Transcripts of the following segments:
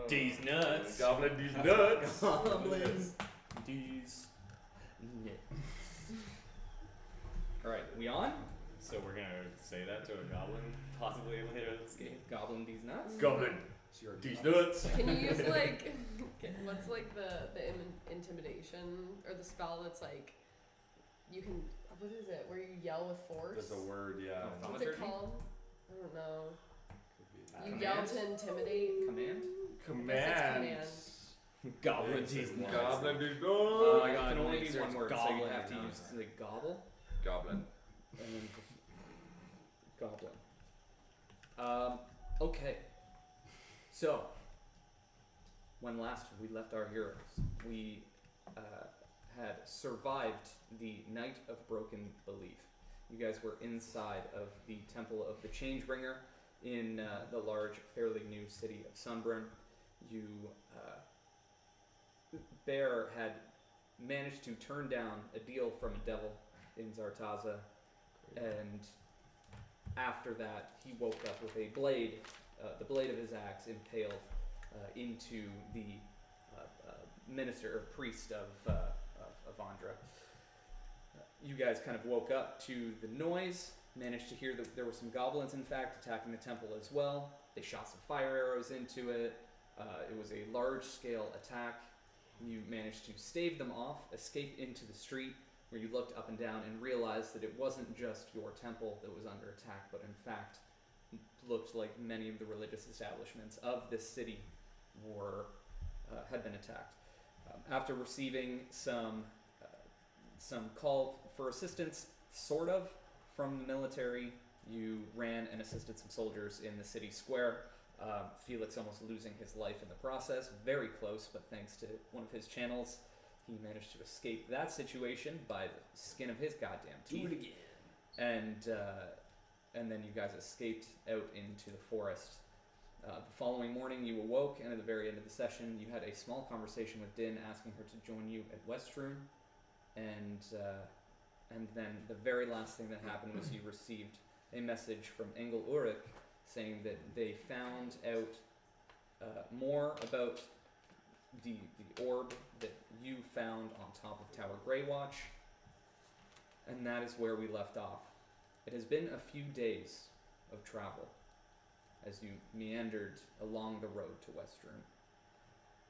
These nuts. Goblin these nuts. Goblins. These nuts. Alright, we on? So we're gonna say that to a goblin, possibly later this game. Goblin these nuts? Goblin these nuts. Can you use like what's like the intimidation or the spell that's like you can what is it where you yell with force? There's a word, yeah. What's it called? I don't know. You Command? yell to intimidate. Command? Commands. Goblin these nuts. Goblin these nuts. Oh my god, it can only be one word, so you goblin have to nuts. use like gobble Goblin. and then goblin. Okay. So, when last we left our heroes, we had survived the Night of Broken Belief. You guys were inside of the Temple of the Changebringer in the large, fairly new city of Sunburn. You, Bear had managed to turn down a deal from a devil in Zartaza, and after that, he woke up with a blade, the blade of his axe impaled into the minister or priest of Andra. You guys kind of woke up to the noise, managed to hear that there were some goblins, in fact, attacking the temple as well. They shot some fire arrows into it. It was a large-scale attack. You managed to stave them off, escape into the street, where you looked up and down and realized that it wasn't just your temple that was under attack, but in fact looked like many of the religious establishments of this city had been attacked. After receiving some call for assistance, sort of, from the military, you ran and assisted some soldiers in the city square. Felix almost losing his life in the process, very close, but thanks to one of his channels, he managed to escape that situation by the skin of his goddamn teeth. Do it again. And then you guys escaped out into the forest. The following morning, you awoke, and at the very end of the session, you had a small conversation with Din, asking her to join you at Westroom. And then the very last thing that happened was you received a message from Engel Ulrich saying that they found out more about the orb that you found on top of Tower Greywatch, and that is where we left off. It has been a few days of travel as you meandered along the road to Westroom.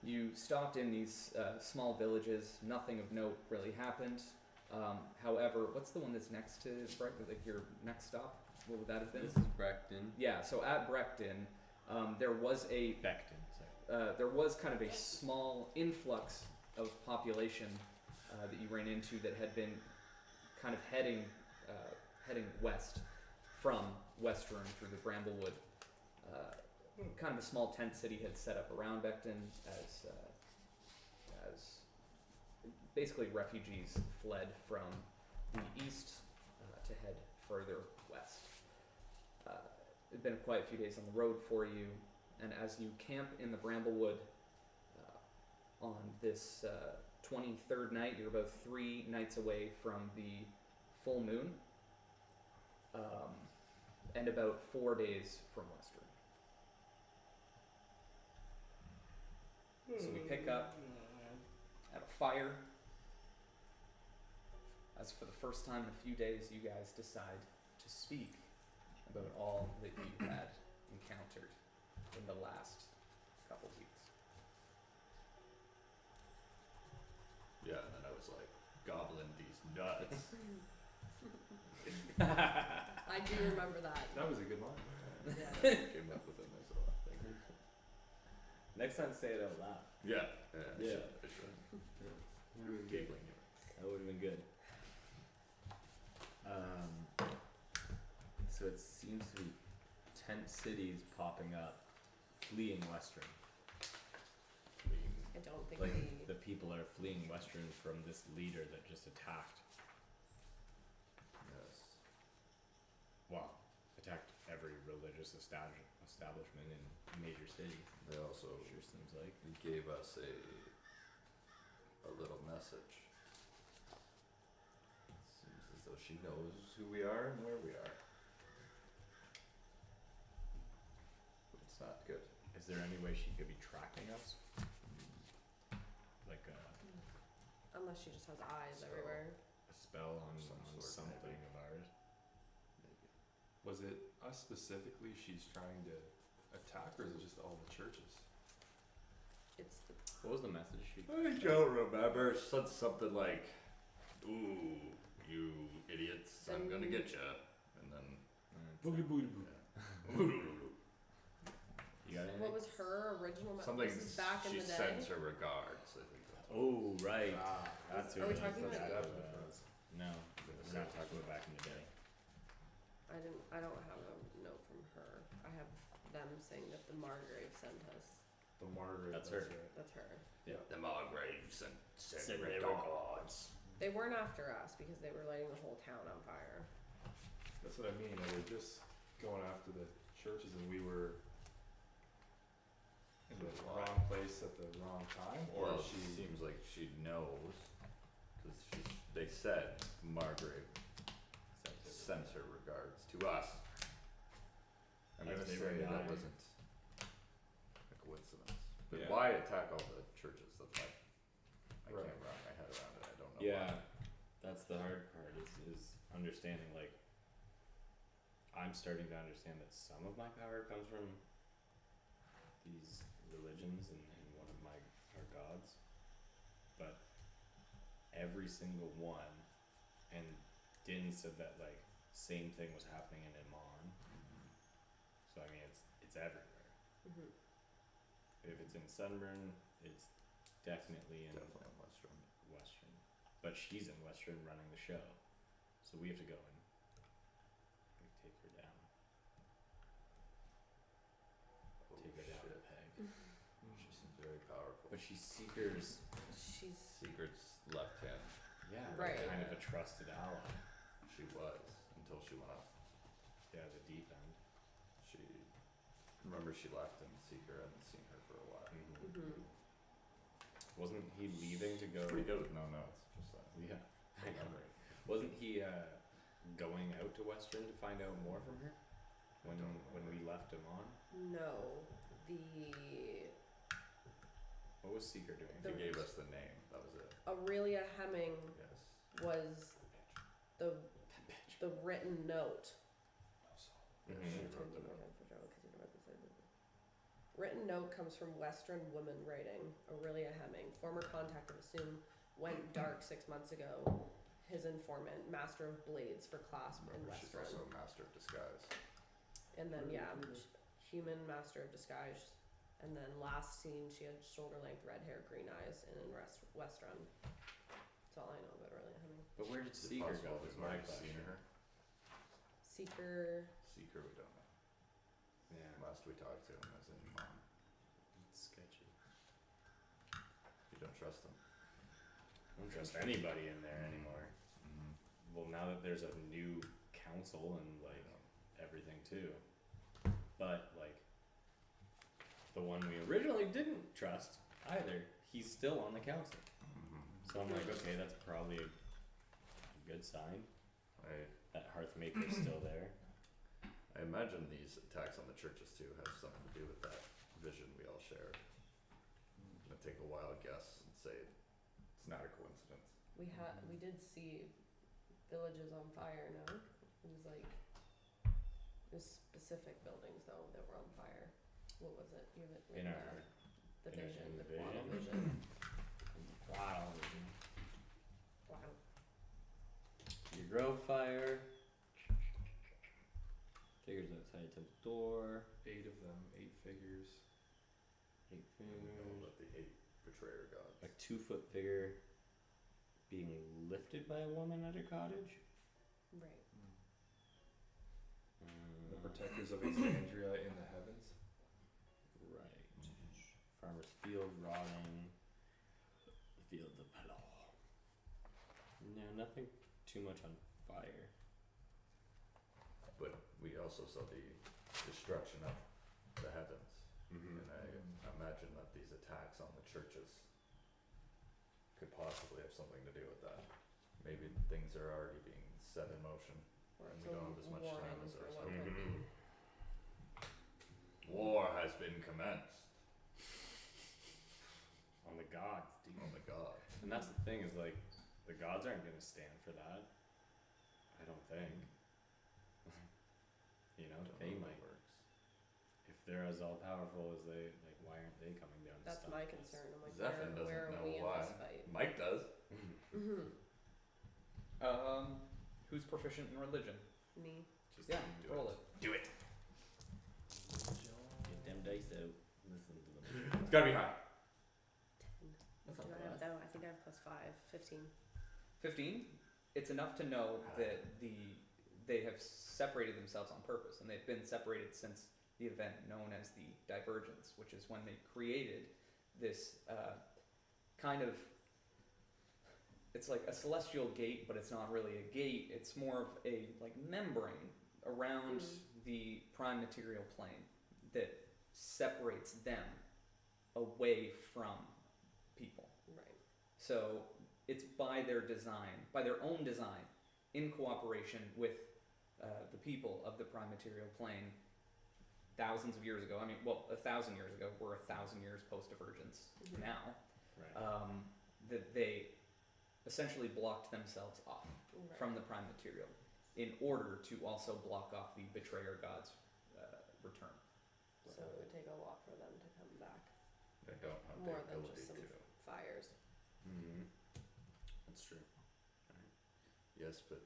You stopped in these small villages. Nothing of note really happened. However, what's the one that's next to Brecton, like your next stop? What would that have been? This is Brecton. Yeah, so at Brecton, there was a Becton, sorry. there was kind of a small influx of population that you ran into that had been kind of heading west from Westroom through the Bramblewood. Kind of a small tent city had set up around Becton as basically refugees fled from the east to head further west. It's been quite a few days on the road for you, and as you camp in the Bramblewood on this 23rd night, you're about 3 nights away from the full moon, and about 4 days from Western. So we pick up at a fire. As for the first time in a few days, you guys decide to speak about all that you had encountered in the last couple weeks. Yeah, and then I was like, goblin these nuts. I do remember that. That was a good line. Yeah. Came up with it myself, I think. Next time, say it out loud. Yeah. Yeah. I should. That Gaebling. would have been good. So it seems to be tent cities popping up, fleeing Western. I don't think Like the people are fleeing Western from this leader that just attacked. Yes. Well, attacked every religious establishment in major cities. They also Sure seems like. gave us a little message. Seems as though she knows who we are and where we are. But it's not good. Is is there any way she could be tracking us? Like Unless she just has eyes So- everywhere. a spell on, Some on sort, something maybe. of ours? Maybe. Was it us specifically she's trying to attack, or is it just all the churches? It's the What was the message she? I don't remember. It said something like, "Ooh, you idiots! I'm gonna get ya." And then, Boogie boogie boo. You got anything? what was her original message? something. This is back in She the day. sends her regards. I think that's what Oh right, Ah, that's Are who we it talking is. about- That's Definitely what it was. No, we're not talking about back in the day. I don't have a note from her. I have them saying that the Margrave sent us. The Margaret. That's her. right. That's her. the Margrave sent Send regards. regards. They weren't after us because they were lighting the whole town on fire. That's what I mean. They were just going after the churches, and we were in the Why? wrong place at the wrong time, or Well, is she she? seems like she knows, because they said Margrave sends her regards to us. I'm As gonna they say were that dying. wasn't a coincidence. But Yeah. why attack all the churches? That's my, I Right. can't wrap my head around it. I don't know Yeah, why. that's the hard part is understanding. Like, I'm starting to understand that some of my power comes from these religions and one of our gods, but every single one, and Din said that like same thing was happening in Iman. So I mean, it's everywhere. Mm-hmm. If it's in Sunburn, it's definitely in Definitely on Western. Western, but she's in Western running the show, so we have to go and like, take her down, Oh, take her down shit. a peg. She seems very powerful. But she's Seeker's, She's Secret's left hand. yeah, Right. kind of a trusted ally. She was until she went off. Yeah, the deep end. She remember she left and Seeker hadn't seen her for a while. mm-hmm. Wasn't he leaving to go? It's pretty good with no notes. Just that. Yeah, I know, right? Wasn't he going out to Western to find out more from her when don't when we left him on? No, What was Seeker doing? He gave us the name. That was it. Aurelia Hemming Yes. was the written note. Yeah, Mhm. she Turn wrote the you note. ahead for Joe, 'cause you know what this is. Written note comes from Western Woman Writing, Aurelia Hemming, former contact of Assume, went dark 6 months ago. His informant, Master of Blades for Clasp in Remember, she's Western. also a master of disguise. And then human Master of Disguise. And then last scene, she had shoulder length red hair, green eyes, and in Western. That's all I know about Aurelia Hemming. But where did Is it Seeker possible go? we've Is my already question. seen her? Seeker. Seeker, we don't know. Yeah, Last we talked to him was in Mom. it's sketchy. You don't trust him. I don't trust anybody in there anymore. Mm-hmm. Well, now that there's a new council and like everything too, but like the one we originally didn't trust either, he's still on the council. Mm-hmm. So I'm like, okay, that's probably a good sign I that Hearthmaker's still there. I imagine these attacks on the churches too have something to do with that vision we all shared. I'm gonna take a wild guess and say it's not a coincidence. We did see villages on fire. No, it was like it was specific buildings though that were on fire. What was it? You have it In written our down. The in our vision, the vision? quantum vision. Wow. Wow. Your grove fire. Figures outside Tal'Dorei. 8 of them, 8 figures. 8 We know fingers. about the 8 betrayer gods. A 2-foot figure being lifted by a woman at a cottage. Right. The protectors of Alexandria in the heavens. Right. Farmer's field rotting. The fields of Pelor. No, nothing too much on fire. But we also saw the destruction of the heavens. Mm-hmm. And I imagine that these attacks on the churches could possibly have something to do with that. Maybe things are already being set in motion. Or And it's we a don't have as much time warning as for ours. what could be. Mm-hmm. War has been commenced. gods, dude. on the gods. And that's the thing, is like, the gods aren't gonna stand for that. I don't think. You know, Don't they know how might. that works. If they're as all powerful as they, like, why aren't they coming down to That's stop my us? concern. I'm like, Zephyr doesn't where are know we why. in this fight? Mike does. Mm-hmm. Who's proficient in religion? Me. Just Yeah, do roll it. it. do it. Get them dice out. Listen to them. It's gotta be high. 10. That's Do not I have, bad. no, I think I have +5. 15. 15. It's enough to know that they have separated themselves on purpose, and they've been separated since the event known as the Divergence, which is when they created this kind of. It's like a celestial gate, but it's not really a gate. It's more of a like membrane around the prime material plane that separates them away from people. Right. So it's by their design, by their own design, in cooperation with the people of the prime material plane. Thousands of years ago, 1,000 years ago, we're 1,000 years post-divergence now. Right. That they essentially blocked themselves off Right. from the prime material in order to also block off the betrayer god's return. So it would take a lot for them to come back. They don't have More the than ability just some to. fires. Mm-hmm. That's true. Yes, but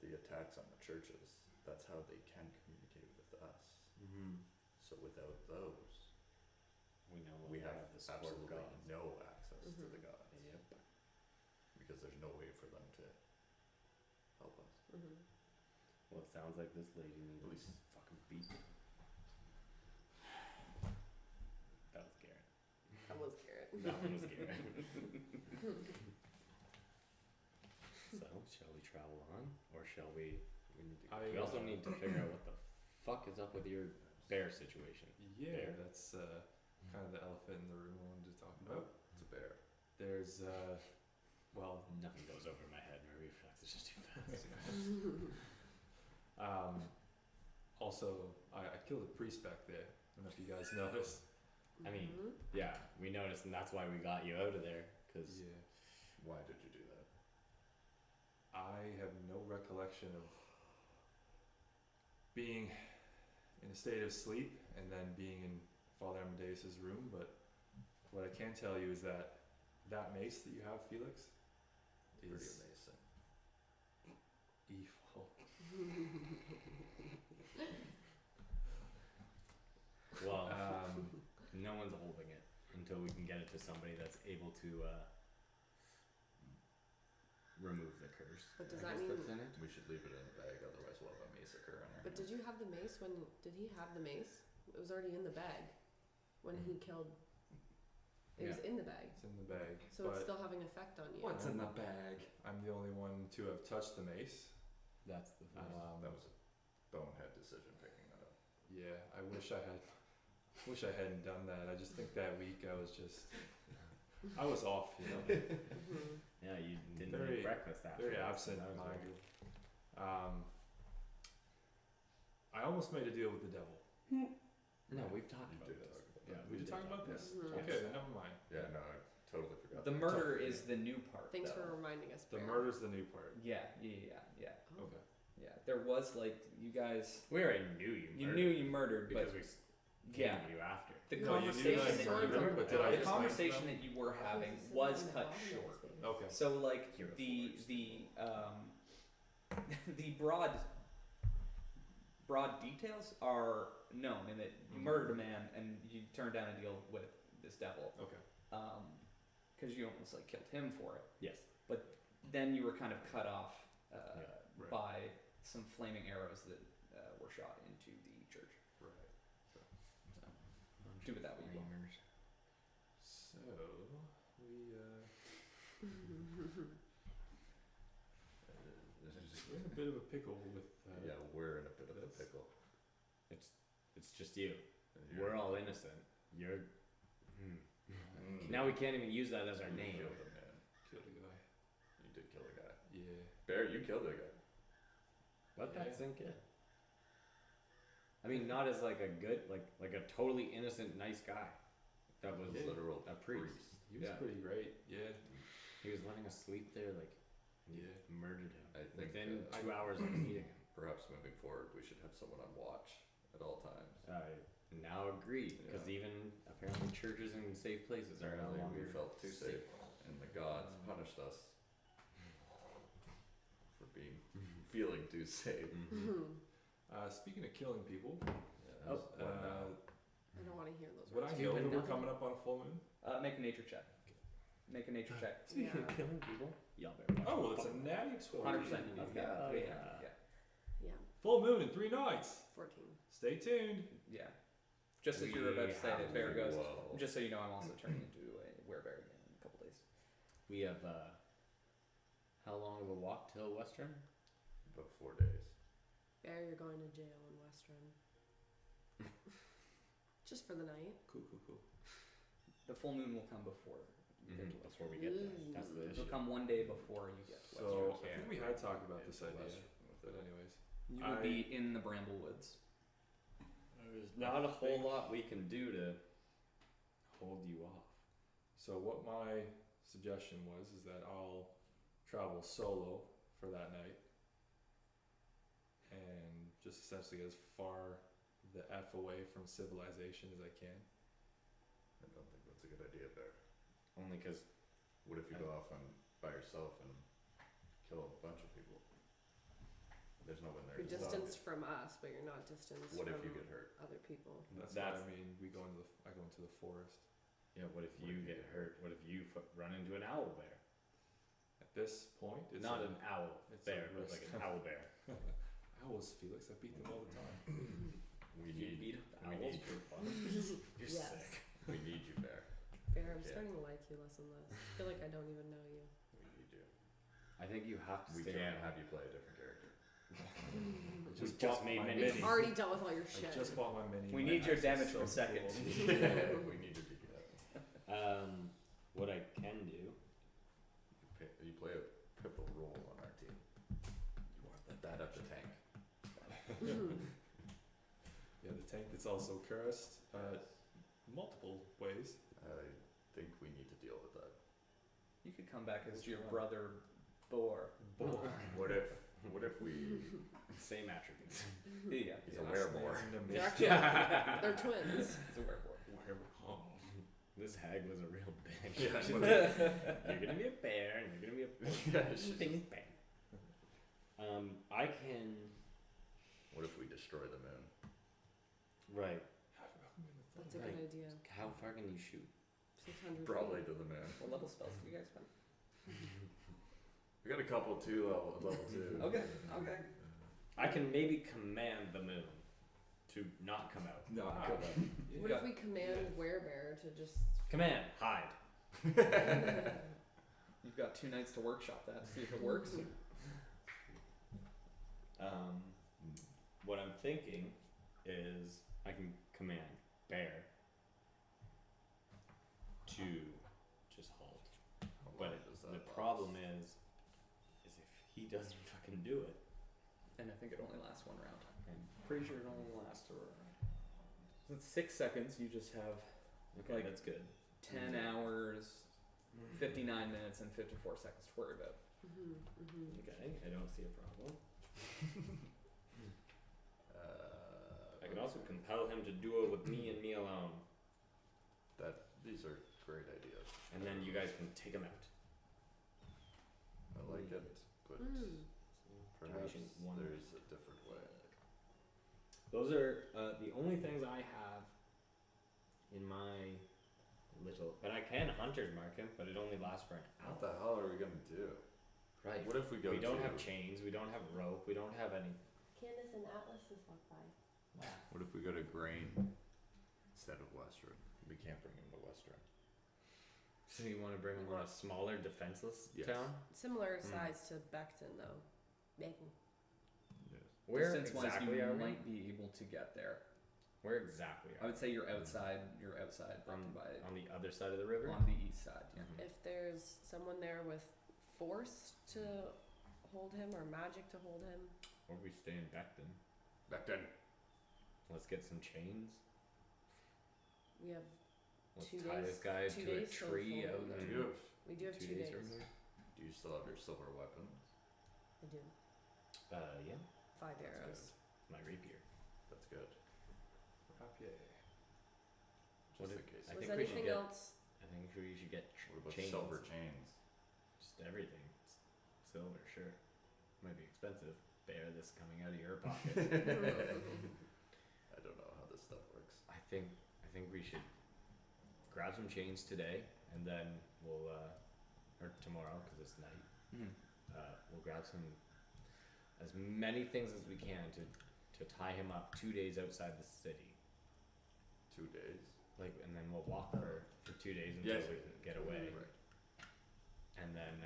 the attacks on the churches, that's how they can communicate with us. Mm-hmm. So without those, We know we have the support absolutely gods. no access to Mhm. the gods. Yep. Because there's no way for them to help us. Mm-hmm. Well, it sounds like this lady needs At least- fucking beat. That was Garrett. That was Garrett. That one was Garrett. So, shall we travel on, or shall we? We need to. I, We also uh, need to figure out what the fuck is up with your bear situation. Yeah, Bear. that's kind of the elephant in the room I wanted to talk about. It's a bear. There's well, Nothing goes over my head. My reflex is just too fast. also I killed a priest back there. I don't know if you guys noticed. I mean, Mhm. Yeah, we noticed, and that's why we got you out of there. Cause Yeah, Why did you do that? I have no recollection of being in a state of sleep and then being in Father Amadeus's room, but what I can tell you is that mace that you have, Felix, Pretty is amazing. evil. well, no one's holding it until we can get it to somebody that's able to remove the curse. But does I that guess mean- that's in it? We should leave it in the bag, otherwise we'll have a mace occur on our But did you have the mace when? Did he have the mace? It was already in the bag when he killed. It was in the bag, It's in the bag, so it's but still having effect on you. What's in the bag? I'm the only one to have touched the mace. That's the thing. That was a bonehead decision picking that up. Yeah, I wish I hadn't done that. I just think that week I was I was off, you know. Mhm. Yeah, you didn't Very- eat breakfast after. Very that, absent so that was minded. weird. I almost made a deal with the devil. No, we've talked You about did this. talk about Yeah, that. We did talk about Yes. Mhm. Okay, then never mind. Yeah, no, I totally forgot. The that. murder is the new part. Thanks though. for reminding us. The Bear. murder's the new part. Yeah. Oh. Okay. Yeah. There was like you guys. We already knew you. You murdered knew you murdered, because but we came yeah, to you after. the No, you knew conversation that I that murdered you him, but did I the just conversation like that you were having Because was it's in the cut bottom of short. this baby. Okay. So like Hero the force. the broad details are known in that you murdered a man and you turned down a deal with this devil Okay. because you almost like killed him for it. Yes. Then you were kind of cut off right. by some flaming arrows that were shot into the church. Right. Do with that what you will. Flamers. So we're in a bit of a pickle with. Yeah, we're in a bit of a this. pickle. It's just you. And you're- We're all innocent. You're. Mm. Now we can't even use that as our You name. killed a man. Killed a guy. You did kill a guy. Yeah. Bear, you killed a guy. Let that Yeah. sink in. I mean, not as like a good, like a totally innocent, nice guy. That was A literal a priest. He was Yeah. pretty great. Yeah. He was letting us sleep there, like, and you Yeah. murdered him. I think Within 2 hours of meeting him. perhaps moving forward, we should have someone on watch at all times. I now agree, because Yeah. even apparently churches and safe places are no Apparently longer we felt too safe, and the gods punished us for feeling too safe. Mhm. Speaking of killing people, Yeah, Oh, what now? I don't want to hear those would I words. know Even that we're nothing? coming up on a full moon? Make a nature check. Make a nature check. Speaking of Yeah. killing people, y'all better watch Oh, well, out. it's a natty 20. 100%. Yeah. Yeah. Yeah, Full moon in 3 nights. 14. Stay tuned. Yeah. Just as you were about to say it, Bear goes. Whoa. Just so you know, I'm also turning into a werebear again in a couple days. We have, how long of a walk till Western? About 4 days. Bear, you're going to jail in Western. Just for the night. Cool. The full moon will come before you get to Mhm, Before Western. we get there. That's the It'll issue. come one day before you get to Western. So, I can't think we had bring talked about it this to idea. Western with But it. anyways. You will be in the Bramblewoods. There's not a whole lot we can do to hold you off. So what my suggestion was is that I'll travel solo for that night. And just essentially get as far the F away from civilization as I can. I don't think that's a good idea, Bear. Only because What if you go off by yourself and kill a bunch of people? There's no one there You're to stop distanced you. from us, but you're not distanced What from if you get hurt? other people. That's, That's- what I mean. I go into the forest. yeah, what if What you if you get get hurt? What if you run into an owl bear? At this point, it's Not a, an owl it's a bear, but risk. like an owl bear. owls, Felix. I beat them all the time. We You need beat up we owls need for you. fun. You're Yes. sick. We need you, Bear. Bear, I'm Yeah. starting to like you less and less. I feel like I don't even know you. We need you. I think you have to We stay can't around. have you play a different character. I We just bought made my minis. We've already dealt with all your I shit. just bought my mini. We My need your axe is damage so per second. cool. Yeah, we need to do that. What I can do. You play a pivotal role on our team. You are the dad of the tank. Yeah, the tank that's also cursed. Multiple ways. I think we need to deal with that. You could come back as Which your one? brother Boar. What if we? Same attributes. Yeah. He's a Last werewolf. name's Nimby. They're actually they're twins. He's a werewolf. Oh. This hag was a real bitch. Yeah, She's what like, you're gonna be a bear, and you're gonna be a Yeah, she's- bing bang. I can. What if we destroy the moon? Right. That's a Right. good idea. How far can you shoot? 600 Probably feet. to the moon. What level spells do you guys spend? We got a couple level 2. Okay. I can maybe command the moon to not come out. No. You've What got, if we command Werebear to just Command, hide. you've got 2 nights to workshop that to see if it works. What I'm thinking is I can command bear to just halt. How But long does that the last? problem is if he doesn't fucking do it, And I think it only lasts 1 round. I'm pretty sure it only lasts a round. So it's 6 seconds. You just have Okay, Like- that's good. 10 hours, 59 minutes, and 54 seconds to worry about. Okay, I don't see a problem. I can also compel him to do it with me and me alone, These are great ideas. and then you guys can take him out. I like it, but Mm. perhaps Duration 1. there's a different way. Those are the only things I have in my little. But I can hunter's mark him, but it only lasts for an hour. What the hell are we gonna do? Right. What if we go We don't to? have chains. We don't have rope. We don't have any. Candace and Atlas has walked by. What if we go to Grain instead of Western? We can't bring him to Western. So you want to bring him on a smaller, defenseless Yes. town? Similar size to Beckton, though. Beckton. Yes. Where Distance-wise, exactly you are we? might be able to get there. Where exactly I are would say you're outside. You're outside, we? by On the other side of the river? on the east side. Yeah. Mhm. If there's someone there with force to hold him or magic to hold him, Or we stay in Beckton. Back then. Let's get some chains. we have Let's 2 tie days. this guy 2 to a days till tree full out moon. Do in you have, We do have 2 days. from here. do you still have your silver weapons? I do. Yeah, 5 That's arrows. my rapier. That's good. Rapier. What Just in if- case. I Was think we should anything get- else? I think we should get What about chains. silver chains? Just everything. Silver, sure. Might be expensive. Bear this coming out of your pocket. I don't know how this stuff works. I think we should grab some chains today, and then we'll or tomorrow because it's night. We'll grab as many things as we can to tie him up 2 days outside the city. 2 days. Like, and then we'll walk for 2 days until Yes. we get away, Right. and then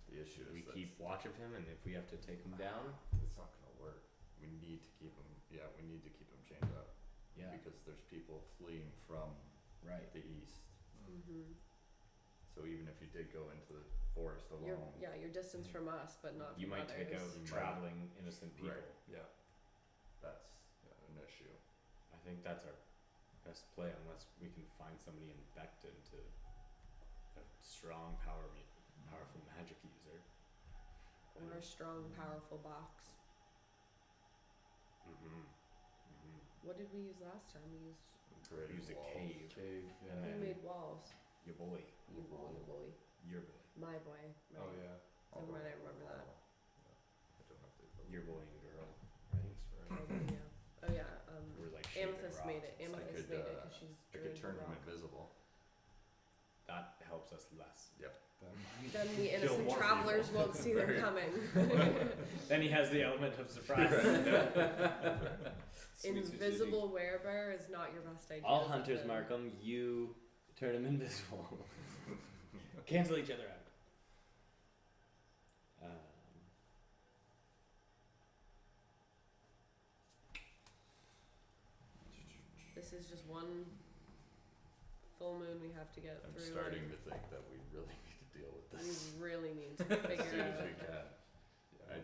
The issue we is that keep watch of him, and if we have to take him down, it's not gonna work. We need to keep him. Yeah, we need to keep him chained up yeah, because there's people fleeing from right. the east. Mm-hmm. So even if you did go into the forest You're, alone, yeah, you're distance from us, but not You from might take out others. You might. traveling innocent people. Right. Yeah. that's an issue. I think that's our best play, unless we can find somebody in Becton to a strong, powerful magic user. Or a strong, powerful box. What did we use last time? We used. Creating Use a walls. cave. Cave. And Yeah. We then- made walls. Your boy, You boy. your boy, My boy. Right. Oh yeah. Somewhere I remember that. I don't have to. your boy and girl. Right? Oh, yeah. Oh yeah. We're like shaping Amethyst rocks made it. and stuff. Amethyst could, made it uh, because she's. I could druid turn him rock. invisible. That helps us less. Then the Kill innocent more travelers people. won't see them Right. coming. Then he has the element of surprise. Invisible werebear is not your best idea. All is it, hunters, then? Markham, you turn him invisible. Cancel each other out. This is just one full moon we have to get I'm through. starting to think that we really need to deal with We this really need to as figure soon as out we can. Yeah.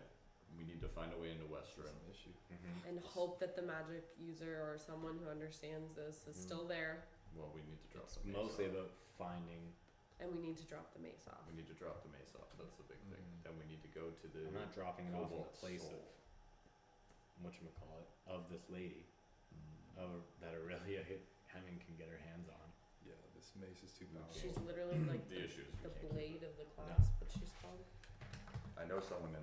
We need to find a way into That's Western. an issue. and hope that the magic user or someone who understands this is still there, Well, we need to drop It's the mace mostly off. about finding. and we need to drop the mace off. We need to drop the mace off. That's the big thing. Mhm. Then we need to go to the. I'm not dropping it off in the Cobalt place soul. of whatchamacallit, of this lady, that Aurelia Hemming can get her hands on. Yeah, this mace is too powerful. She's literally like The issue is we the can't keep blade it. of the class, but she's called. I know someone in.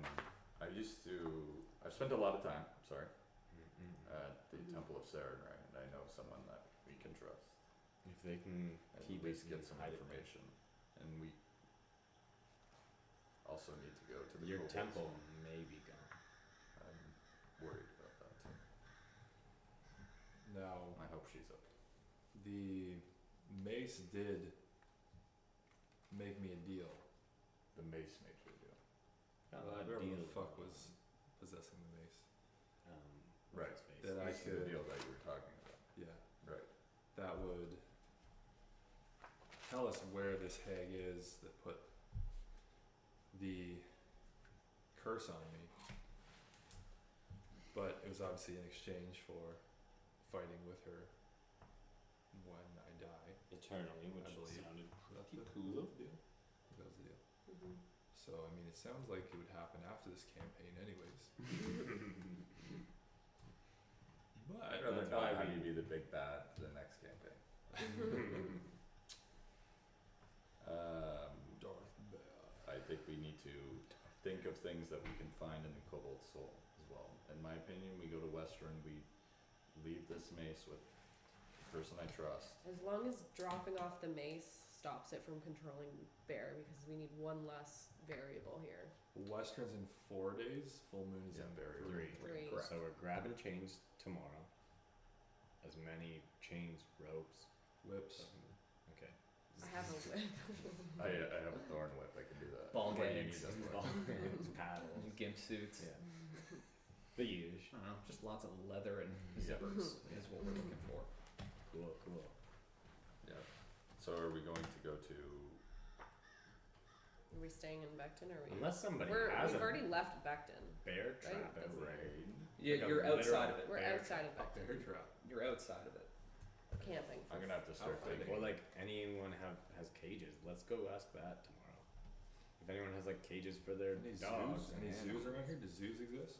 I've spent a lot of time. Sorry. At the Mhm. Temple of Sarenrae, and I know someone that we can trust. If they can At keep least it get and some hide it. information, and we also need to go to the Your Cobalt temple Soul. may be gone. I'm worried about that too. Now, I hope she's up. the mace did make me a deal. The mace made you do. Whoever the fuck was possessing the mace. Right. What's his face? That I This is the could, deal that you were talking about. yeah, Right. that would tell us where this hag is that put the curse on me. But it was obviously in exchange for fighting with her when I die. Eternally, which I believe. sounded That's pretty the cool. deal. That was the deal. Mm-hmm. So, I mean, it sounds like it would happen after this campaign anyways. But I'd rather That's not why have we- you be the big bad for the next campaign. Darth Vader. I think we need to think of things that we can find in the Cobalt Soul as well. In my opinion, we go to Western, we leave this mace with the person I trust. As long as dropping off the mace stops it from controlling Bear, because we need one less variable here. Western's in 4 days. Full moon is Yeah, in very 3. Three. Correct. So we're grabbing chains tomorrow. As many chains, ropes. Whips. Okay. I have a whip. I have a thorn whip, I can do that. Ball What do you gags. need that for? Ball gags, paddles. Gimp suits. Yeah. The usual. I don't know, just lots of leather and Yeah. zippers is what we're looking for. Cool, cool. Yeah. So are we going to go to? Are we staying in Becton, or are we? Unless somebody We've has a already left Becton. bear trap Right, out that's- there. Raid. Yeah, Like a you're outside literal of it. We're bear outside trap. of Becton. Bear trap. You're outside of it. camping. I'm gonna have to start Like, thinking. or like anyone has cages. Let's go ask that tomorrow. If anyone has like cages for their Any dogs. zoos? Any and zoos around here? Do zoos exist?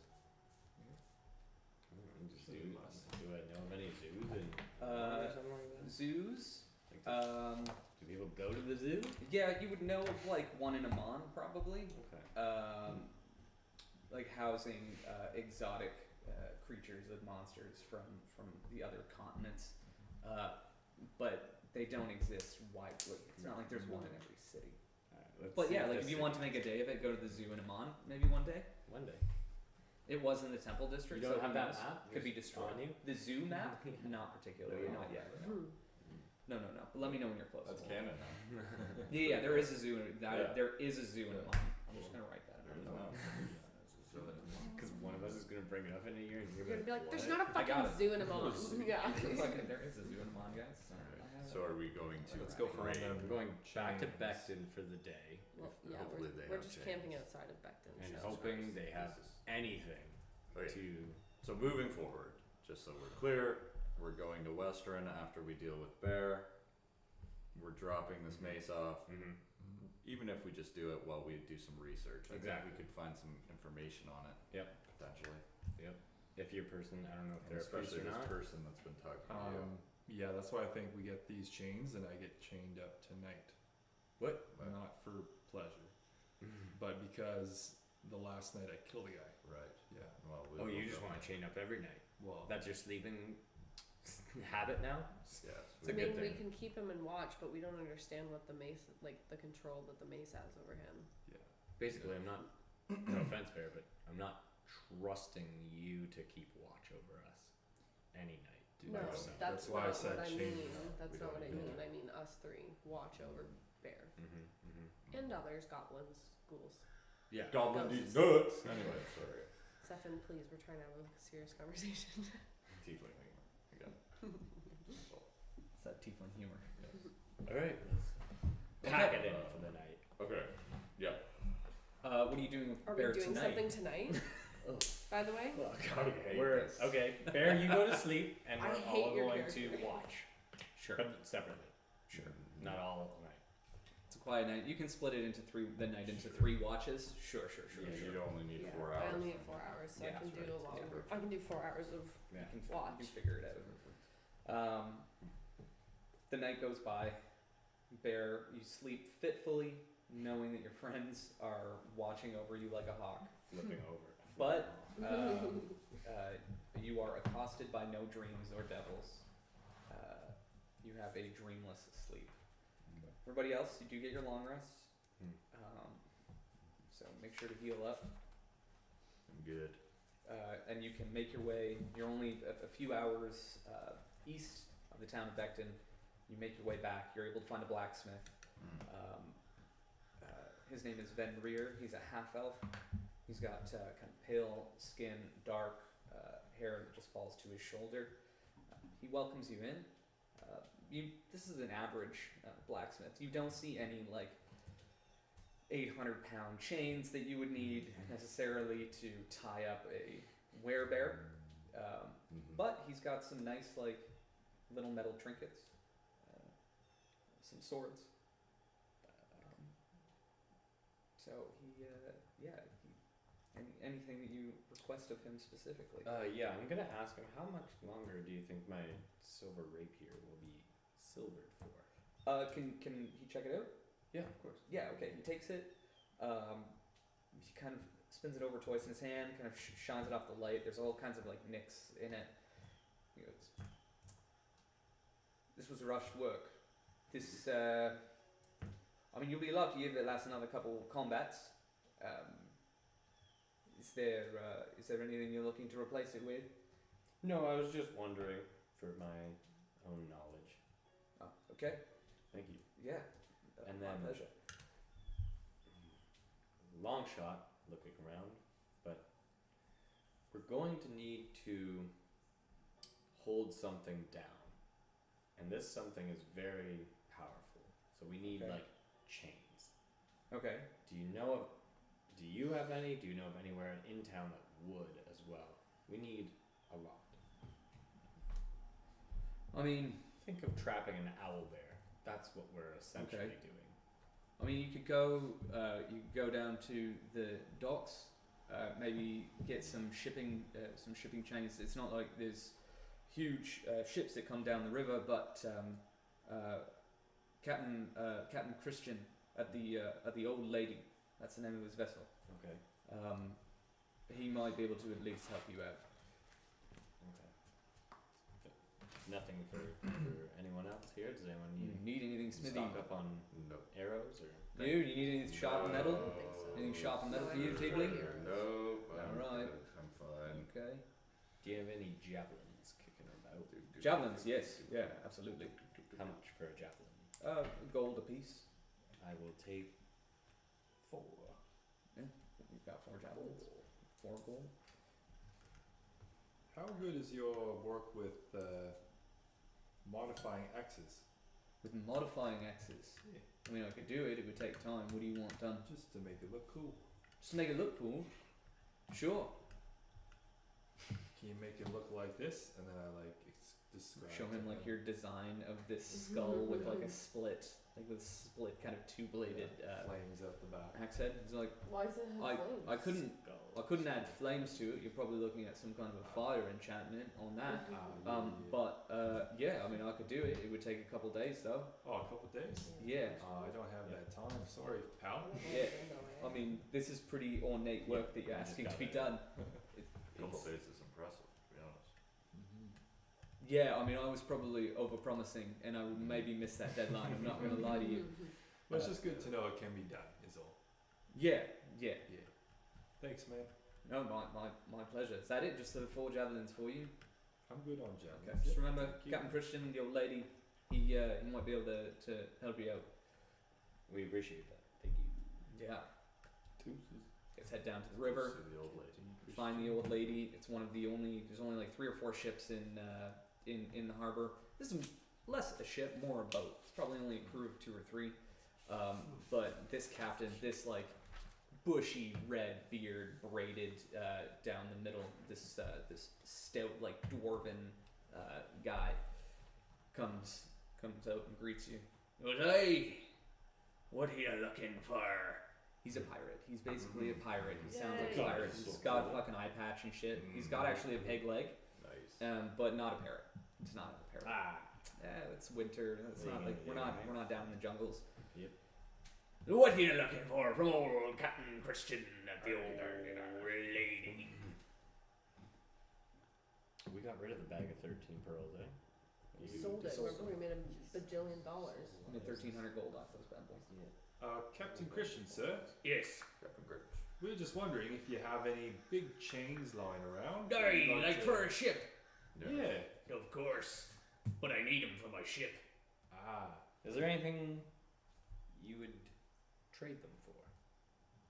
Zoos. Do I know of any zoos in Uh, or something like that? Zoos. Like, do people go to the zoo? Yeah, you would know of like one in Amman probably. Okay. Like housing exotic creatures and monsters from the other continents, but they don't exist widely. It's not like there's one in every city. Alright, But see yeah, like this if you city- want to make a day of it, go to the zoo in Amman maybe one day. one day. It was in the temple district. You don't so have who that knows? map? Could be Just destroyed. on you? The zoo map? Not particularly. No. Not yet. Hmm. No. But let me know when you're close. That's canon now. Yeah, there is a zoo. Yeah. There is a zoo in Yeah. Amman. I'm just gonna write that. There's down. no. Because one of us is gonna bring it up in a year, and you're You're gonna be like, "What?" there's not a I got fucking it. zoo in Amman. Yeah. Fucking, there is a zoo in Amman, guys. So are we going to? Let's go for raid? them. I'm going back to Chains. Beckton for the day, Well, yeah, Hopefully they we're have just camping chains. outside of Becton. and so- hoping they have This is- anything Okay, to. so moving forward, just so we're clear, we're going to Western after we deal with Bear. We're dropping this mace off. Mm-hmm. Even if we just do it while we do some research, I Exactly. think we could find some information on it. Yep. Potentially. If your person, I don't know if And they're a priest especially or this not. person that's been talking to you. Yeah, that's why I think we get these chains and I get chained up tonight. What? Not for pleasure, but because the last night I killed a guy. Right. Yeah. Well, Oh, you just want to chain up every night. Well, That's your sleeping habit now. Yes. It's I a mean, good we thing. can keep him in watch, but we don't understand what the mace, like the control that the mace has over him. yeah. Basically, I'm not. No offense, Bear, but I'm not trusting you to keep watch over us any night. Dude, No, that's- that's why I not said what I chain. mean. That's We not don't what I need mean. it. I mean us three watch over Bear and others, goblins, ghouls. Yeah. Goblin Ghosts. these nuts. Anyway, sorry. Stefan, please, we're trying to have a serious conversation. Tiefling humor. Again. That's all. It's that tiefling humor. Yes. All right. Let's pack it in for the night. Okay. Yeah. What are you doing with Are Bear we doing tonight? something tonight? By the way, hate We're this. okay. Bear, you go to sleep, and I we're hate all your going to character. watch, Sure. but separately. Sure. Not all night. It's a quiet night. You can split it into the night into 3 watches. Sure. Yeah, you only need yeah, 4 I hours. only have 4 hours, so Yeah, I can that's do right. a lot. Yeah. I can do 4 hours of Yeah. You can, watch. you can figure it out. The night goes by. Bear, you sleep fitfully, knowing that your friends are watching over you like a hawk. Flipping over. But you are accosted by no dreams or devils. You have a dreamless sleep. Everybody else, you do get your long rests. So make sure to heal up. I'm good. And you can make your way. You're only a few hours east of the town of Becton. You make your way back. You're able to find a blacksmith. His name is Ven Reer. He's a half elf. He's got kind of pale skin, dark hair that just falls to his shoulder. He welcomes you in. This is an average blacksmith. You don't see any like 800-pound chains that you would need necessarily to tie up a werebear. But he's got some nice like little metal trinkets, some swords. So anything that you request of him specifically. Yeah, I'm gonna ask him how much longer do you think my silver rapier will be silvered for? Can he check it out? Yeah, of course. Yeah, okay. He takes it. He kind of spins it over twice in his hand, kind of shines it off the light. There's all kinds of like nicks in it. He goes, "This was rushed work. This, I mean, you'll be lucky if it lasts another couple combats. Is there anything you're looking to replace it with?" No, I was just wondering for my own knowledge. Oh, okay. Thank you. Yeah. And my then- pleasure. Long shot, looking around, but we're going to need to hold something down. And this something is very powerful. So we need Okay. like chains. Okay. Do you have any? Do you know of anywhere in town that would as well? We need a lot. I mean, think of trapping an owl bear. That's what we're essentially Okay. doing. I mean, you could go down to the docks, maybe get some shipping chains. It's not like there's huge ships that come down the river, but Captain Christian at the Old Lady, that's the name of his vessel. Okay. He might be able to at least help you out. Okay. Nothing for anyone else here. Does anyone You need need anything, Smithy? stock up on No. arrows or? You need anything sharp and metal? I don't think so. Anything sharp and metal No, for you, I Tibbly? prefer arrows. Nope. I'm Alright. good. I'm fine. Okay. Do you have any javelins kicking about? Javelins, yes, yeah, absolutely. How much for a javelin? Gold apiece. I will take 4. You've got 4 javelins. 4 gold. How good is your work with modifying axes? With modifying axes. Yeah. I mean, I could do it. It would take time. What do you want done? Just to make it look cool. Just to make it look cool. Sure. Can you make it look like this? And then I describe. Show him like your design of this skull with like a split, like with split kind of 2-bladed flames out the back. axe head. It's like Why does it have flames? I couldn't add flames to it. You're probably looking at some kind of a fire enchantment on that. But yeah, I mean, I could do it. It would take a couple days though. Oh, a couple days. Yeah. I don't have that time. Sorry, pal. Yeah. I mean, this is pretty ornate work that you're I just asking to got be it. done. A couple days is impressive, to be honest. Yeah, I mean, I was probably over-promising, and I would maybe miss that deadline. I'm not going to lie to you. But it's just good to know it can be done. Is all. Yeah. Yeah. Thanks, man. No, my pleasure. Is that it? Just the 4 javelins for you? I'm good on Okay. javelins. Just remember, Thank you. Captain Christian, the old lady, he might be able to help you out. We appreciate that. Thank you. Yeah. Deuces. Let's head down to the river. See the old lady. Find the old lady. It's one of the only. There's only like 3 or 4 ships in the harbor. This is less a ship, more a boat. It's probably only a crew of 2 or 3. But this captain, this like bushy red beard braided down the middle, this stout like dwarven guy comes out and greets you. Well, hey, what are you looking for? He's a pirate. He's basically a pirate. He sounds like a Yay. pirate. He's got a fucking eye patch and shit. He's got actually a peg leg, Nice. but not a parrot. It's not a parrot. Ah. It's winter. It's not like we're not down in the jungles. Yep. What are you looking for from old Captain Christian, the old lady? We got rid of the bag of 13 pearls, eh? Sold it. Remember, we made $1 bajillion. I made 1,300 gold off those bad boys. Captain Christian, sir. Yes. Captain Grinch. We were just wondering if you have any big chains lying around. Aye, We'd like to- for a ship. Yeah. Of course. But I need them for my ship. Ah. Is there anything you would trade them for?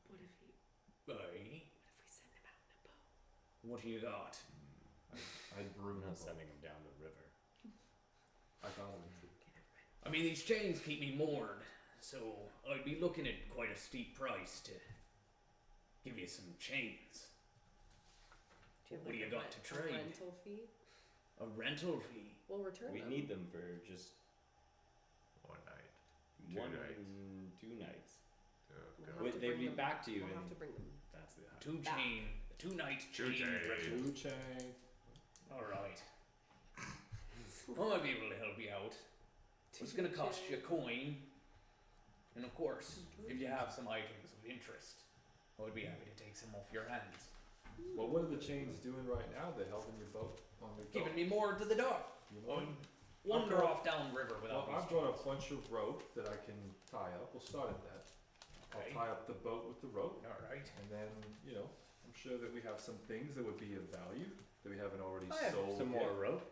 What if he? Aye. What if we send him out in a boat? What do you got? I'd brew We're not them. sending them down the river. I got them. I mean, these chains keep me moored, so I'd be looking at quite a steep price to give you some chains. Do you have What do like you got to trade? A rental fee? A rental fee. We'll return We them. need them for just 1 night. 1 nights. 2 nights. Oh, We'll God. have Wait, to they'd bring be them- back to you We'll in. have to bring them. That's the. 2 night Two chain chains. rental. Blue chain. All right. I might be able to help you out. It's going to cost you a coin, and of course, if you have some items of interest, I would be happy to take some off your hands. Well, what are the chains doing right now? They're helping your boat on the Keeping dock. me moored to the dock. You I know? wander off down river Well, without I've these got a bunch of rope that I can tie up. We'll start at that. Okay. I'll tie up the boat with the rope, All right. and then I'm sure that we have some things that would be of value that we haven't already I have sold. some yet. more rope.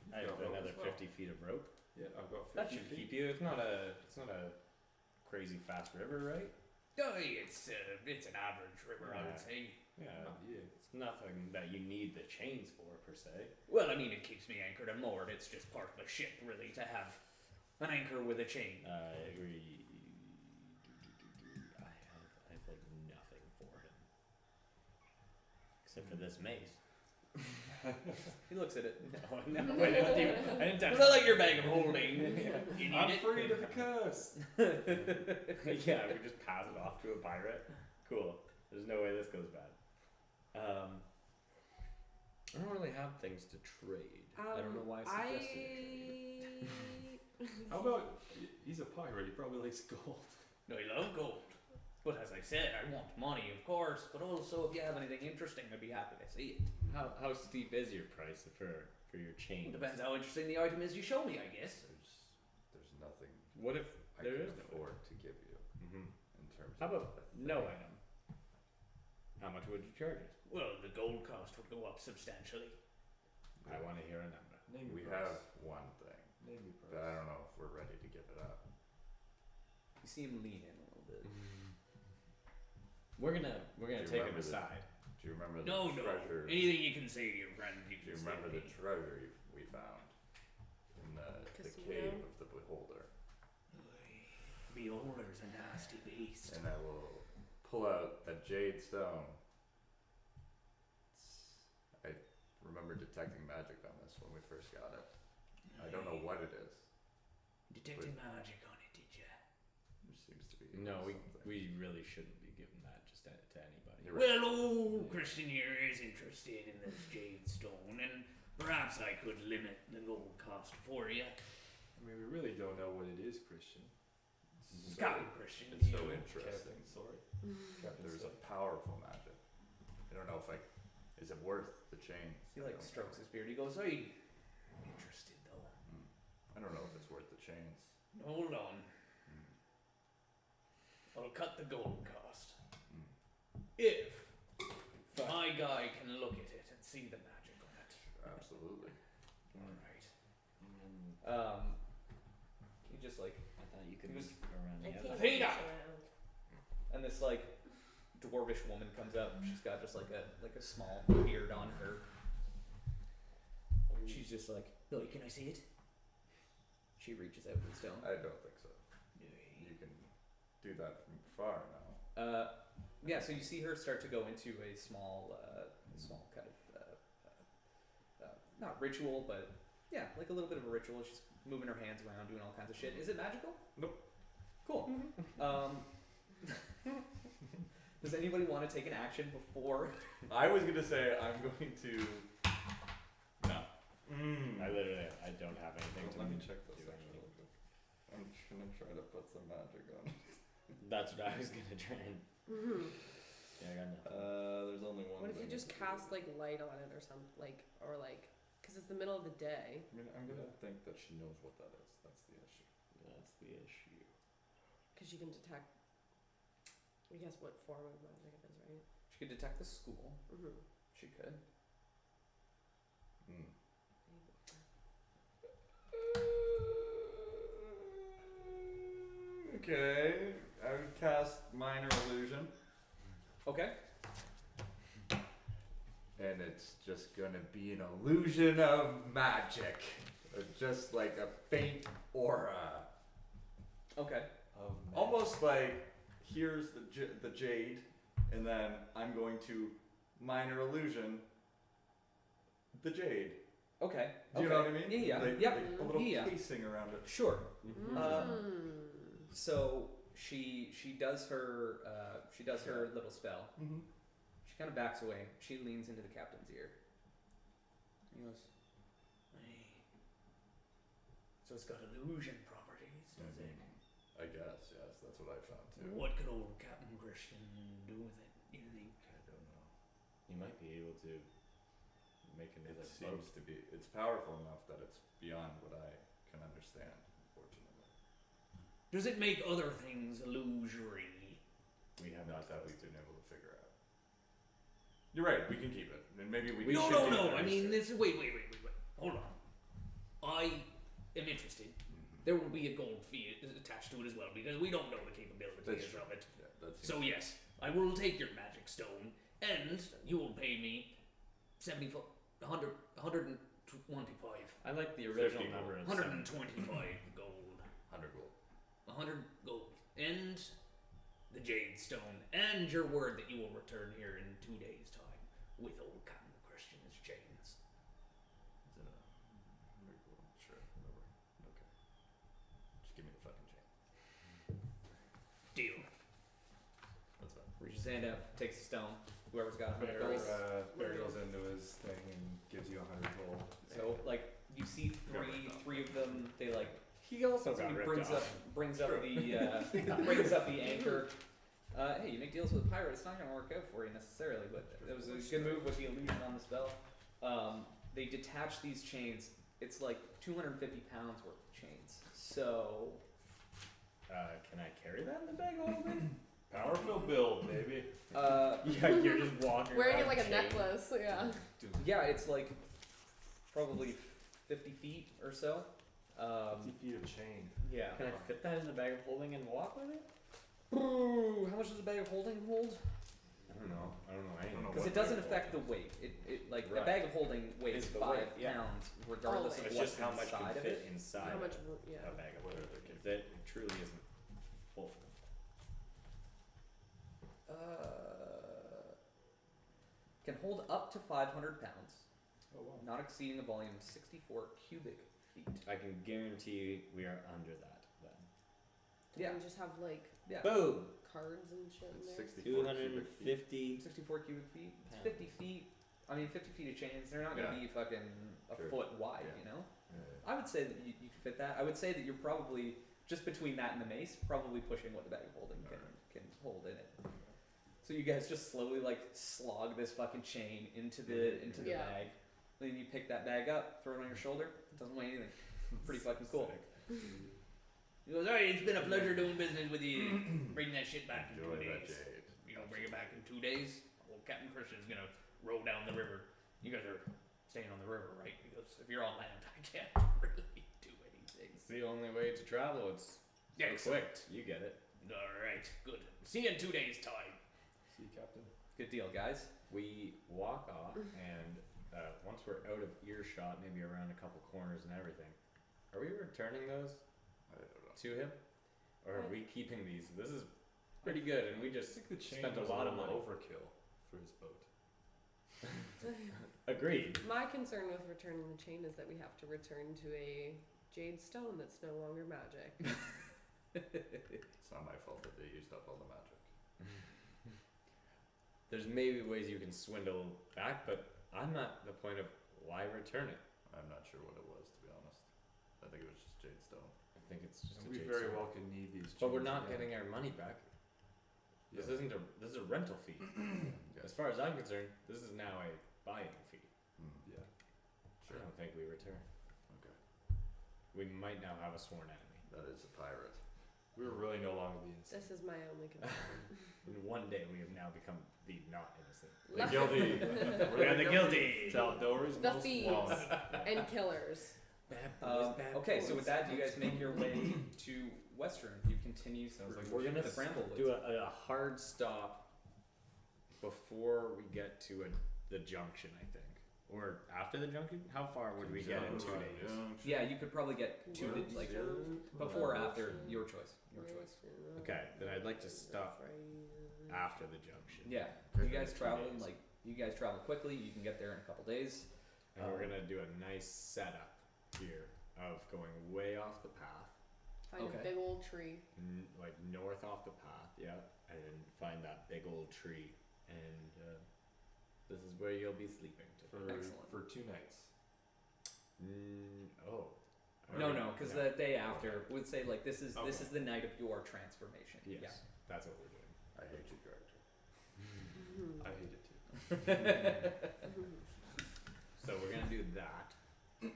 You've I have got rope another as well. 50 feet of rope. Yeah, I've got 50 That should feet. keep you. It's not a crazy fast river, right? It's an average river, I would say. Yeah. Yeah. It's nothing that you need the chains for per se. Well, I mean, it keeps me anchored and moored. It's just part of the ship, really, to have an anchor with a chain. I agree. I have like nothing for him except for this mace. He looks at it. No, I didn't touch Was that like your bag of holding? You need I'm it? free to the curse. Yeah, we just pass it off to a pirate. Cool. There's no way this goes bad. I don't really have things to trade. I don't know why I suggested a trade. How about he's a pirate? He probably likes gold. No, you love gold. But as I said, I want money, of course. But also, if you have anything interesting, I'd be happy to see it. How steep is your price for your chain? Depends how interesting the item is you show me, I guess. There's nothing What if I there can is no afford to give you Mm-hmm. in terms How of about a no thing. item? How much would you charge us? Well, the gold cost would go up substantially. I want to hear a number. Name We your price. have one thing, Name your but I price. don't know if we're ready to give it up. You see him lean in a little bit. We're gonna Do you take him remember the- aside. Do you remember the No, treasure? Anything you can say to your friend, you Do can you say remember to the me. treasure we found in the Casino? cave of the beholder? Beholder's a nasty beast. And I will pull out a jade stone. I remember detecting magic on this when we first got it. I don't know what it is. Detected magic on it, did you? There seems to be No, something. we really shouldn't be giving that just to anybody. You're right. Well, old Christian here is interested in this jade stone, and perhaps I could limit the gold cost for you. I mean, we really don't know what it is, Christian. Captain Christian, It's so you- interesting. Captain, sorry. There's a powerful magic. I don't know if is it worth the chains? He I like don't strokes know. his beard. He goes, "I'm interested though. I don't know if it's worth the chains. Hold on. Mm. I'll cut the gold cost. Mm. If my guy can look at it and see the magic on it. Absolutely. Alright. Mm, He just like, I thought you could He was- move around I the think other. Athena! it's around. and this like dwarvish woman comes up. She's got just like a small beard on her. She's just like, Billy, can I see it? She reaches out with the stone. I don't think so. You can do that from far now. Yeah, so you see her start to go into a small kind of not ritual, but yeah, like a little bit of a ritual. She's moving her hands around, doing all kinds of shit. Is it magical? Nope. Cool. Does anybody want to take an action before? I was gonna say I'm going to. No. I don't have anything to Let me check this do actually anything. real quick. I'm gonna try to put some magic on it. That's what I was gonna try and. Yeah, I got nothing. There's only one. What if you thing just I can cast do. like light on it or something, cause it's the middle of the day. I mean, I'm gonna think that she knows what that is. That's the issue. That's the issue. Cause you can detect, I guess, what form of magic it is, right? She could detect the school. Mm-hmm. She could. Mm. Okay, I would cast minor illusion, Okay. and it's just gonna be an illusion of magic, just like a faint aura, Okay. almost like here's the jade, and then I'm going to minor illusion the jade. Okay. Do you know what I mean? Yeah. Like, Yep. like a little Yeah. casing around it. Sure. Mm. So she does her little spell. Mm-hmm. She kind of backs away. She leans into the captain's ear. He goes, "Hey, so it's got illusion properties, does it? I guess, yes, that's what I found too. What could old Captain Christian do with it? You think? I don't know. You might be able to make another It boat. seems to be, it's powerful enough that it's beyond what I can understand, unfortunately. Does it make other things illusory? We have Not that we've been able to figure out. You're right, we can keep it, and maybe we No, should no, do no. that I mean, research. this. Wait. Hold on. I am interested. Mhm. There will be a gold fee attached to it as well because we don't know the capabilities That's true. of it. Yeah, that seems So yes, I will take your magic stone, and you will pay me 125. I like the original 50 number of 125 gold. 100 gold. 100 gold. And the jade stone. And your word that you will return here in 2 days' time with old Captain Christian's chains. hand out, takes a stone. Whoever's got 100 Bear, gold. Bear goes into his thing and gives you 100 gold. So like you see three of them. They like He also got somebody ripped brings off. up brings up the anchor. Hey, you make deals with a pirate. It's not gonna work out for you necessarily, but it was a good move with the illusion on the spell. They detach these chains. It's like 250 pounds worth of chains. So Can I carry that in the bag a little bit? Powerful build, baby. Yeah, you're just walking Wearing around it like a chained. necklace, yeah. yeah, it's like probably 50 feet or so. 50 feet of chain. Yeah. Can I fit that in the bag of holding and walk with it? Ooh, how much does a bag of holding hold? I don't know anything. Because it doesn't affect the weight. It like a Right. bag of holding weighs It's the 5 weight, yeah. pounds, regardless of It's what's just how much inside can of fit it. inside How much, of yeah. a bag of holding. If it truly isn't full. Can hold up to 500 pounds, Oh wow. not exceeding a volume of 64 cubic feet. I can guarantee we are under that then. Do Yeah. we just have like Yeah. Boom! cards and shit in It's there? 64 cubic feet. 250. 64 cubic feet. It's Pounds. 50 feet. I mean, 50 feet of chains. They're not gonna Yeah. be fucking a Sure. foot wide, Yeah. you know. Yeah. I would say that you could fit that. I would say that you're probably just between that and the mace, probably pushing what the bag of holding can hold in it. So you guys just slowly like slog this fucking chain into the Yeah. bag. Then you pick that bag up, throw it on your shoulder. It doesn't weigh anything. Pretty fucking cool. He goes, alright, it's been a pleasure doing business with you. Bring that shit back in 2 Enjoy that days. jade. You don't bring it back in 2 days, well, Captain Christian's gonna row down the river. You guys are staying on the river, right? Because if you're on land, I can't really do anything. It's the only way to travel. It's so Excellent. quick. You get it. Alright, good. See you in 2 days' time. See, Captain. Good deal, guys. We walk off, and once we're out of earshot, maybe around a couple corners and everything, are we returning those I don't know. to him, or are we keeping these? This is pretty good, and we I just think the chain spent a was lot of little money. overkill for his boat. Agreed. My concern with returning the chain is that we have to return to a jade stone that's no longer magic. It's not my fault that they used up all the magic. There's maybe ways you can swindle back, but I'm not the point of why return it. I'm not sure what it was, to be honest. I think it was just jade stone. I think it's just And a we jade very sword. well could need these chains. But we're not again. getting our money back. This Yeah. isn't a this is a rental fee. As far as I'm concerned, this is now a buying fee. Yeah. I don't think we return. Okay. We might now have a sworn enemy. That is a pirate. We were really no longer the innocent. This is my only concern. In one day, we have now become the not innocent. The guilty. We are the guilty. Tal'Dorei's The most thieves. wanted. And killers. Okay, so with that, do you guys make your way to Western? You continue Sounds through like We're gonna the Bramblewoods. do a hard stop before we get to the junction, I think. Or after the junction? How far would we get in 2 days? Yeah, you could probably get to the, like before or after, your choice. Your choice. Okay, then I'd like to stop after the junction. Yeah, you guys travel like you guys travel quickly. You can get there in a couple days. And we're gonna do a nice setup here of going way off the path, Find Okay. a big old tree. like north off the path, yeah, and then find that big old tree, and this is where you'll be sleeping. Excellent. For 2 nights. Oh. No, because the day after would say like this is Okay. the night of your transformation. Yes, that's what we're doing. I hate your character. I hate it too. So we're gonna do that, and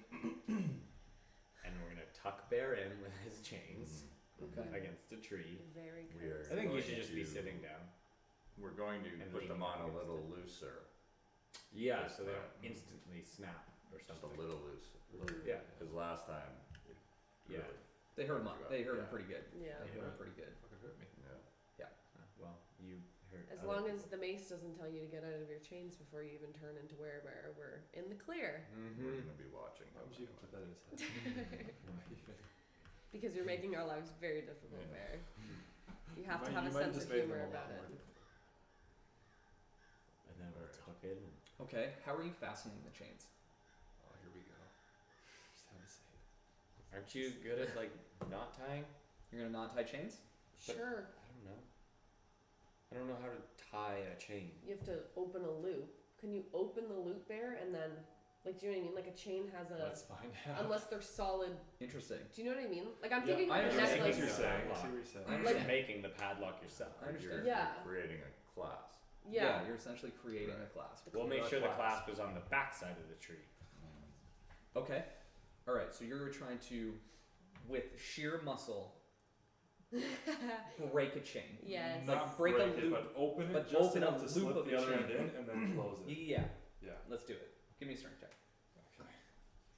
we're gonna tuck Bear in with his chains Okay. against a tree. Very We are- cozy. I think you Going should just be to- sitting down. We're going to And put them leaning on a against little it. looser. Yeah, This so they don't time. instantly snap or Just a something. little loose. Yeah, Because last time, it yeah. really, They heard him. They heard him Yeah. pretty good. Yeah. They heard him pretty good. Fucking hurt me. yeah. Well, you heard. As other long as people. the mace doesn't tell you to get out of your chains before you even turn into werebear, we're in the clear. We're Mhm. going to be watching Why them would you even anyway. put that in his head? Why even? Because you're making our lives very difficult, Yeah. Bear. You have to might- have you a might sense just of made humor them a about lot it. more difficult. And then we'll Alright. tuck in. And Okay, how are you fastening the chains? Oh, here we go. Just had to say it. aren't you good at like knot tying? You're gonna not tie chains? But- Sure. I don't know. I don't know how to tie a chain? You have to open a loop. Can you open the loop bear and then, like, do you know what I mean? Like a chain has a, Let's find out. unless they're solid. Interesting. Do you know what I mean? Like I'm Yeah, thinking I of a understand what necklace. you're saying. I Padlock. see what you're saying. I You're understand. making the padlock yourself. I understand. You're Yeah. creating a class. Yeah. You're essentially creating a clasp. We'll make sure the Clasp. clasp is on the back side of the tree. Okay. All right. So you're trying to, with sheer muscle, break a chain. Yes. Like, Not break a it, loop, but open it but just open enough a to loop slip of the the other end chain. in and then close it. Yeah. Yeah. Let's do it. Give me a strength check. Okay.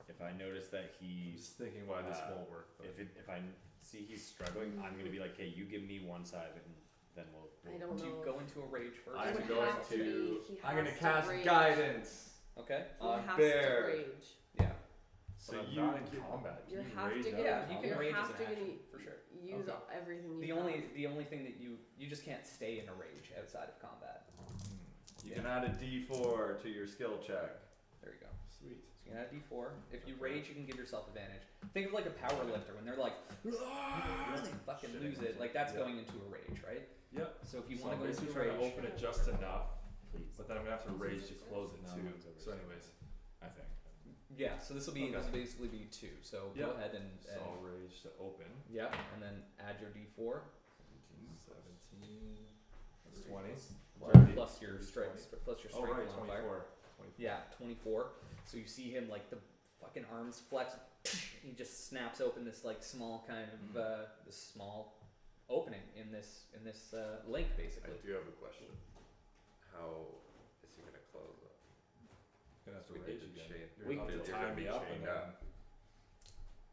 If I notice that I'm he's, just thinking why this Uh, won't work. But if I see he's struggling, I'm gonna be like, hey, you give me one side and then we'll. I don't Do you know. go into a rage first? I I'm would going have to to. be- he I'm gonna has to cast rage. guidance. Okay. He on has bear. to rage. Yeah. so But I'm you not in can- combat. You Can have rage to out get. of Yeah, you can you rage as have an to action, for sure. use Okay. everything you The have. only thing that you just can't stay in a rage outside of combat. You Yeah. can add a D4 to your skill check. There you go. Sweet. So you can add a D4. If you rage, you can give yourself advantage. Think of like a power lifter when they're like, they fucking Shitting lose it. Like that's Yeah. going into a rage, right? Yep. So if you So want I'm to go into basically a trying to rage, open it just enough, Please. but then I'm gonna have to rage to close it No, too. mine's over So, six. anyways, I think. yeah. So this will be Okay. this will basically be 2. So Yeah. go ahead and so I'll rage to open. yeah, and then add your D4 17. That's 20. plus your strength plus your Oh strength right, modifier. 24. Yeah, 24. So you see him like the fucking arms flex. He just snaps open this like small kind of this small opening in this link I basically. do have a question. How is he gonna close it? Gonna have to We rage did the again. chain. You're We gonna have can to you're tie gonna me be up chained and then. up.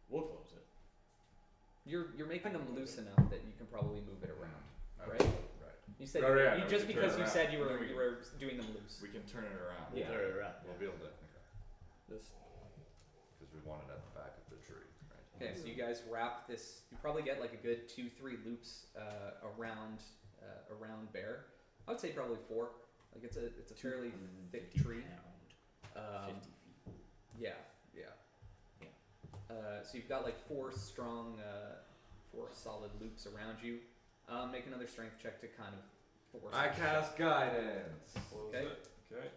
We'll close it. You're making them loose enough that you can probably move it around. Okay. Right? Right. You said Right, yeah, you no, just we can turn because it you around. said you And were then you were doing them loose. We can turn it around. Yeah. We'll throw it around. We'll be able to. This. Because we want it at the back of the tree, right? Okay, so you guys wrap this. You probably get like a good 2-3 loops around Bear. I would say probably 4. Like it's a fairly thick 250 tree. pound, 50 feet. Yeah. So you've got like 4 strong, 4 solid loops around you. Make another strength check to kind of force. I it. cast guidance. Close Okay. it. Okay.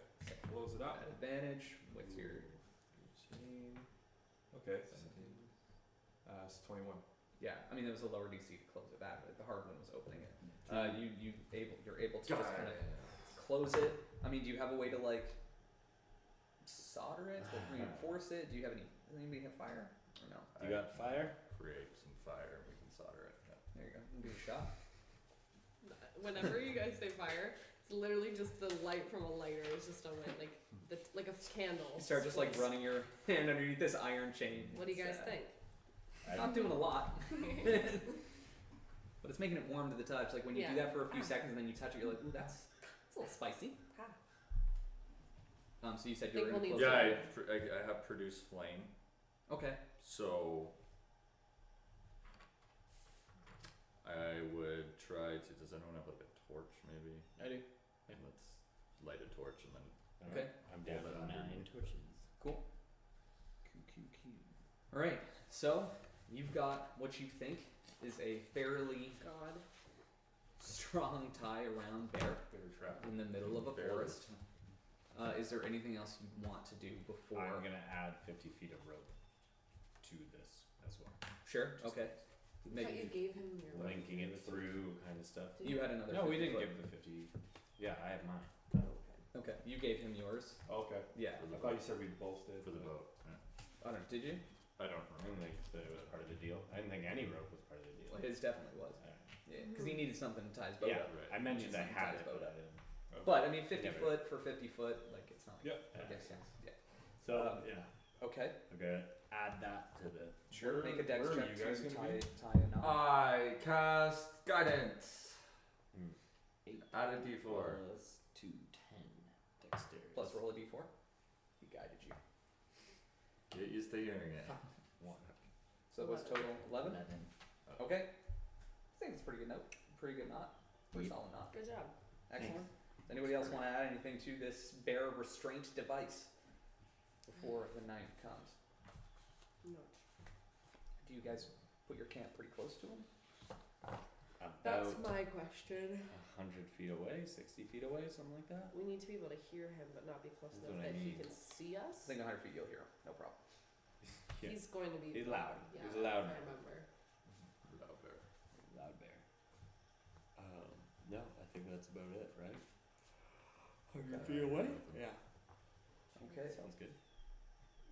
Close it up. At advantage with your chain. Okay. It's 21. Yeah, I mean it was a lower DC to close it back. Like the hard one was opening it. You're able to just kind of Guidance. close it. I mean, do you have a way to like solder it, like reinforce it? Do you have any? Does anybody have fire? Or no? You got fire? Create some fire. We can solder it. Yeah. There you go. Give it a shot. Whenever you guys say fire, it's literally just the light from a lighter. It's just on like a candle. You start just like running your hand underneath this iron chain. What do you guys It's, think? Not doing a lot, but it's making it warm to the touch. Like when you do Yeah. that for a few seconds and then you touch it, you're like, ooh, that's a little spicy. So you said you Think were we'll gonna need close Yeah, it. I have produced flame. Okay. So I would try to. Does anyone have like a torch? Maybe. I do. Let's light a torch and then. Okay. I'm down Hold to it 9 underneath. torches. Cool. All right. So you've got what you think is a fairly God. strong tie around Bear Bear trap. in the middle of a Bear forest. Is there anything else you want to do before? I'm gonna add 50 feet of rope to this as well. Sure. Okay. I Maybe thought you gave him your Linking it through kind of stuff. you had another. No, we 50 didn't foot. give the 50. Yeah, I have mine. Okay, you gave him yours. Oh, okay. Yeah. I thought you said we both did. For the boat. Yeah. I don't. Did you? I don't I didn't think that it was part of the deal. I didn't think any rope was part of the deal. Well, his definitely was. Alright. Yeah, because he needed something to tie his boat Yeah, up. right. I mentioned I Something had ties it, boat but I up. didn't. But I mean, 50 Yeah, but- foot for 50 foot, like it's not. Yep. That makes sense. Yeah. So yeah, Okay. I'm gonna add that to the. Sure. Make a dex where are check you guys to gonna tie a knot. I cast guidance. Hmm. 8 Add a D4. plus 2, 10 dexterity. Plus roll a d4. He guided you. Get used to hearing it. 1. So it was total 11. 11. Okay. I think it's a pretty good note. Pretty good knot. Pretty solid knot. Good job. Excellent. Does anybody else want to add anything to this bear restraint device before the night comes? No. Do you guys put your camp pretty close to him? That's about my question. 100 feet away, 60 feet away, something like that. We need to be able to hear him, but not be close That's enough what I that he need. can see I us. think 100 feet you'll hear him. No problem. Yeah. He's going to be. He's loud. Yeah, He's a loud I man. remember. Loud bear. Loud bear. No, I think that's about it, right? 100 feet away? Yeah. Okay. Sounds good.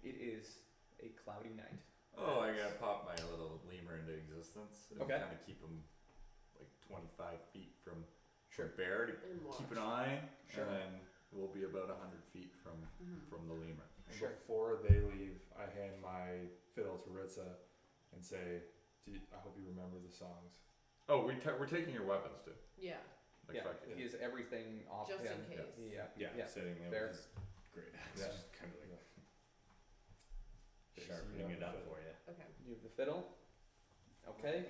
It is a cloudy night. Oh, I gotta pop my little lemur into existence and Okay. kind of keep him like 25 feet from Sure. bear to And watch. keep an eye, Sure. and then we'll be about 100 feet from the lemur. And Sure. before they leave, I hand my fiddle to Ritza and say, I hope you remember the songs. Oh, we're taking your weapons too. Yeah, Like Yeah, fuck it. he has everything off just him. in case. Yeah. Yeah, sitting there Fair. with his great axe, Yeah. just kind of like Yeah, sharpening it up for you. Okay. You have the fiddle. Okay.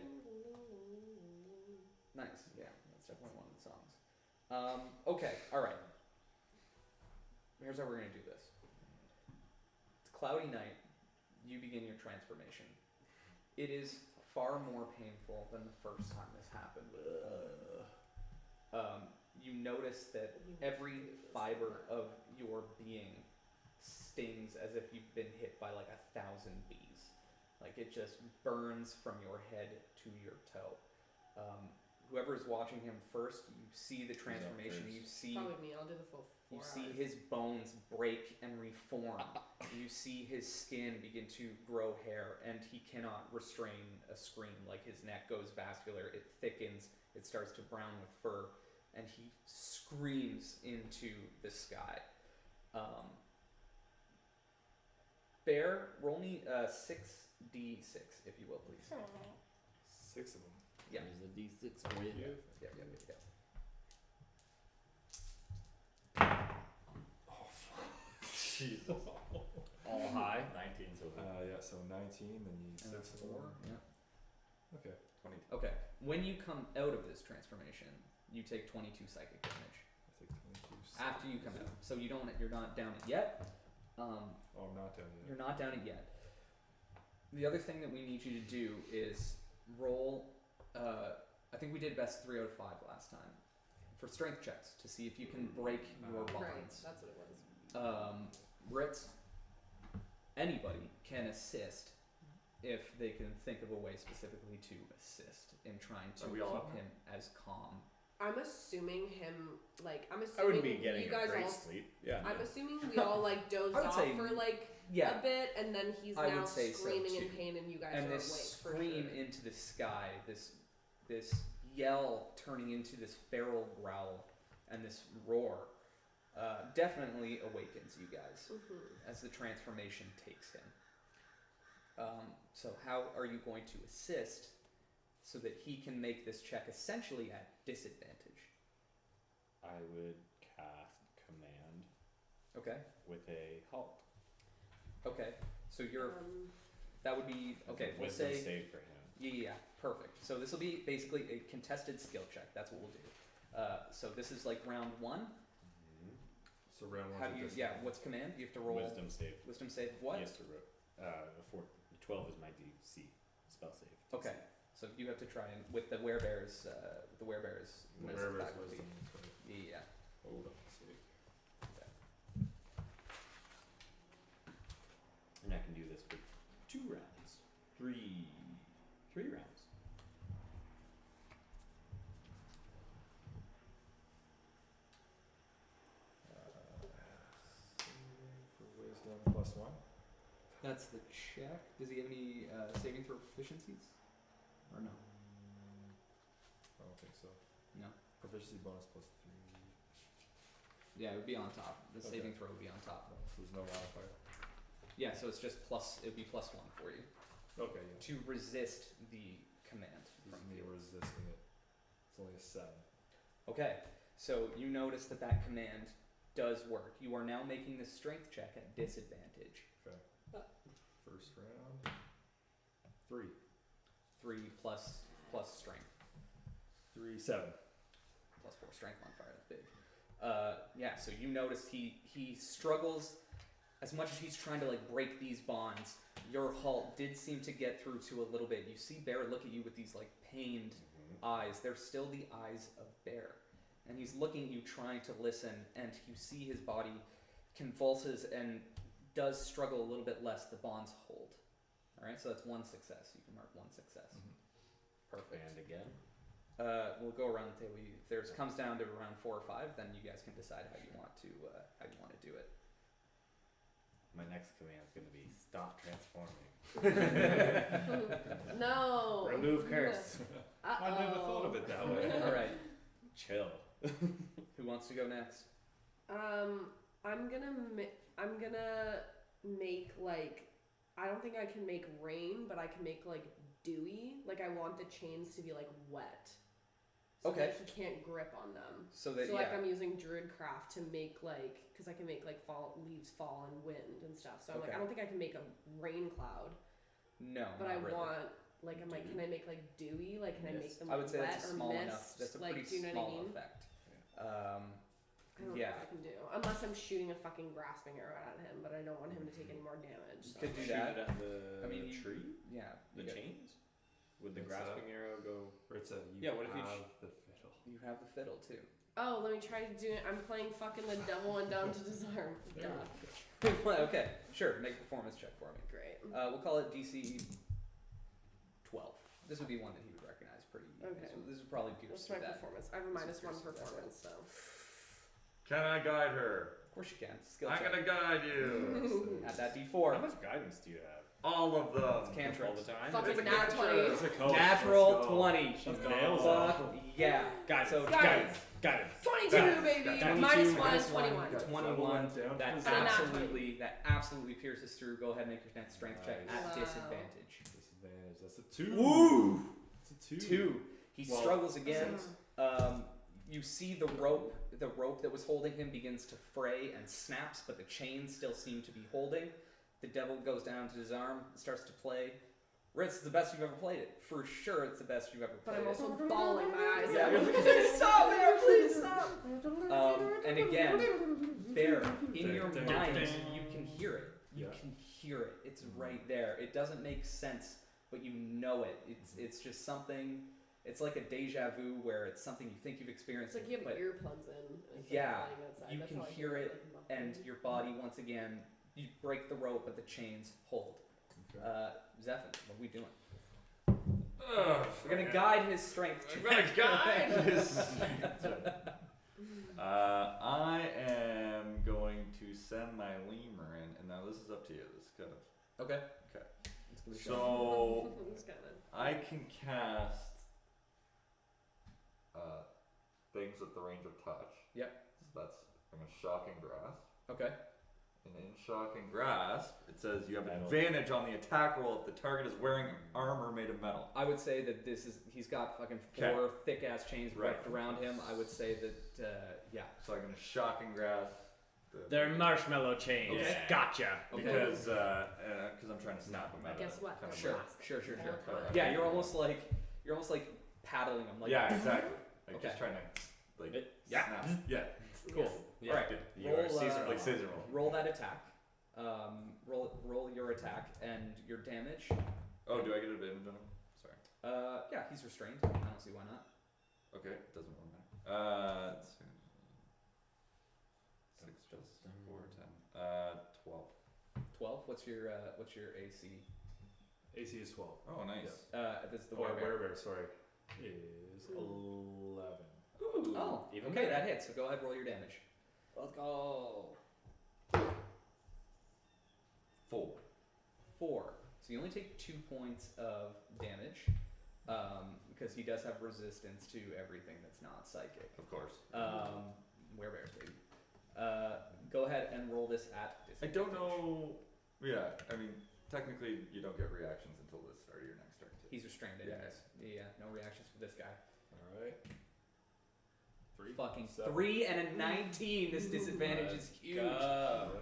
Nice. Yeah, that's definitely one of the songs. Okay. All right. Here's how we're gonna do this. It's a cloudy night. You begin your transformation. It is far more painful than the first time this happened. You notice that every fiber of your being stings as if you've been hit by like 1,000 bees. Like it just burns from your head to your toe. Whoever is watching him first, you see the transformation. first. You see Probably me. I'll do the full 4 you see hours. his bones break and reform. You see his skin begin to grow hair, and he cannot restrain a scream. Like his neck goes vascular, it thickens, it starts to brown with fur, and he screams into the sky. Bear, roll me 6d6, if you will, please. 6 of them. Yeah. There's a D6 for you. Yeah. Jesus. All high. 19, so Yeah, so 19, then you And that's 6 4. more. Yeah. Okay. 20. Okay. When you come out of this transformation, you take 22 psychic damage. I take 22. After you come out. So you're not down it yet. Oh, I'm not down You're yet. not down it yet. The other thing that we need you to do is roll. I think we did best 3 out of 5 last time for strength checks to see if you can break your Right, bonds. that's what it was. Ritz, anybody can assist if they can think of a way specifically to assist in trying to Are we all keep up? him as calm. I'm assuming him, like, I'm assuming I wouldn't be getting you a guys great all. sleep. Yeah. I'm assuming we all, like, dozed I would off say- for, like, Yeah, a bit, and then he's I now would say so, screaming in too. pain, and you guys and are this awake for scream sure. into the sky, this yell turning into this feral growl and this roar, definitely awakens you guys as the transformation takes him. So how are you going to assist so that he can make this check essentially at disadvantage? I would cast command Okay. with a halt. Okay. So you're that would be As okay. a We'll wisdom say save for him. yeah, perfect. So this will be basically a contested skill check. That's what we'll do. So this is like round 1. So round 1. How do you? Yeah. What's command? You have to roll Wisdom save. Wisdom save. What? Yes, to roll. 12 is my DC spell save. Okay. So you have to try and with the werebears. The werebears. Wherever it's faculty. wisdom. That's right. Yeah. Hold on. See. And I can do this for 2 rounds. 3 rounds. For wisdom +1. That's the check. Does he have any saving throw proficiencies? Or no? I don't think so. No. Proficiency bonus +3. Yeah, it would be on top. The Okay. saving throw would be on top. So there's no modifier. Yeah, so it's just plus. It would be +1 for you Okay, yeah. to resist the command from From me Felix. resisting it. It's only a 7. Okay, so you notice that command does work. You are now making the strength check at disadvantage. First round. 3. 3 plus strength. 3, 7. Plus 4 strength modifier. That's big. Yeah. So you notice he struggles as much as he's trying to like break these bonds. Your halt did seem to get through to a little bit. You see Bear look at you with these like pained eyes. They're still the eyes of Bear. And he's looking at you, trying to listen, and you see his body convulses and does struggle a little bit less. The bonds hold. Alright, so that's one success. You can mark one success. Perfect. And again. We'll go around the table. If there's comes down to around 4 or 5, then you guys can decide how you want to do it. My next command is going to be stop transforming. No. Remove curse. I never thought of it that way. All right. Chill. Who wants to go next? I'm gonna make like, I don't think I can make rain, but I can make like dewy. Like I want the chains to be like wet. So Okay. that he can't grip on them. So that like I'm using Druidcraft to make like, because I can make like leaves fall and wind and stuff. So I'm like, Okay. I don't think I can make a rain cloud, no, but not I really. want like, I'm like, can I make like dewy? Like, can I make them I would say wet that's a or small mist? enough. That's a like, pretty do you know small what I mean? effect. I don't know Yeah. what I can do. Unless I'm shooting a fucking grasping arrow at him, but I don't want him to take any more damage. You So. could do Shoot that. it at the I mean, tree? Yeah. The you got- chains? Would the What's grasping arrow go? Or it's a you Yeah, what if you have the fiddle. You have the fiddle too. Oh, let me try to do it. I'm playing fucking the devil and down to disarm. There Duh. we go. Okay, sure. Make a performance check for me. Great. We'll call it DC 12. This would be one that he would recognize pretty easily. Okay. This would probably pierce What's through my that. performance? I have a This minus is 1 pierces that. performance, so. Can I guide her? Of course you can. Skill I'm check. gonna guide you. Add that How D4. much guidance do you have? All of them. It's cantrips. All the time? Fucking It's a nat cantrip. 20. Coach, Natural let's go. 20. Let's go. Nails Fuck off. yeah. Guidance. So Guidance. Guidance. 22, baby. Got Minus 22, 1, minus 21. Got 21. double down That to So nat absolutely pierces through. Go ahead and make your next strength check Nice. at Wow. disadvantage. Disadvantage. That's a 2. Woo! It's a 2. 2. He Well, struggles again. Uh, You see the rope that was holding him begins to fray and snaps, but the chains still seem to be holding. The devil goes down to his arm, starts to play. Ritz, it's the best you've ever played it. For sure, it's the best you've ever But played I'm it. also bawling my eyes Yeah, out. you're like, please stop, Bear, please stop. And again, Bear, in your Ding, ding, mind, ding. you can hear it. You Yeah. can hear it. It's right there. It doesn't make sense, but you know it. It's just something. It's like a deja vu where it's something you think you've experienced. It's like you have but earplugs in. and it's Yeah, like playing outside. you That's can how I hear it, like, muffled. and your body once again, you break the rope, but the chains hold. Zephyr, what are we doing? We're gonna guide his strength. I'm gonna guide his. I am going to send my lemur in, and now this is up to you. This is kind of Okay. Okay. Let's give it a shot. so. It's kinda- I can cast things at the range of touch. Yep. So that's I'm gonna shocking grasp. Okay. And in shocking grasp, it says you have Metal. advantage on the attack roll if the target is wearing armor made of metal. I would say that he's got fucking 4 Okay. thick ass chains Right. wrapped around him. I would say that, yeah. So I'm gonna shocking grasp. They're marshmallow chains. Okay. Gotcha. Okay. Because I'm trying to snap them out. Guess of what? kind of They're a- plastic. Sure. They're plastic. Yeah, you're almost like paddling him. Like, yeah, exactly. Like Okay. just trying to like Yeah. snap. Yeah. Cool. Yes. All right. You're Roll, Caesar. Like scissor roll. Roll that attack. Roll your attack and your damage. Oh, do I get advantage on him? Sorry. Yeah, he's restrained. I don't see why not. Okay, doesn't really matter. Let's see. 6 plus 4, 10. 12. 12. What's your AC? AC is 12. Oh, nice. This is the Oh, werebear. werebear, sorry. Is 11. Ooh. Oh, Even okay, better. that hits. So go ahead, roll your damage. Let's go. 4. 4. So you only take 2 points of damage, because he does have resistance to everything that's not psychic. Of course. Werebears, baby. Go ahead and roll this at I disadvantage. don't know. Yeah, I mean, technically, you don't get reactions until the start of your next turn. Too. He's restrained Yeah. anyways. Yeah, no reactions for this guy. Alright. 3. Fucking 7. 3 and a 19. This disadvantage is huge. Go.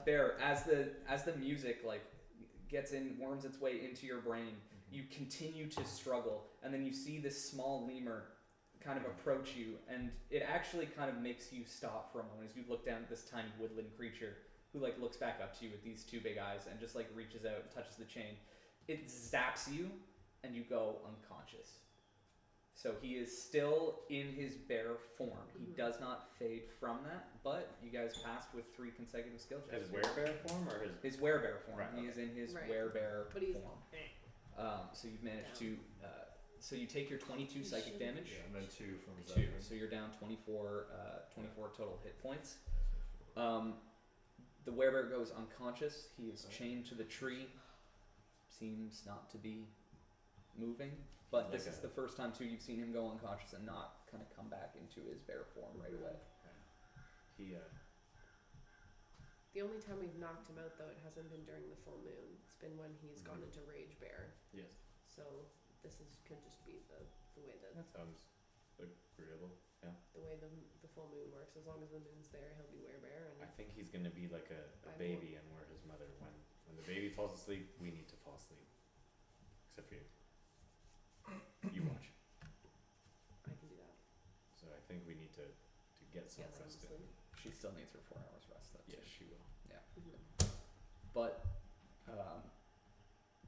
Bear, as the music like gets in, worms its way into your brain, you continue to struggle, and then you see this small lemur kind of approach you, and it actually kind of makes you stop for a moment as you look down at this tiny woodland creature who like looks back up to you with these 2 big eyes and just like reaches out and touches the chain. It zaps you, and you go unconscious. So he is still in his bear form. He Mhm. does not fade from that, but you guys passed with 3 consecutive skill checks. His werebear form or his? His werebear form. Right, He is in his Right. werebear But he's- form. So you've managed Down. to. So you take your 22 psychic damage. Yeah, and then 2 from his 2. weapon. So you're down 24 total hit points. The werebear goes unconscious. He is chained to the tree. Seems not to be moving. But this Like is a- the first time too you've seen him go unconscious and not kind of come back into his bear form right away. He The only time we've knocked him out, though, it hasn't been during the full moon. It's been when he's gone into rage bear. yes. So this could just be the way that That sounds agreeable. Yeah. the way the full moon works. As long as the moon's there, he'll be werebear. I And think he's gonna be like a I baby, and we're his mother. When the baby falls asleep, we need to fall asleep. Except for you. You watch. I can do that. So I think we need to get some Get some rest in. sleep. She still needs her 4 hours rest though. Yes, she will. Mhm. But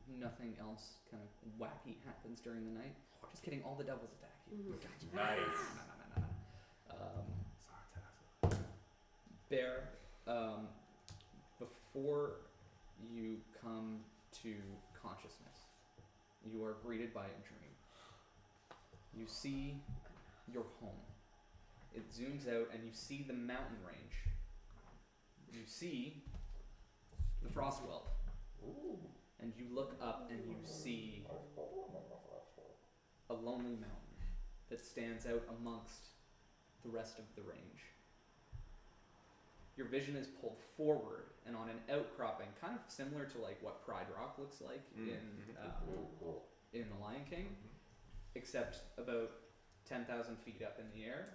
nothing else kind of wacky happens during the night. Just kidding, all the devils attack you. Mhm. Nice. Bear, before you come to consciousness, you are greeted by a dream. You see your home. It zooms out and you see the mountain range. You see the Frostwell. And you look up and you see a lonely mountain that stands out amongst the rest of the range. Your vision is pulled forward and on an outcropping, kind of similar to like what Pride Rock looks like in The Lion King, except about 10,000 feet up in the air.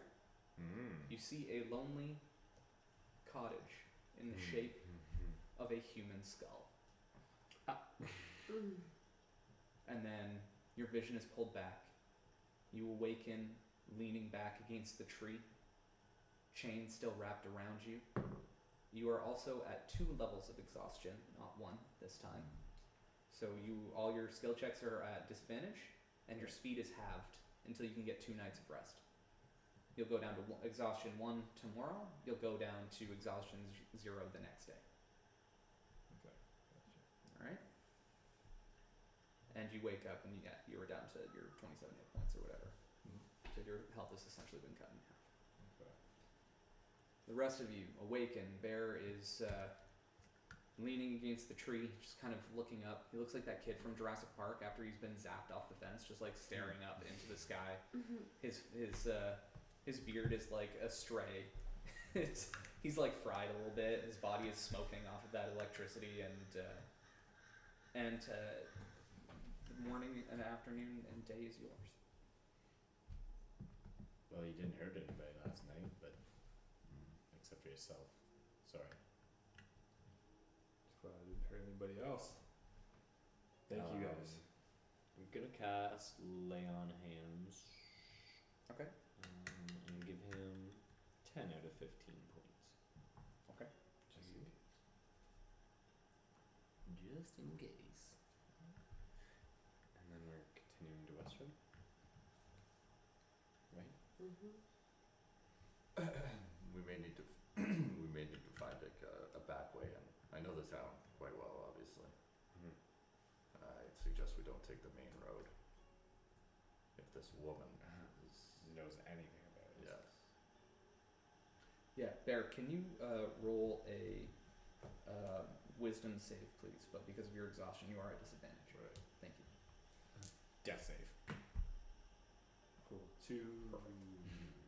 You see a lonely cottage in the shape of a human skull. Mm. And then your vision is pulled back. You awaken leaning back against the tree, chain still wrapped around you. You are also at 2 levels of exhaustion, not 1 this time. So all your skill checks are at disadvantage, and your speed is halved until you can get 2 nights of rest. You'll go down to exhaustion 1 tomorrow. You'll go down to exhaustion 0 the next day. Okay. All right. And you wake up and you were down to your 27 hit points or whatever. So your health has essentially been cut in half. Okay. The rest of you awaken. Bear is leaning against the tree, just kind of looking up. He looks like that kid from Jurassic Park after he's been zapped off the fence, just like staring up into the sky. Mhm. His beard is like astray. He's like fried a little bit. His body is smoking off of that electricity, and the morning and afternoon and day is yours. Well, you didn't hurt anybody last night, but except for yourself. Sorry. Just glad I didn't hurt anybody else. Thank you guys. I'm gonna cast Lay on Hands. Okay. And give him 10 out of 15 points. Okay. Just in case. And then we're continuing to Western. Right? Mhm. We may need to find a back way in. I know the town quite well, obviously. I suggest we don't take the main road. If this woman is, Knows anything about it. yes. Yeah, Bear, can you roll a wisdom save, please? But because of your exhaustion, you are at disadvantage. Right. Thank you. Death save. Cool. 2.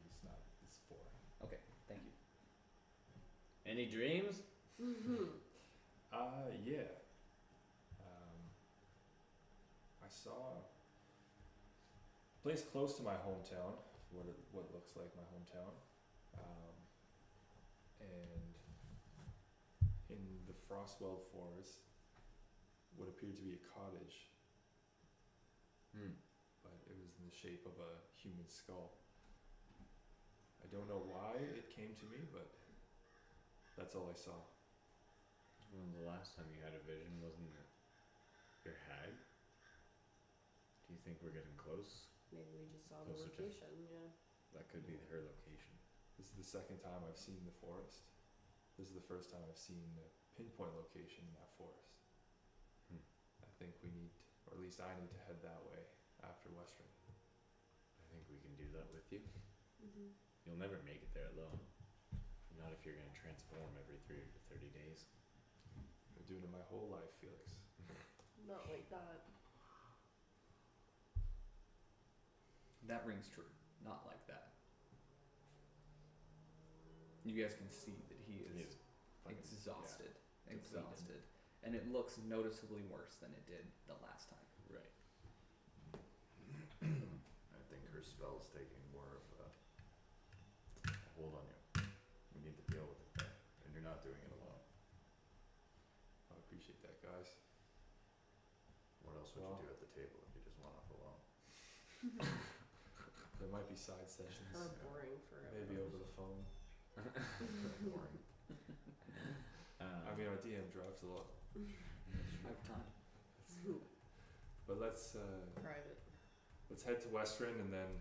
It's not. It's 4. Okay, thank you. Any dreams? Mhm. Yeah. I saw a place close to my hometown, what looks like my hometown, and in the Frostwell Forest, what appeared to be a cottage, but it was in the shape of a human skull. I don't know why it came to me, but that's all I saw. Well, the last time you had a vision, wasn't it your hag? Do you think we're getting close? Maybe we just saw the Closer to- location, yeah. That could be her location. This is the second time I've seen the forest. This is the first time I've seen a pinpoint location in that forest. Hmm. I think we need, or at least I need to head that way after Western. I think we can do that with you. Mm-hmm. You'll never make it there alone. Not if you're gonna transform every 3 to 30 days. I've been doing it my whole life, Felix. Not like that. That rings true. Not like that. You guys can see that he He is is fucking- exhausted. depleted. Exhausted. And it looks noticeably worse than it did the last time. Right. I think her spell's taking more of a hold on you. We need to deal with it, and you're not doing it alone. I appreciate that, guys. What else would Well- you do at the table if you just went off alone? There might be side sessions, Kind of boring forever. maybe over the phone. Boring. I mean, our DM drives a lot. I have time. But let's Private. head to Western and then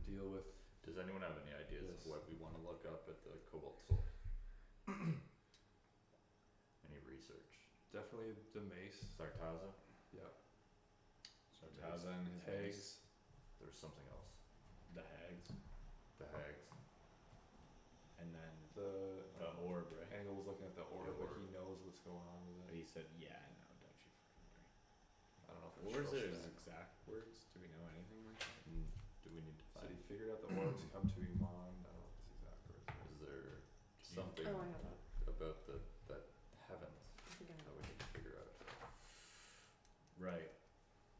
deal with. Does anyone have any ideas Yes. of what we want to look up at the Cobalt Soul? Any research? Definitely the mace. Sartaza? Yeah. Sartaza and his Hags. mace. There's something else. The hags. The hags. And then The orb, right? Angle was looking at the orb, The like he orb. knows what's going on with But it. he said, yeah, I know, don't you fucking worry. I don't know if What was trust his that. exact words? Do we know anything like that? Do we need to Said find? he figured out the orbs come to Iman. I don't know if it's exact words. Is there you- something Oh, I have that. about that heavens I think I that have we need to figure out? Right.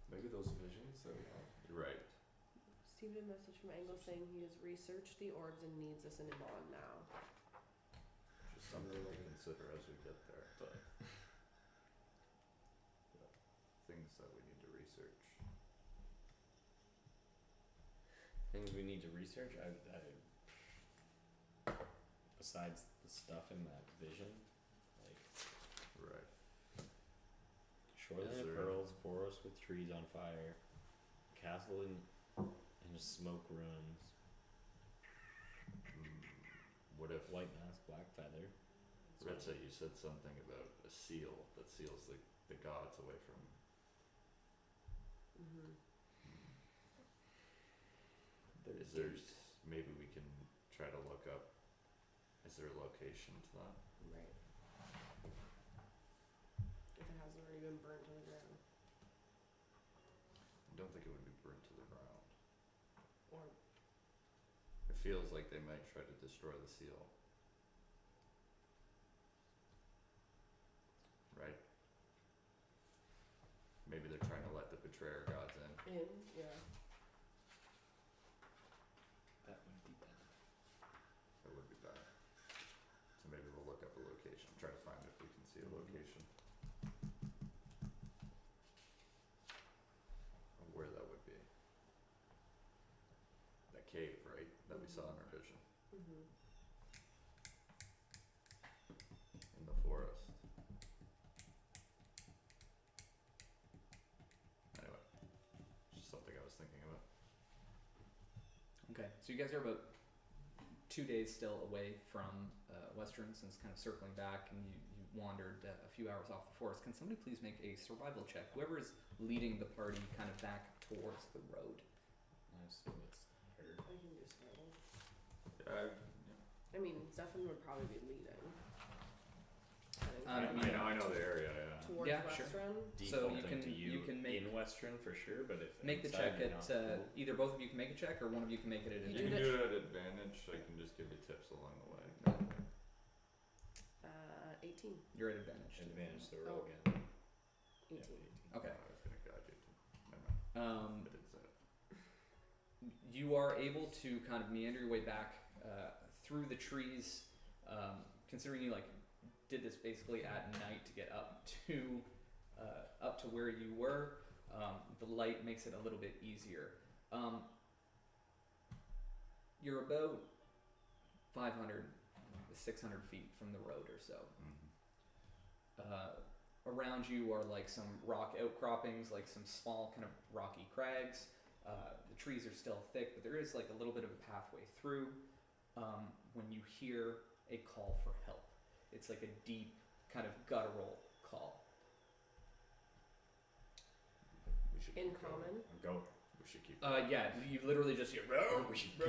Maybe those visions that we have. You're right. Received a message from Angle saying he has researched the orbs and needs us in Iman now. Just something to consider as we get there, but things that we need to research. Things we need to research. Besides the stuff in that vision, like Right. shoreline Is of there- pearls, forest with trees on fire, castle in smoke ruins, What if white mask, black feather. Retsa, you said something about a seal that seals the gods away from. Mm-hmm. Is there maybe we can try to look up? Is there a location to that? Right. If it hasn't already been burnt to the ground. I don't think it would be burnt to the ground. Or It feels like they might try to destroy the seal. Right? Maybe they're trying to let the betrayer gods in. yeah. That would be bad. That would be bad. So maybe we'll look up a location, try to find if we can see a location. Of where that would be. That cave, right, that we saw in our vision, Mm-hmm. in the forest. Anyway, just something I was thinking about. Okay, so you guys are about 2 days still away from Western, since kind of circling back, and you wandered a few hours off the forest. Can somebody please make a survival check? Whoever is leading the party kind of back towards the road. I assume it's her. I can do survival. Yeah, I mean, Zephyr would probably be leading. I know the area, yeah. Towards Yeah, sure. Western. Defaulting can- to you can make- in Western for sure, but if Make the inside check you're at not cool. either both of you can make a check, or one of you can make it at You You do can that- do it at advantage, I can just give you tips along the way. 18. You're at advantage. Advantage the roll Oh. again. 18. Yeah, Okay. I was gonna guide you to, never mind, I didn't say it. You are able to kind of meander your way back through the trees, considering you like did this basically at night to get up to where you were. The light makes it a little bit easier. You're about 500 to 600 feet from the road or so. Around you are like some rock outcroppings, like some small kind of rocky crags. The trees are still thick, but there is like a little bit of a pathway through. When you hear a call for help, it's like a deep, kind of guttural call. We should In keep going. common? Go. We should keep. Yeah, you literally just hear. We should keep.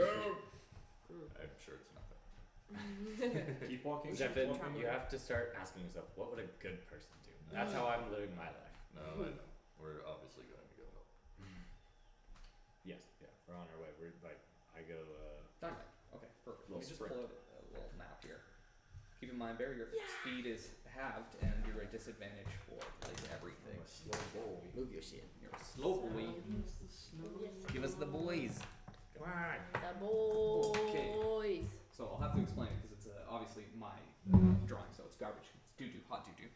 I'm sure it's nothing. Keep walking. Zephyr, keep walking. you have to start asking yourself, what would a good person do? That's how I'm living my life. No, I know. We're obviously going to go help. Yes, yeah, we're on our way. We're like, I go. Done. Okay, perfect. Let me Little just sprint. pull out a little map here. Keep in mind, Bear, your speed is halved, and you're at disadvantage for like everything. I'm a slow boy. Move your shit. You're a slow boy. Give us the boys. Come on. The boys. So I'll have to explain it because it's obviously my drawing, so it's garbage. It's doo-doo, hot doo-doo.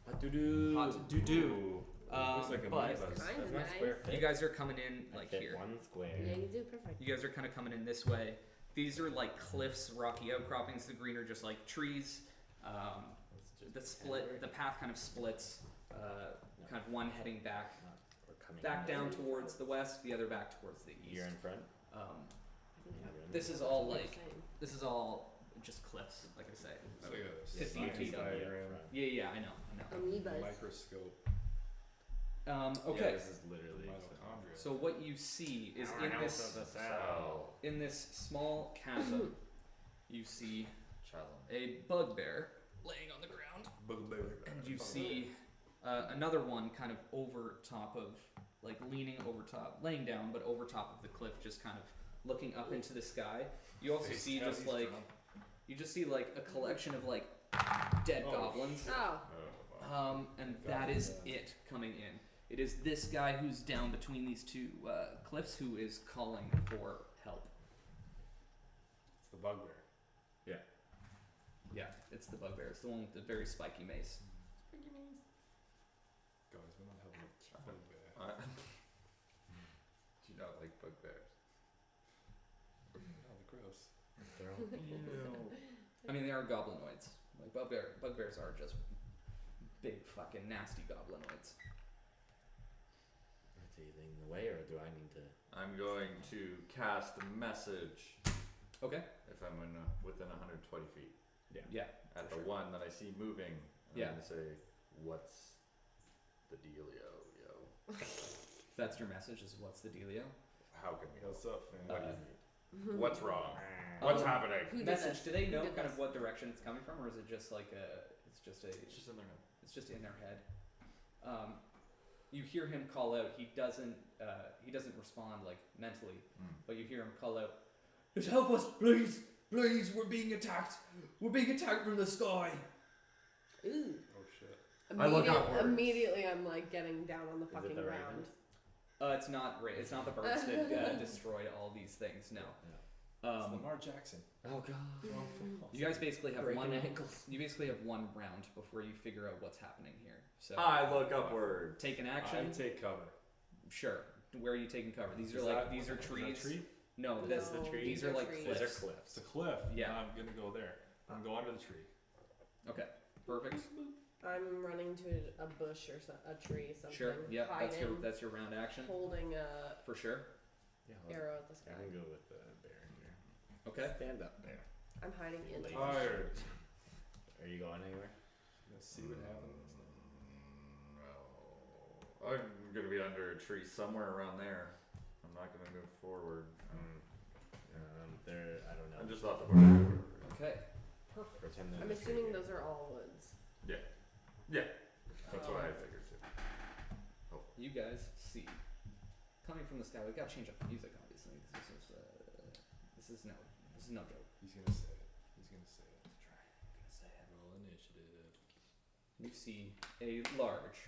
Hot doo-doo. Hot doo-doo. Looks like a But minibus. Kinda That's my nice. square you fit. guys are coming in I like fit here. one square. Yeah, you do perfect. You guys are kind of coming in this way. These are like cliffs, rocky outcroppings. The green are just like trees. Let's just The path kind of splits. Kind of one heading back We're coming back in. down towards the west, the other back towards the east. You're in front. Um, You're in this is front. all What like you're saying. this is all just cliffs, like I say. It's like a 50 science feet up. diagram. Yeah, I know. Amoebas. Microscope. Okay. Yeah, this is literally. Mitochondria. So what you see is Our in house this of the cell. in this small chasm, you see Chasm. a bugbear laying on the ground, Bugbear. and you see another one kind of over top of, like leaning over top, laying down, but over top of the cliff, just kind of looking up into the sky. You also see just like you just see like a collection of like dead goblins. Oh. Oh, wow. And that is it coming in. It is this guy who's down between these two cliffs who is calling for help. It's the bugbear. Yeah, it's the bugbear. It's the one with the very spiky mace. Guys, we're not helping a bugbear. Do you not like bugbears? Oh, they're gross. They're all. I mean, they are goblinoids. Like bugbears are just big fucking nasty goblinoids. Is anything in the way, or do I need to? I'm going to cast a message Okay. if I'm within 120 feet. Yeah. At For the sure. one that I see moving, I'm Yeah. going to say, "What's the dealio, yo? That's your message. Is what's the dealio? How can we help? What's up, man? What do you need? What's wrong? What's happening?" Who did Message. this? Do they Who know did kind this? of what direction it's coming from, or is it just like it's just a It's just in there. it's just in their head? You hear him call out. He doesn't respond like mentally, but you hear him call out, "Just help us, please, please! We're being attacked. We're being attacked from the sky." Ooh. Oh shit. I look upwards. Immediately, I'm like getting down on the Is it fucking the ground. ravens? It's not it's not the birds that destroyed all these things. No. It's Lamar Jackson. Oh god. You guys basically have Breaking one ankles. You basically have one round before you figure out what's happening here. So I look upward. take an I action. take cover. Sure. Where are you taking cover? These are Is like that- these are is that trees. tree? No, That's the No, tree. these are like trees. These are cliffs. cliffs. It's a cliff. Yeah. I'm gonna go there. I'm going under the tree. Okay. Perfect. I'm running to a bush or a tree, something. Sure. Yeah, hiding, that's your round action. holding a For sure. Yeah, arrow at the sky. I can go with the bear here. Okay. Stand up there. I'm hiding in the Lady. bush. Tired. Are you going anywhere? Let's see what happens. No. I'm gonna be under a tree somewhere around there. I'm not gonna move forward. There. I don't know. I'm just off the board. Okay. Perfect. Pretend there's I'm a tree assuming here. those are all woods. That's what I figured too. You guys see coming from the sky. We gotta change up the music, obviously, because this is no joke. He's gonna say it. He's gonna say it. I'm gonna say it. Roll initiative. You see a large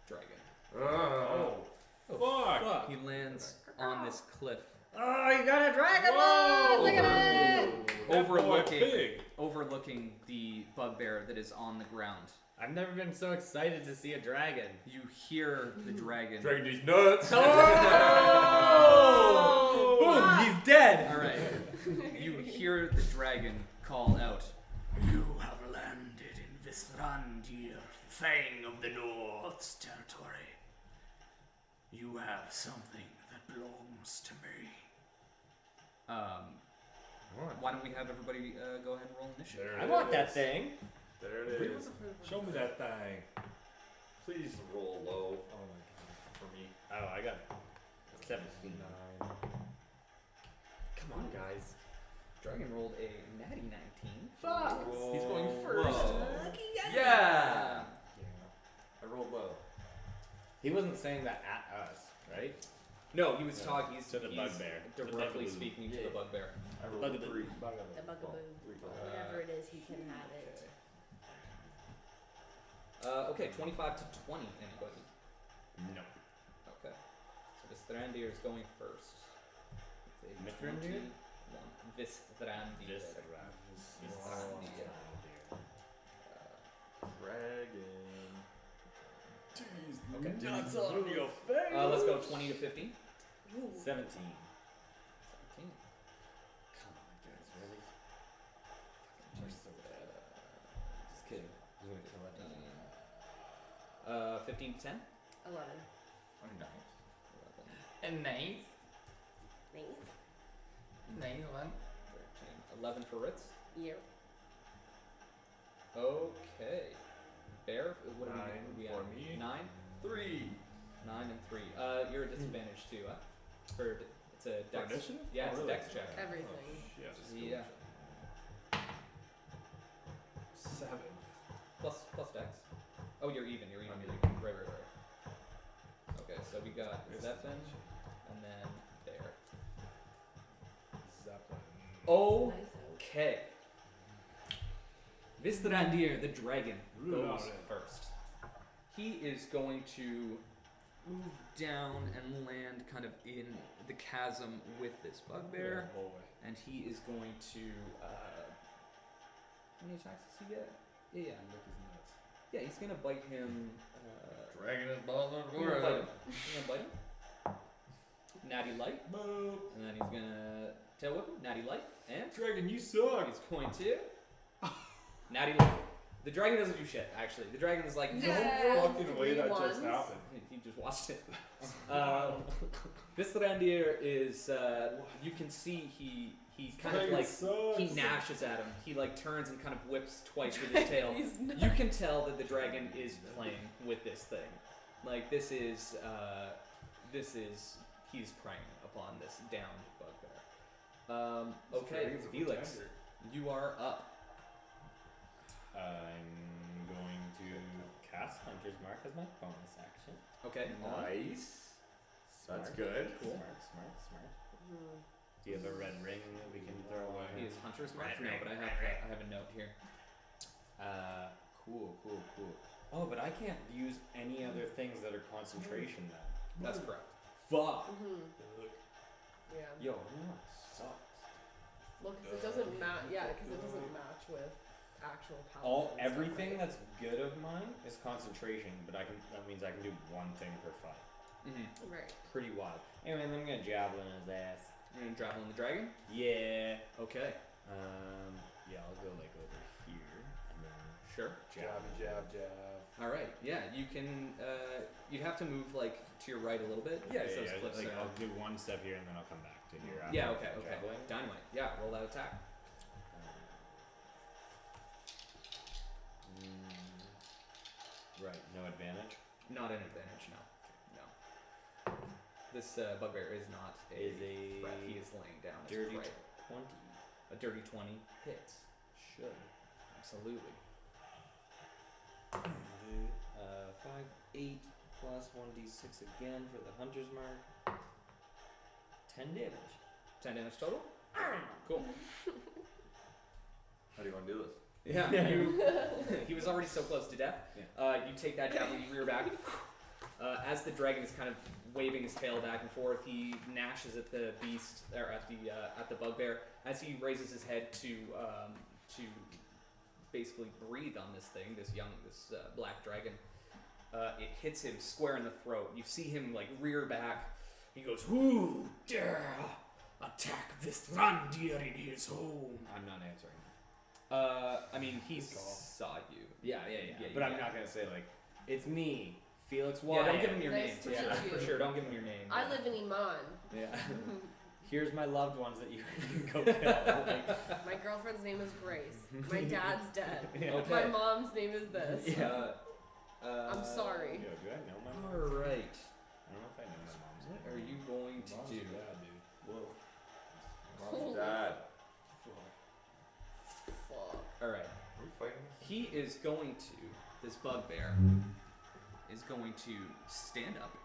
dragon. Oh. Fuck! He lands on this cliff, Oh, you got a dragon! Whoa! Look at it! That boy Overlooking- big. overlooking the bugbear that is on the ground. I've never been so excited to see a dragon. You hear the dragon. Dragging these nuts. Oh! Boom, He's dead. All right. You hear the dragon call out. You have landed in Visrandir, Fang of the North's territory. You have something that belongs to me. Why don't we have everybody go ahead and roll initiative? There I it want is. that thing. There it is. Show me that thing. Please roll low. Oh my god. For me. Oh, I got 17. 9. Come on, guys. Dragon rolled a natty 19. Fuck. He's going first. Whoa. Yeah. Yeah. I rolled low. He wasn't saying that at us, right? No, he was No, talking. He's to the bugbear. The Directly bugaboo. speaking to the Yeah. bugbear. I rolled Bugaboo. 3. The bugaboo. Whatever it is, he can have it. Okay, 25 to 20. Anybody? No. Okay. So Vistrandir is going first. It's a Mithrandir? 21. Vistrandir. This Vistrandir. Dragon. Okay. Nuts on your face. Let's go 20 to 15. 17. 17. Come on, guys, really? Just kidding. I'm gonna kill that. 15 to 10. 11. Oh, nice. 11. And nice. Nice. Nice one. 13. 11 for Ritz. Yep. Okay. Bear, what do 9 we for at? me. 9? 3. 9 and 3. You're at disadvantage too, huh? For it's a For dex. initiative? Yeah, it's Oh, a really? dex check. Everything. Shit. Yeah. 7. Plus dex. Oh, you're even. You're even. Right. Okay, so we got Zeppin and then Bear. Zeppelin. Oh. Nice out. Okay. Vistrandir, the dragon, Rule goes out it. first. He is going to move down and land kind of in the chasm with this bugbear, Oh boy. and he is going to. How many attacks does he get? Yeah. Look his nuts. Yeah, he's gonna bite him. Dragon is balls on He's gonna bite him. He's gonna bite him. Natty light, Boop. and then he's gonna tail whip him. Natty light, and Dragon, you suck. he's going to Natty light. The dragon doesn't do shit. Actually, the dragon is like, Yeah. No fucking way that 3 just ones. happened. He just watched it. This Randir is. You can see he's kind of Dragon like sucks. he gnashes at him. He like turns and kind of whips twice with his tail. He's not. You can tell that the dragon is playing with this thing. Like this is he's preying upon this downed bugbear. Okay, Dragon's a Felix, pretender. you are up. I'm going to cast Hunter's Mark as my bonus action. Okay. Nice. Smart. That's good. Cool. Smart. Mhm. Do you have a red ring that we can throw away? He is Hunter's Mark. Red No, ring, but I red have a note here. Cool. Oh, but I can't use any other things that are concentration then. That's correct. Fuck. Mhm. Look. Yeah. Yo, that sucks. Well, because it doesn't match. Yeah, because it doesn't match with actual power. Everything that's good of mine is concentration, but that means I can do one thing per fight. Mm-hmm. Right. Pretty wild. Anyway, then I'm gonna javelin his ass. You're gonna javelin the dragon. Yeah. Okay. Yeah, I'll go like over here and then Sure. Jab, jab, jab. All right. Yeah, you can. You'd have to move like to your right a little bit. Yeah, because those cliffs like are- I'll do one step here and then I'll come back to here. after Yeah. the Okay. Okay. javelin. Dynamite. Yeah. Roll that attack. Right. No advantage. Not an advantage. No. This bugbear is not Is a threat. He is laying down. His dirty prey. 20. A dirty 20 hits. Should. Absolutely. 5, 8 plus 1d6 again for the hunter's mark. 10 damage. 10 damage total. Cool. How do you want to do this? Yeah. He was already so close to death. Yeah. You take that javelin, you rear back. As the dragon is kind of waving his tail back and forth, he gnashes at the beast or at the bugbear. As he raises his head to basically breathe on this thing, this black dragon, it hits him square in the throat. You see him like rear back. He goes, "Who dare attack Vistrandir in his home?" I'm not answering. I mean, he Good call. saw you. Yeah. Yeah, But I'm yeah. not gonna say like, it's me, Felix Yeah, Wyatt. don't give him your Nice name. to Yeah, meet for you. sure. Don't give him your name. I live in Iman. Yeah. Here's my loved ones that you can go kill. Like, My girlfriend's name is Grace. My dad's dead. yeah. Okay. My mom's name is this. I'm sorry. Yo, do I know my mom? All right. I don't know if I know my mom's What name. are you going to Mom's do? your dad, dude. Whoa. Holy Dad. fuck. All right. Are we fighting? He is going to. This bugbear is going to stand up.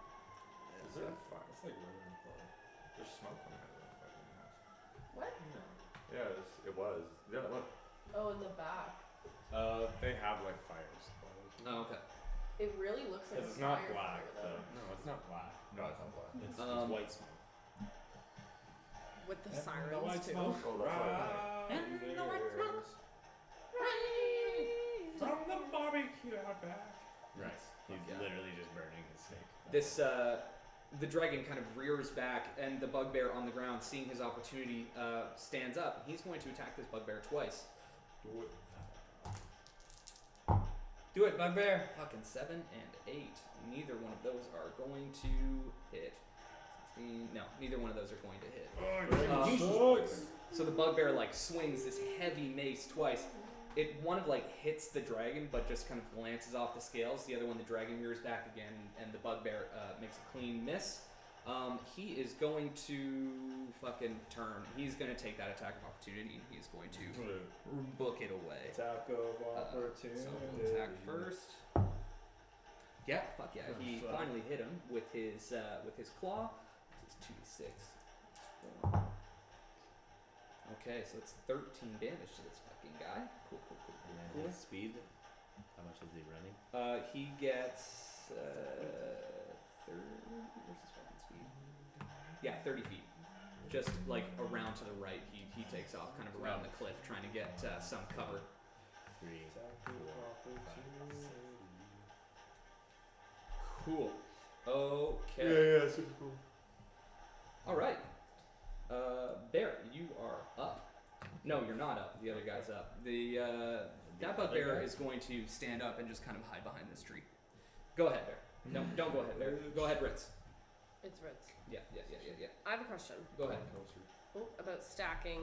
Is there a fire? That's like we're in play. There's smoke coming out of the fucking house. What? Yeah, it was. Yeah, look. Oh, in the back. They have like fires. Oh, okay. It really looks like Because a it's not fire black fire, though. No, it's not black. No, it's not black. It's white smoke. With the And sirens the white too. smoke Oh, that's why rises from the barbecue out back. Right. He's Yeah. literally just burning his steak. This the dragon kind of rears back, and the bugbear on the ground, seeing his opportunity, stands up. He's going to attack this bugbear twice. Do it. Do it, bugbear. Fucking 7 and 8. Neither one of those are going to hit. 16. No, neither one of those are going to hit. So the bugbear like swings this heavy mace twice. It one of like hits the dragon, but just kind of glances off the scales. The other one, the dragon rears back again, and the bugbear makes a clean miss. He is going to fucking turn. He's going to take that attack of opportunity, and he's going to book it away. Attack of opportunity. So we'll attack first. Yeah, fuck yeah. He Fuck. finally hit him with his claw. This is 2d6. Okay, so it's 13 damage to this fucking guy. Cool. And his speed. How much is he running? He gets 30. Where's his fucking speed? Yeah, 30 feet. Just like around to the right, he takes off, kind of around the cliff, trying to get some cover. 3, 4, 5, 6. Cool. Okay. yeah, super cool. All right. Bear, you are up. No, you're not up. The other guy's up. That bugbear is going to stand up and just kind of hide behind this tree. Go ahead, Bear. No, don't go ahead, Bear. Go ahead, Ritz. It's Ritz. Yeah. I have a question Go ahead. about stacking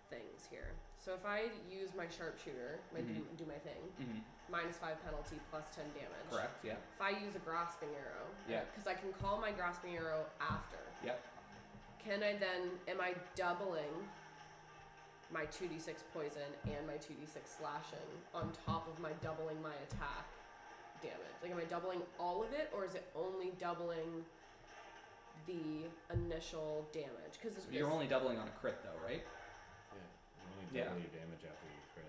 things here. So if I use my sharpshooter, do my thing, Mm-hmm. -5 penalty plus 10 damage. Correct. Yeah. If I use a grasping arrow, Yeah. because I can call my grasping arrow after. Yep. Am I doubling my 2d6 poison and my 2d6 slashing on top of my doubling my attack damage? Like, am I doubling all of it, or is it only doubling the initial damage? Because You're only doubling on a crit, though, right? Yeah. You only Yeah. double your damage after you crit.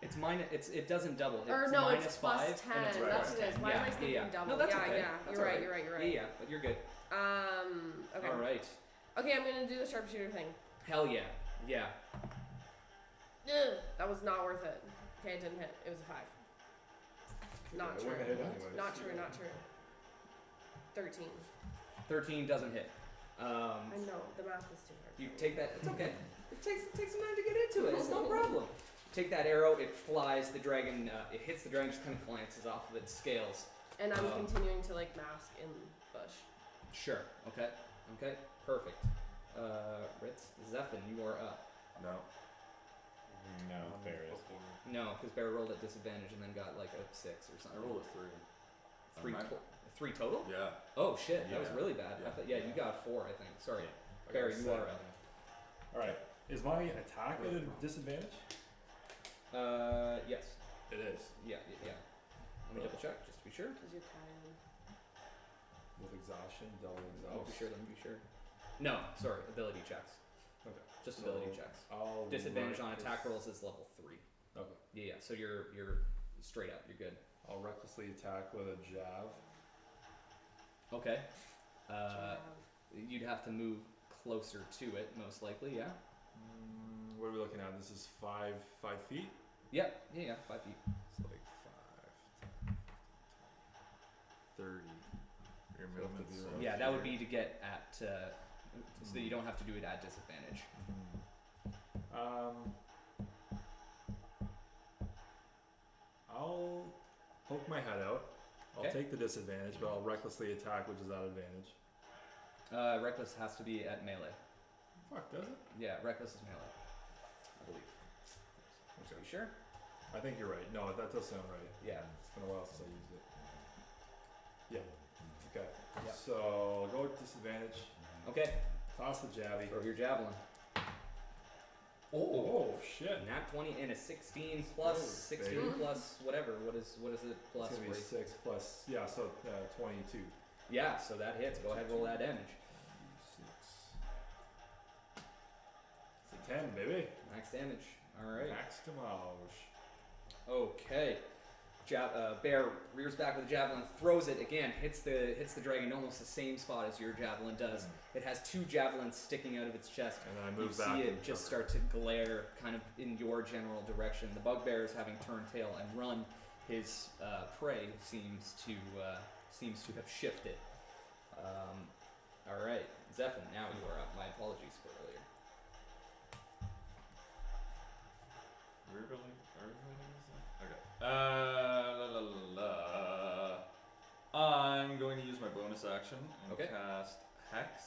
It's minus. It doesn't double. Or It's no, minus it's plus 5, 10. and it's That's plus what it is. 10. Why yeah, am I thinking yeah. double? No, that's yeah, okay. yeah. That's You're all right. You're right. You're right. Yeah, but you're good. Okay. All right. Okay, I'm gonna do the sharpshooter thing. Hell yeah. Yeah. Ugh, that was not worth it. Okay, it didn't hit. It was a 5. Not It true. wouldn't hit anyways. Not true. Not true. 13. 13 doesn't hit. I know the math is too hard. You take that. It's okay. It takes some time to get into it. It's no problem. Take that arrow. It flies. The dragon. It hits the dragon. Just kind of glances off of its scales. And I'm continuing to like mask in bush. Sure. Okay. Okay. Perfect. Ritz, Zephin, you are up. No. No, Bear is. No, because Bear rolled at disadvantage and then got like a 6 or I something. rolled a 3. Three total? Yeah. Oh shit, that was Yeah. really bad. I thought, yeah, you got a 4, I think. Sorry. I Barry, got you are 7. up. Alright. Is my attack at a disadvantage? Yes. It is. Yeah. Let me double check just to be sure. Because you're tired. With exhaustion, double Let me exhaust. be sure. No, sorry, ability checks. Okay. Just So ability checks. I'll Disadvantage on reckless- attack rolls is level 3. Okay. Yeah, so you're straight up. You're good. I'll recklessly attack with a jab. Okay. Jab. You'd have to move closer to it, most likely. Yeah. What are we looking at? This is 5 feet? Yep. Yeah. 5 feet. So like 5, 30. Your So have to movement's be so right Yeah, that would here. be to get at, so that you don't have to do it at disadvantage. I'll poke my head out. I'll Okay. take the disadvantage, but I'll recklessly attack, which is at advantage. Reckless has to be at melee. Fuck, does it? Yeah, reckless is melee. I believe. Just Okay. be sure. I think you're right. No, that does sound right. Yeah. It's been a while since I used it. Yeah. Okay. Yeah. So I'll go with disadvantage. Okay. Toss the jabbie. Throw your javelin. Oh shit. Nat 20 and a 16 plus Oh, 16 baby. plus whatever. What is it plus? It's gonna be for you? 6 plus. Yeah. So 22. Yeah, so that hits. Go ahead, roll that damage. 6. It's a 10, baby. Max damage. All right. Max damage. Okay. Bear rears back with a javelin, throws it again, hits the dragon almost the same spot as your javelin does. It has 2 javelins sticking out of its chest. And then I You move back. see it and just cover. start to glare kind of in your general direction. The bugbear is having turned tail and run. His prey seems to have shifted. All right, Zephyr, now you are up. My apologies for earlier. We're really okay. I'm going to use my bonus action and Okay. cast Hex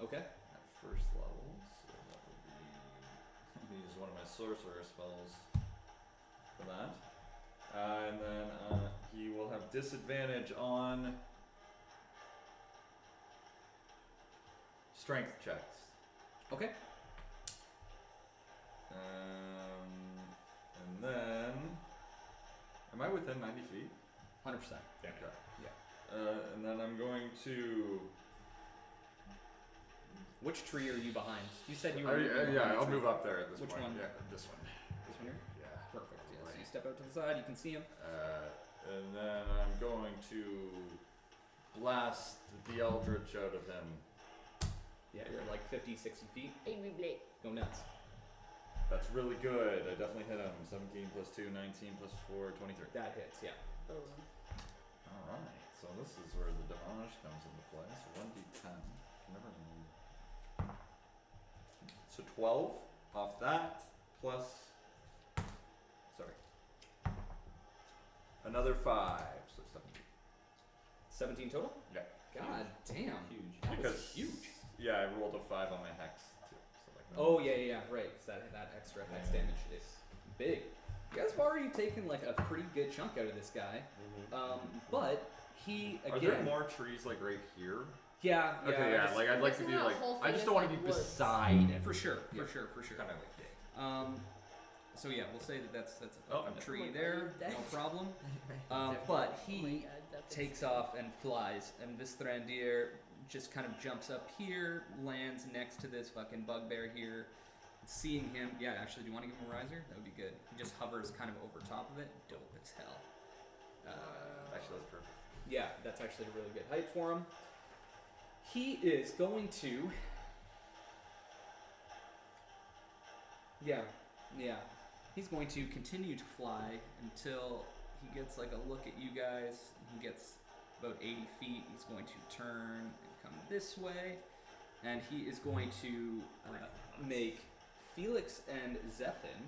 Okay. at first level. So that would be use one of my sorcerer spells for that. And then he will have disadvantage on strength checks. Okay. And then, am I within 90 feet? 100%. Okay. Yeah. And then I'm going to. Which tree are you behind? You said you were. moving yeah, behind a I'll tree. move up there at this Which point. one? Yeah, this one. This one here? Yeah. Perfect. Yeah. So Right. you step out to the side, you can see him. And then I'm going to blast the Eldritch out of him. Yeah, you're like 50, 60 feet. Angry Blade. Go nuts. That's really good. I definitely hit him. 17 plus 2, 19 plus 4, 23. That hits, yeah. Boom. Alright, so this is where the damage comes into play. So 1d10. Can never remember. So 12 off that, plus. Sorry. Another 5, so 17. 17 total? Yeah. God damn. Huge. That was Because- huge. Yeah, I rolled a 5 on my hex too. So like Oh, yeah, right. Because that extra hex Yeah. damage is big. You guys have already taken like a pretty good chunk out of this guy. But he, Are again. there more trees like right here? Yeah, yeah. Okay, yeah. just- Like I'd like to Isn't be that like. whole I thing just is don't want to like be woods? beside him. For sure, Yeah. for sure. Kind of like So yeah, we'll say that's a Oh, fucking yeah. tree Oh my God, there, you're dead. no problem. But Oh my he God, that takes is- off and flies, and Vistrandir just kind of jumps up here, lands next to this fucking bugbear here. Seeing him, yeah, actually, do you want to give him a riser? That would be good. He just hovers kind of over top of it. Dope as hell. Actually, that's perfect. Yeah, that's actually a really good height for him. He is going to. Yeah. He's going to continue to fly until he gets like a look at you guys. He gets about 80 feet. He's going to turn and come this way. And he is going to make Felix and Zephin.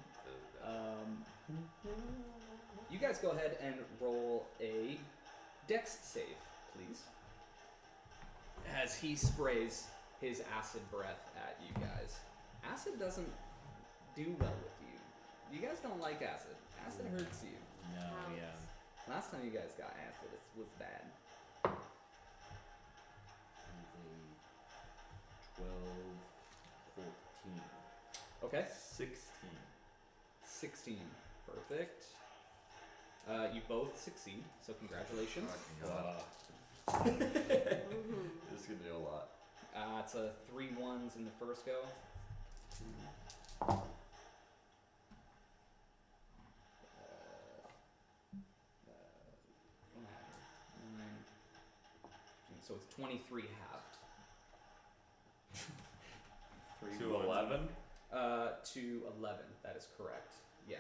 You guys go ahead and roll a Dex save, please. As he sprays his acid breath at you guys. Acid doesn't do well with you. You guys don't like acid. Acid hurts you. No, Ouch. yeah. Last time you guys got acid, it was bad. 12, 14. Okay. 16. 16. Perfect. You both succeed, so congratulations. Fucking God. This is gonna do a lot. It's a 3 1s in the first go. So it's 23 halved. To 11? To 11, that is correct. Yeah.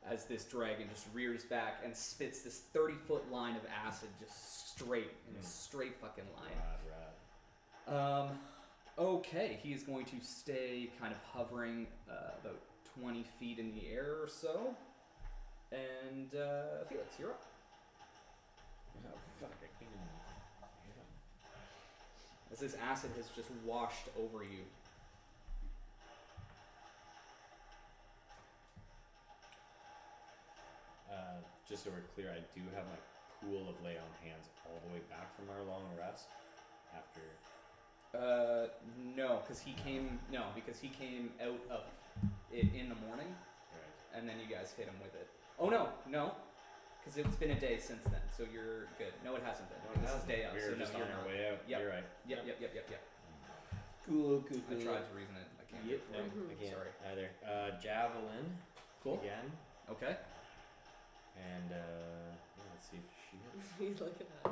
As this dragon just rears back and spits this 30-foot line of acid just straight, in a straight fucking line. Rad. Okay, he is going to stay kind of hovering about 20 feet in the air or so. And Felix, you're up. Oh, fuck, I can't even hit him. As this acid has just washed over you. Just so we're clear, I do have my pool of lay on hands all the way back from our long rest after. No, because he came out of it in the morning, Right. and then you guys hit him with it. Oh no, because it's been a day since then, so you're good. No, it hasn't been. This is day up, We so were no, just you're on our not. way out. Yep. You're right. Yep. Cool. I tried to reason it. I can't. do Yep. it for No, you. I can't Sorry. either. Javelin. Cool. Again. Okay. And let's see if she hits. He's looking at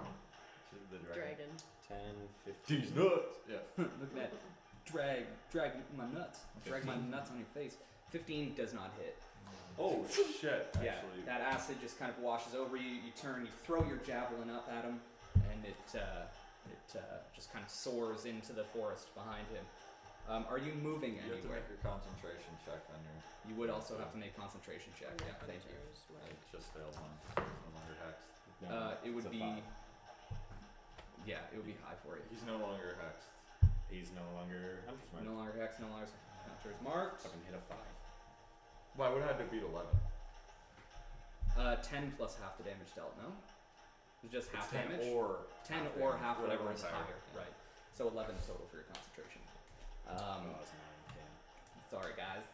The dragon. 10, 15. These nuts. Yeah. Look at that. Drag my nuts. Drag my nuts on your face. 15 does not hit. Oh shit! Actually. Yeah, that acid just kind of washes over you. You turn, you throw your javelin up at him, and it just kind of soars into the forest behind him. Are you moving You have to anywhere? make your concentration check on your. You would also have to make concentration check. On your Yeah, thank you. hunters, I right. just failed one. So it's no longer hexed. No, It would it's a be. 5. Yeah, it would be high for you. He's no longer hexed. He's no longer hunter's mark. No longer hex, no longer hunter's marked. Fucking hit a 5. Well, I would have had to beat 11. 10 plus half the damage dealt. No, it's just half It's 10 damage. or 10 half or damage, half whatever is higher. higher. Yeah. Right. So 11 total for your concentration. It's 9, Sorry guys.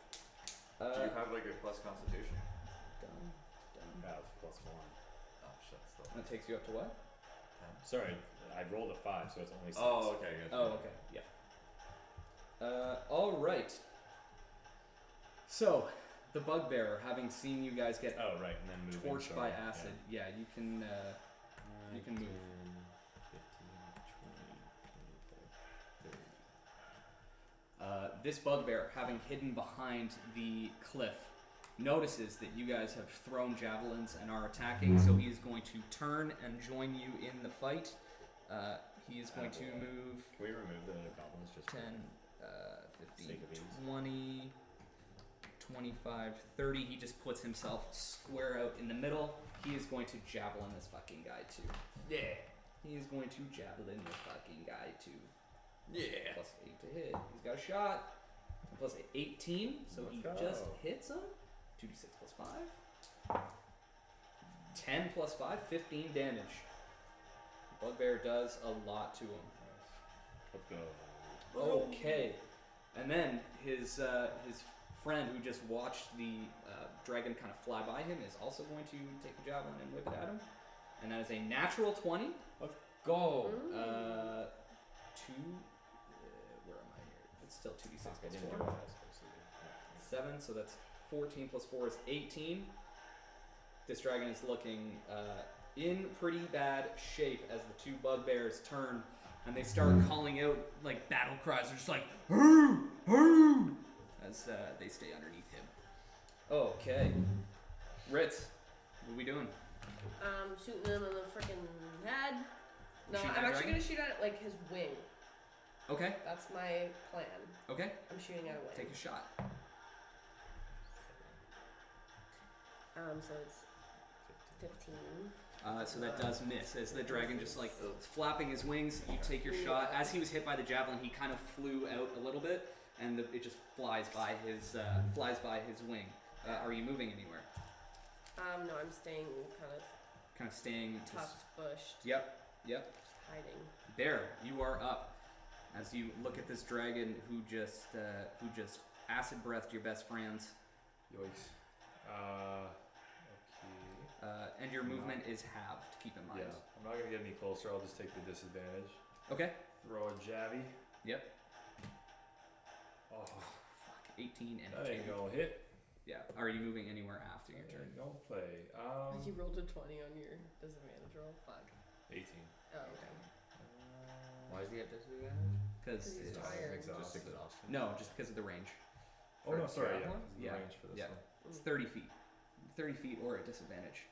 Do you have like a plus constitution? Done. 10. Have plus 1. Oh shit! Still. That takes you up to what? 10. Sorry, I rolled a 5, so it's only 6. Oh, okay. Good. Oh, okay. Yeah. All right. So, the bugbearer, having seen you guys get Oh, right, and then moving. torched by sorry, acid, yeah, you can. Yeah. You can move. 15, 20, 30. This bugbear, having hidden behind the cliff, notices that you guys have thrown javelins and are attacking, so he is going to turn and join you in the fight. He is going to move Can we remove the goblins just 10, for 15, sake of ease? 20, 25, 30. He just puts himself square out in the middle. He is going to javelin this fucking guy too. Yeah. He is going to javelin this fucking guy too. Yeah. Plus 8 to hit. He's got a shot. Plus 18, so he Let's just go. hits him. 2d6 plus 5. 10 plus 5, 15 damage. Bugbear does a lot to him. Let's go. Okay. And then his friend who just watched the dragon kind of fly by him is also going to take a javelin and whip it at him. And that is a natural 20. Let's go. Mm. 2. Where am I here? It's still 2d6 Fuck, I plus didn't do 4. what I was supposed to do. 7, so that's 14 plus 4 is 18. This dragon is looking in pretty bad shape as the two bugbears turn and they start calling out like battle cries. They're just like, "Hoo! Hoo!" as they stay underneath him. Okay. Ritz, what are we doing? Shooting him in the freaking head. No, Shoot I'm that actually dragon? gonna shoot at like his wing. Okay, That's my plan. okay. I'm shooting at a wing. Take a shot. So it's 15. So that does miss as the dragon just like is flapping his wings. You take your shot. As he was hit by the javelin, he kind of flew out a little bit, and it just flies by his wing. Are you moving anywhere? No, I'm staying Kind of staying. Just, tucked, bushed, yep. hiding. There, you are up. As you look at this dragon who just acid breathed your best friends, Yikes. Okay. and your movement is halved. Keep in mind. Yeah, I'm not gonna get any closer. I'll just take the disadvantage. Okay. Throw a javy. Yep. Oh, Fuck. 18 and that ain't 2. gonna hit. Yeah. Are you moving anywhere after your That turn? ain't gonna play. You rolled a 20 on your disadvantage roll. Fuck. 18. Oh, okay. Why does he have disadvantage? Because 'Cause he's it's tired. Just Exhausted. exhaustion. no, just because of the range. Oh no, sorry. Yeah, javelin? the Yeah, range for this yeah. one. It's 30 feet. 30 feet or at disadvantage.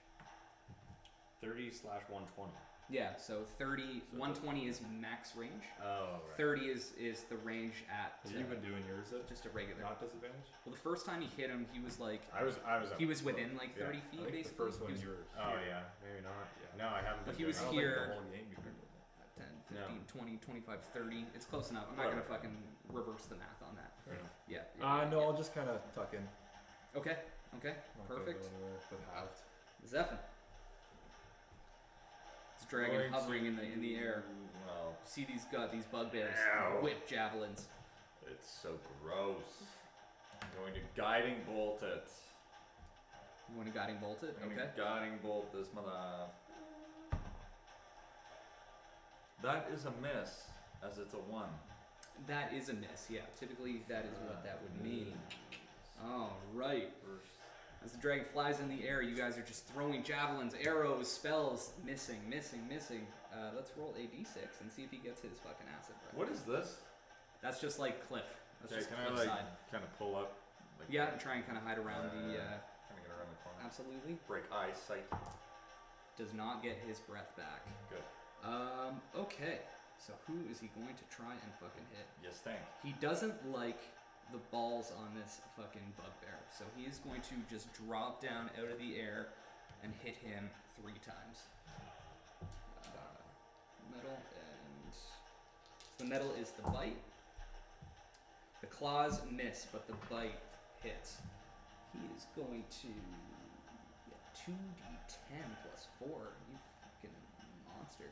30/120. Yeah, so 30, 120 is max range. Oh, right. 30 is the range at Have you been doing yours at just a regular. not disadvantage? Well, the first time he hit him, he was like I was. he was within like 30 I feet think basically. the first one He was you were Oh here. yeah, maybe not. Yeah. No, I haven't. But been he was doing I don't here- think the whole game you've been doing that. 10, No. 15, 20, 25, 30. It's close enough. I'm not gonna fucking reverse the math on that. Fair enough. Yeah. No, I'll just kind of tuck in. Okay. Not gonna Perfect. go anywhere with halved. Zephyr. This dragon hovering in the air. Well, See these bugbears Ow. whip javelins. it's so gross. I'm going to guiding bolt it. You want to guiding bolt it? I'm Okay. gonna guiding bolt this mother. That is a miss, as it's a 1. That is a miss. Yeah. Typically that is what that would mean. All right. As the dragon flies in the air, you guys are just throwing javelins, arrows, spells, missing. Let's roll a d6 and see if he gets his fucking acid breath. What is this? That's just like cliff. That's Okay, just can I cliff like side. kind of pull up? Like, Yeah, try and kind of hide around the. kind of get around the corner. Absolutely. Break eyesight. Does not get his breath back. Good. Okay. So who is he going to try and fucking hit? You stink. He doesn't like the balls on this fucking bugbear, so he is going to just drop down out of the air and hit him 3 times. Metal and the metal is the bite. The claws miss, but the bite hits. He is going to get 2d10 plus 4. You fucking monster.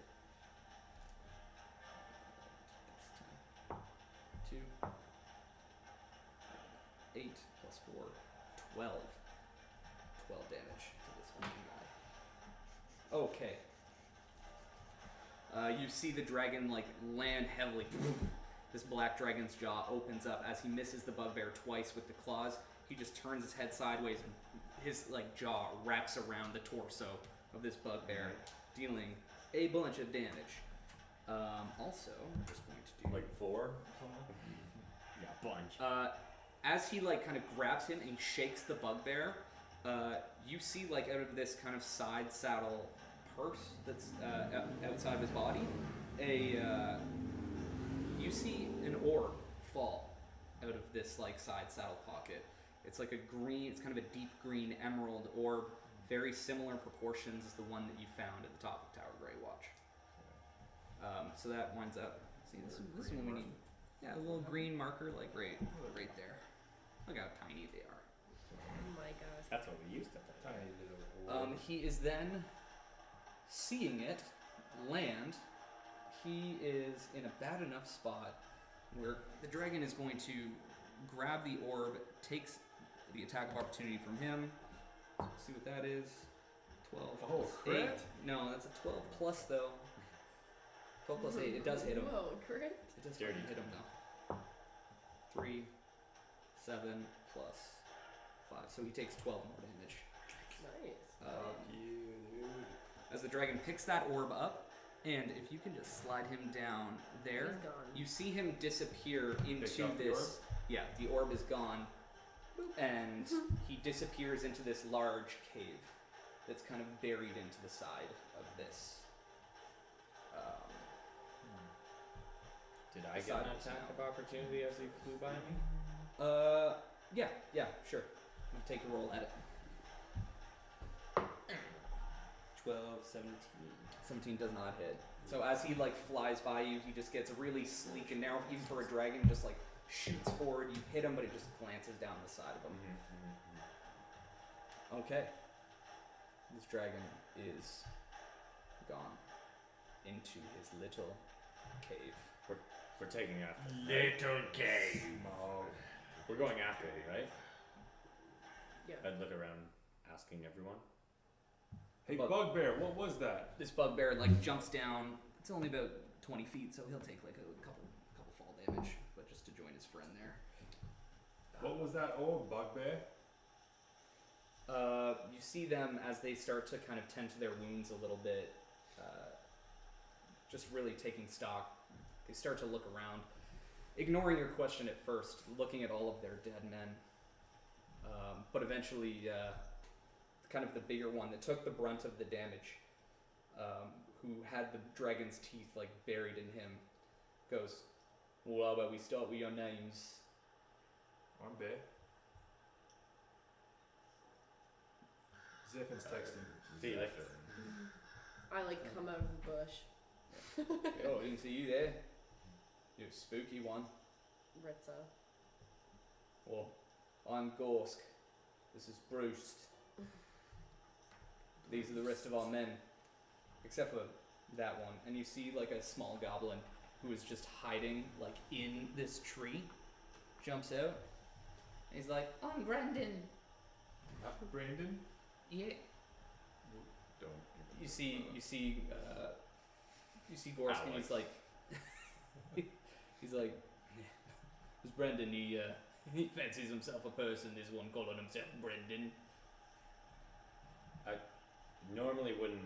That's 10. 2. 8 plus 4. 12. 12 damage to this fucking guy. Okay. You see the dragon like land heavily. This black dragon's jaw opens up as he misses the bugbear twice with the claws. He just turns his head sideways and his like jaw wraps around the torso of this bugbear, dealing a bunch of damage. Also, I'm just going to do Like 4? Yeah, bunch. as he like kind of grabs him and he shakes the bugbear, you see like out of this kind of side saddle purse that's outside of his body, you see an orb fall out of this like side saddle pocket. It's like a green, it's kind of a deep green emerald orb, very similar proportions as the one that you found at the top of Tal'Dorei Watch. So that winds up. See, this is one we need. Yeah, a little green marker, like right there. Look how tiny they are. Oh my gosh. That's what we used at that time. Tiny little orb. He is then seeing it land. He is in a bad enough spot where the dragon is going to grab the orb, takes the attack of opportunity from him. Let's see what that is. 12 Oh, plus 8. crit? No, that's a 12 plus though. 12 plus 8. It does hit him. Whoa, crit? It does Dirty. hit him though. 3, 7 plus 5. So he takes 12 more damage. Nice. Um, You, dude. as the dragon picks that orb up, and if you can just slide him down there, He's gone. you see him disappear Picked into up the this. orb? Yeah, the orb is gone, and he disappears into this large cave that's kind of buried into the side of this. Did I get an Disciples attack now. of opportunity as he flew by me? Yeah, sure. I'll take a roll at it. 12, 17. 17 does not hit. So as he like flies by you, he just gets really sleek and narrow. Even for a dragon, just like shoots forward. You hit him, but it just glances down the side of him. Okay. This dragon is gone into his little cave. We're taking after him. Little cave. We're going after him, right? Yeah. I'd look around asking everyone. Hey, Bug- Bugbear, what was that? This bugbear like jumps down. It's only about 20 feet, so he'll take like a couple fall damage, but just to join his friend there. What was that old Bugbear? You see them as they start to kind of tend to their wounds a little bit, just really taking stock. They start to look around, ignoring your question at first, looking at all of their dead men. But eventually, kind of the bigger one that took the brunt of the damage who had the dragon's teeth like buried in him, goes, "Well, how about we start with your names?" I'm Bay. Ziffin's texting. Felix. I like come out of the bush. Oh, I didn't see you there. You spooky one. Ritza. Well, I'm Gorsk. This is Bruce. These are the rest of our men, except for that one. And you see like a small goblin who is just hiding like in this tree. Jumps out. He's like, "I'm Brandon." Brandon? Yeah. Don't. You see Gorsk, and he's like, he's like, "This Brendan, he fancies himself a person. There's one calling himself Brendan." I normally wouldn't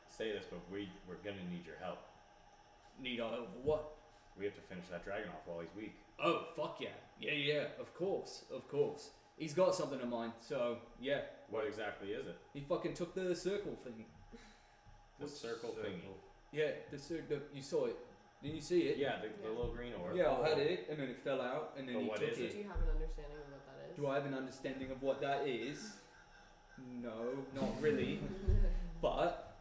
say this, but we're gonna need your help. Need our help for what? We have to finish that dragon off while he's weak. Oh, fuck yeah. Yeah, of course. He's got something in mind, so yeah. What exactly is it? He fucking took the circle thing. The circle thingy. Yeah, you saw it. Didn't you see it? Yeah, the little green orb. Yeah, I had it, and then it fell out, and then But he what took is it. Do you have an understanding of what that is? Do I have an understanding of what that is? No, not really. But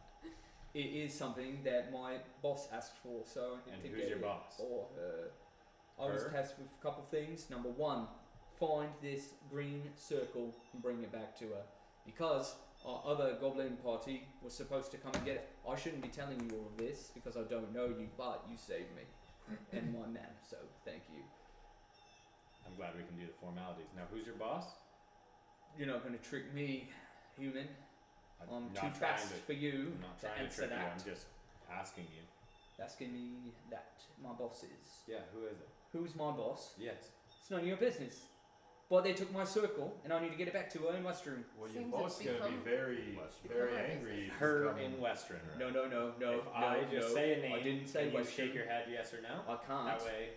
it is something that my boss asked for, so I And need to who's get your it boss? for her. I was Her? tasked with a couple things. Number one, find this green circle and bring it back to her. Because our other goblin party was supposed to come and get it. I shouldn't be telling you all of this because I don't know you, but you saved me and my man, so thank you. I'm glad we can do the formalities. Now, who's your boss? You're not going to trick me, human. I'm not too trying fast to- for you I'm not to trying to answer trick you. that. I'm just asking you. Asking me that. My boss is. Yeah, who is it? Who's my boss? Yes. It's none of your business. But they took my circle, and I need to get it back to her in Western. Well, your Seems boss it's is gonna be become- very, become very our angry. business. if he's Her coming. in Western. No. If I just say a name, I didn't say can you Western. shake your head yes or no? I can't. That way,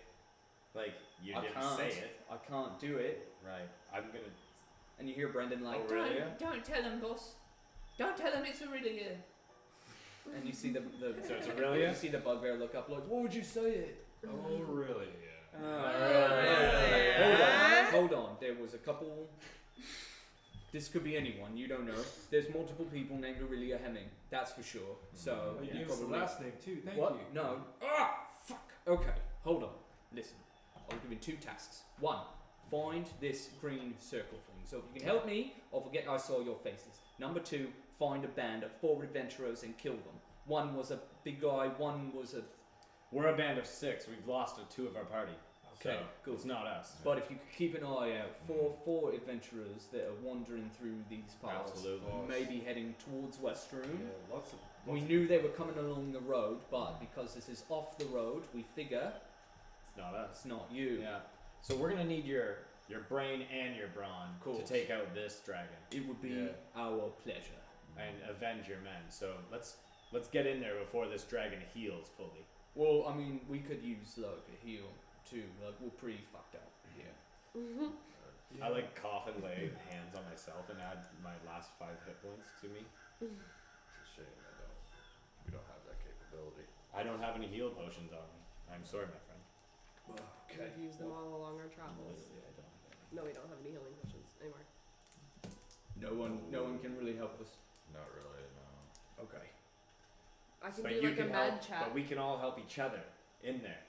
like, you I didn't can't. say it. I can't do it. Right. I'm gonna. And you hear Brendan like, Oh, really? don't tell him, boss. Don't tell him it's Aurelia. And you see the So it's Aurelia? You see the bugbear look up like, what would you say it? Oh, really? Yeah. Hold on. There was a couple. This could be anyone. You don't know. There's multiple people named Aurelia Hemming. That's for sure. So Oh, you you gave us the probably. last name too. Thank What? you. No. Ah, fuck. Okay, hold on. Listen, I was given 2 tasks. 1, find this green circle thing. So if you can help me, I'll forget I saw your faces. Number 2, find a band of 4 adventurers and kill them. 1 was a big guy. 1 was a. We're a band of 6. We've lost 2 of our party. Okay, So cool. it's not us. But if you could keep an eye out for 4 adventurers that are wandering through these paths, Absolutely. maybe heading towards Westroom. Yeah, lots of. We knew they were coming along the road, but because this is off the road, we figure It's not us. it's not you. Yeah. So we're gonna need your brain and your brawn Cool. to take out this dragon It would be Yeah. our pleasure. and avenge your men. So let's get in there before this dragon heals fully. Well, I mean, we could use like a heal too. Like we're pretty fucked up here. I like cough and lay hands on myself and add my last 5 hit points to me. It's a shame we don't have that capability. I don't have any heal potions on me. I'm sorry, my friend. We've used them all along our travels. Literally, I don't have any. No, we don't have any healing potions anymore. No one can really help us. Not really, no. Okay. I can But do you like a can med help. check. But we can all help each other in there,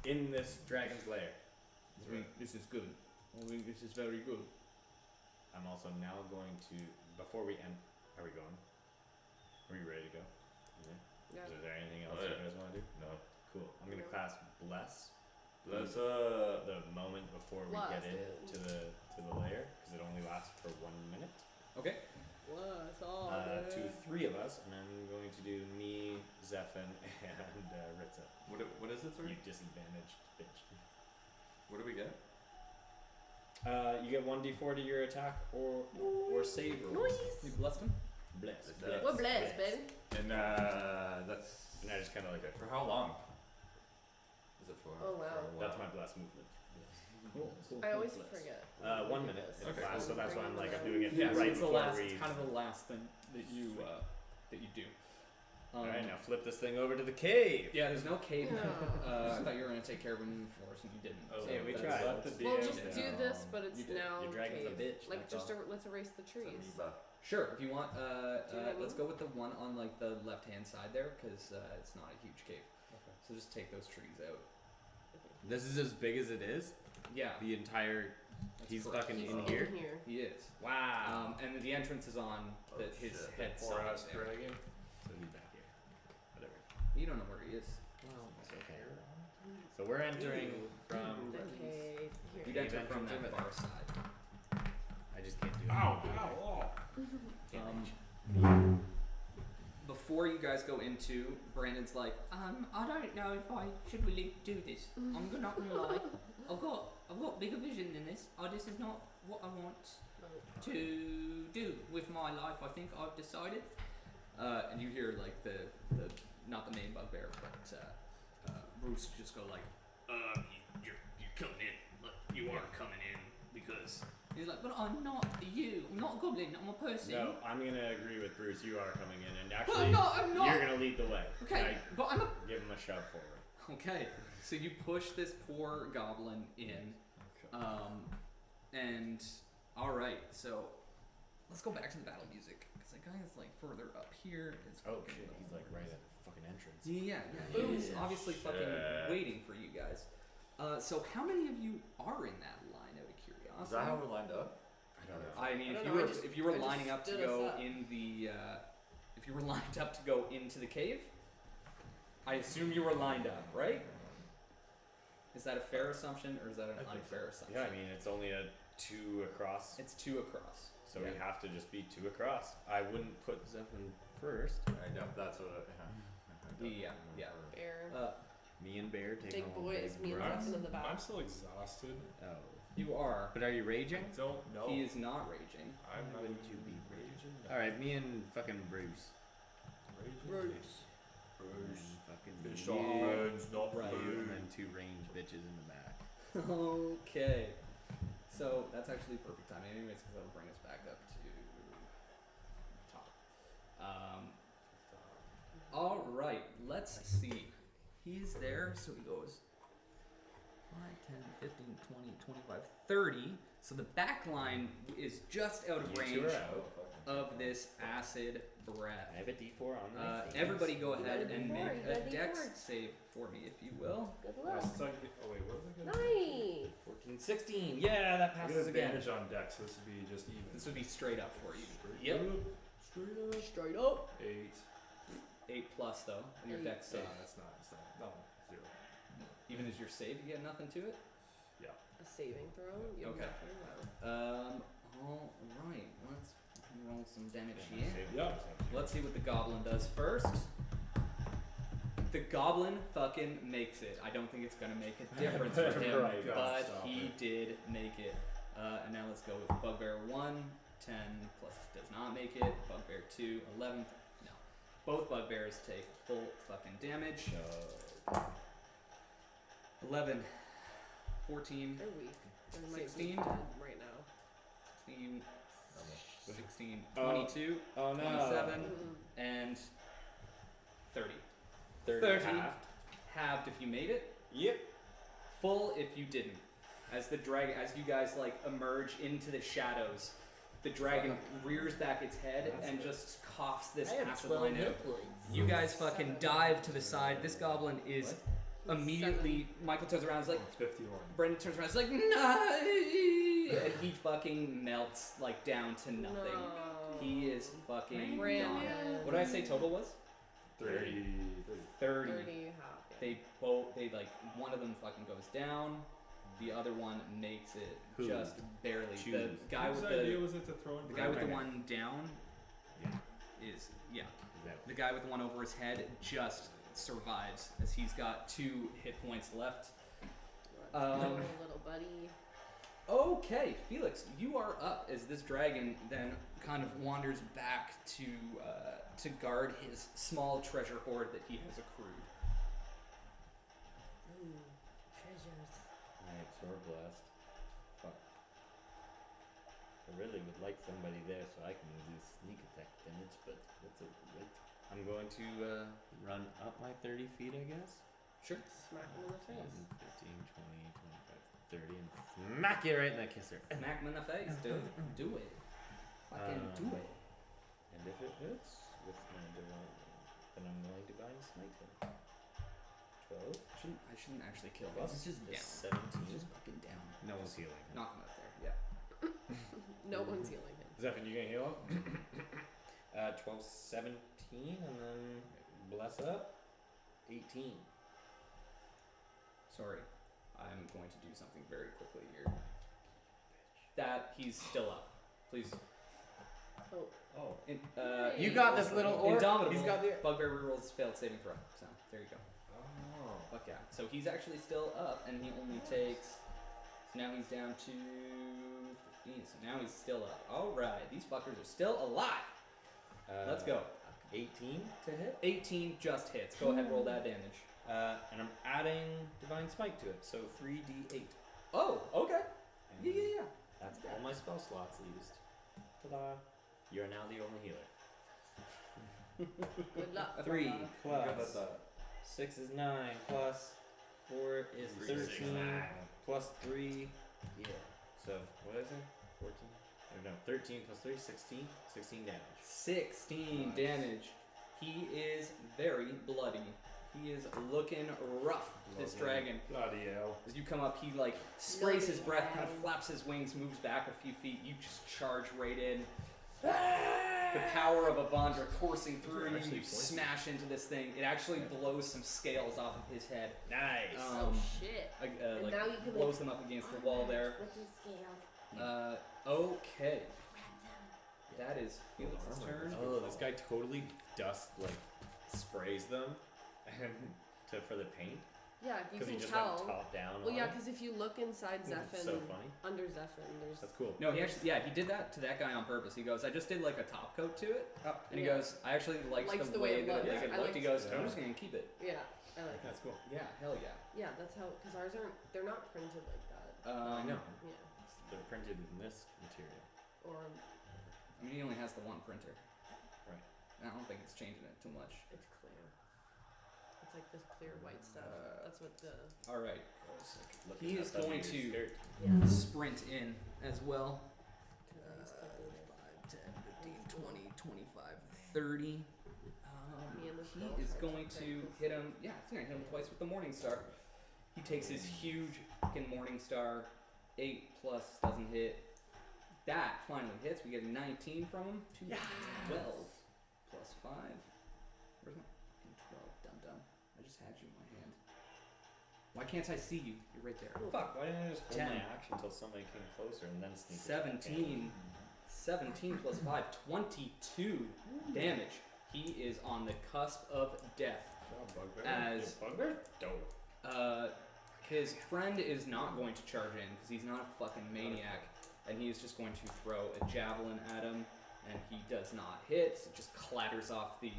in this dragon's lair. This is good. I think this is very good. I'm also now going to, before we end, are we going? Are you ready to go? Yeah. Yeah. Is there anything else Oh, you yeah. guys want to do? No. Cool. I'm gonna No. class bless. Let's The moment before we Bless, get dude. into the lair, because it only lasts for 1 minute. Okay. What's all To 3 of us, and I'm going to do me, Zephin, and Ritza. what is it, You sorry? disadvantaged bitch. What do we get? You get 1d4 to your attack or save rolls. We blessed him. Bless. We're We're blessed, baby. And that's. And I just kind of like For how long? Is it for? Oh, wow. for a while? that's my bless movement. Cool. I always Bless. forget. 1 minute in Okay, class, cool. so that's why I'm like I'm doing it Yeah, so right it's the before last. we. It's kind of the last thing that you do. Alright, now flip this thing over to the cave. Yeah, there's no cave now. Yeah. I thought you were gonna take care of him first, and you didn't. Oh, so yeah, we that's- tried. Let the We'll DM just do down. this, but it's You did. now Your dragon's a cave. bitch, Like, that's just all. let's erase the trees. Amoeba. Sure, if you want. Do you know what I Let's mean? go with the one on like the left-hand side there, because it's not a huge cave. So just take those trees out. This is as big as it is? Yeah, The entire. that's He's correct. fucking He's in in here? here. He is. Wow. And the entrance is on Oh, his shit. head Poor side. ass there. dragon. So he's back here. Whatever. You don't know where he is. Well, it's okay. So we're entering from. The cave. Here. You'd Cave enter from entrance that over far side. I just can't do it. Ow! Ow! Before you guys go into, Brandon's like, I don't know if I should really do this. I'm not gonna lie. I've got bigger vision than this. This is not what I want to do with my life. I think I've decided. And you hear like the not the main bugbear, but Bruce just go like, you're coming in. Look, you are coming in because he's like, but I'm not you. I'm not a goblin. I'm a person. No, I'm gonna agree with Bruce. You are coming in, and But actually, I'm not. you're gonna lead the way. Okay, And but I'm a. I give him a shove forward. Okay, so you push this poor goblin in, and all right, so let's go back to the battle music because the guy is like further up here. It's Oh fucking shit, he's like right at the fucking entrance. yeah, he's obviously fucking waiting for you guys. So how many of you are in that line out of curiosity? Is that how we're lined up? I don't know. I mean, I if don't you know, were I just- if you were I just lining up to stood us go up. in the if you were lined up to go into the cave, I assume you were lined up, right? Is that a fair assumption or is that an I think unfair assumption? Yeah, I mean it's only a 2 across, It's 2 across. so yeah. we have to just be 2 across. I wouldn't put Zephyr first. I know, that's what Yeah, yeah. Bear. Me and Bear take Big home boys, me and bro. Zephyr in the back. I'm still exhausted. Oh, You are. but are you raging? I don't know. He is not raging. I'm not Wouldn't even you be raging. All right, me and fucking Bruce. Raging. Bruce. Bruce. Fucking Fish you, off friends, not Right. you, food. and then 2 range bitches in the back. Okay. So that's actually perfect timing anyways because that'll bring us back up to top. All right, let's see. He's there, so he goes 5, 10, 15, 20, 25, 30. So the back line is just out of You 2 range are out. of this acid breath. I have a D4 on my face. Everybody go You ahead got a and D4, make you got a a dex D4. save for me, if you will. Good Yeah, luck. since I get, oh wait, what was I gonna do? Nice. 14, 16. Yeah, that I passes get again. advantage on dex, so this would be just even. This would be straight up for you. Straight Yep. up. Straight up. Straight up. 8. 8 plus though, and your 8. dex save. It's not. No, 0. Even as your save, you get nothing to it. A saving throw. You Okay. Wow. All right. Let's roll some damage Yeah, here. save Yeah. yourself. Let's see what the goblin does first. The goblin fucking makes it. I don't think it's gonna make a difference for him, Right. but God, stop he it. did make it. And now let's go with bugbear 1. 10 plus does not make it. Bugbear 2. 11. No. Both bugbears take full fucking damage. 11. 14. They're weak. They might 16. be dead right now. 16. 16. Oh. 22. Oh no. 27. Mm-mm. And 30. 30. Halved. Halved if you made it. Yep. Full if you didn't. As you guys like emerge into the shadows, the dragon rears back its head and just coughs this acid line out. You guys fucking dive to the side. This goblin is immediately. Michael turns around. Is like. 51. Brendan turns around. Is like no, and he fucking melts like down to nothing. No. He is fucking Brandon. gone. What did I say total was? 30. 30. 30 half. They like one of them fucking goes down, the other one makes it Who? just barely. The Choose. guy Whose with idea the was it to throw in the guy with the Brandon. one down Yeah. is yeah. Is that The guy with the one over his head just survives as he's got 2 hit points left. Let's go, little buddy. Okay, Felix, you are up as this dragon then kind of wanders back to guard his small treasure hoard that he has accrued. Ooh, treasures. Alright, sword blast. Fuck. I really would like somebody there so I can do sneak attack damage, but that's a right. I'm going to run up my 30 feet, I guess. Sure. Smack him in the 10, face. 15, 20, 25, 30, and smack you right in that kisser. Smack him in the face, dude. Do it. Fucking do it. And if it hits with my divine, then I'm going to divine smite him. 12 I shouldn't actually kill him. plus He's just is down. 17. He's just fucking down. No one's healing him. Knock him out there. Yeah. No one's healing him. Zephyr, you gonna heal him? 12, 17, and then bless up. 18. Sorry. I'm going to do something very quickly here. That he's still up. Please. Oh, Oh. You got this little orc. Indomitable. He's got the. Bugbear rerolls failed saving throw. So there you go. Oh. Fuck yeah. So he's actually still up, and he only takes. So now he's down to 15. So now he's still up. All right, these fuckers are still alive. Let's go. 18 to hit. 18 just hits. Go ahead, roll that damage. And I'm adding divine smite to it, so 3d8. Oh, okay. And Yeah. That's all my spell slots used. Ta-da! You are now the only healer. good luck. 3 brother. plus 6 is 9 plus 4 is 13 plus 3. Yeah. So what is it? 14. Or no, 13 plus 3, 16. 16 damage. 16 Nice. damage. He is very bloody. He is looking rough, this dragon. Bloody hell. As you come up, he like sprays his breath, kind of Bloody flaps his wings, moves back a few feet. You just charge right in. The power of Avandra coursing through you. You smash into this thing. It actually blows some scales off of his head. Nice. Oh shit. And Like now you can blows them up against the wall there. Okay. That is Felix's turn. Oh, this guy totally sprays them, and for the paint Yeah, you because he can just tell. went top down. Well, on yeah, him. because if you look inside It's Zephyr, so funny. under Zephyr, there's That's cool. No, he actually, he did that to that guy on purpose. He goes, I just did like a top coat to it, and he Yeah. goes, I actually liked Likes the way that looked. it I looked. He liked- goes, Yeah. I'm just gonna keep it. yeah, I like that. That's cool. Yeah, hell yeah. Yeah, that's how because ours aren't. They're not printed like that. I know. Yeah, They're printed in this material. or I mean, he only has the one printer. Right. I don't think it's changing it too much. it's clear. It's like this clear white stuff. That's what the. All right. Looking He at is that going weird to skirt. Yeah. sprint in as well. 5, 10, 15, 20, 25, 30. Me and this girl He is tried going to something. hit him. Yeah, he's going to hit him twice with the Morning Star. He takes his huge fucking Morning Star. 8 plus doesn't hit. That finally hits. We get a 19 from him. 12 plus 5. Where's my fucking 12? Dum dum. I just had you in my hand. Why can't I see you? You're right there. Fuck, why didn't I just hold 10. my action until somebody came closer and then sneak attack? 17. 17 plus 5. 22 damage. He is on the cusp of death. As Bugbear? Dope. his friend is not going to charge in because he's not a fucking maniac, and he is just going to throw a javelin at him, and he does not hit. So it just clatters off the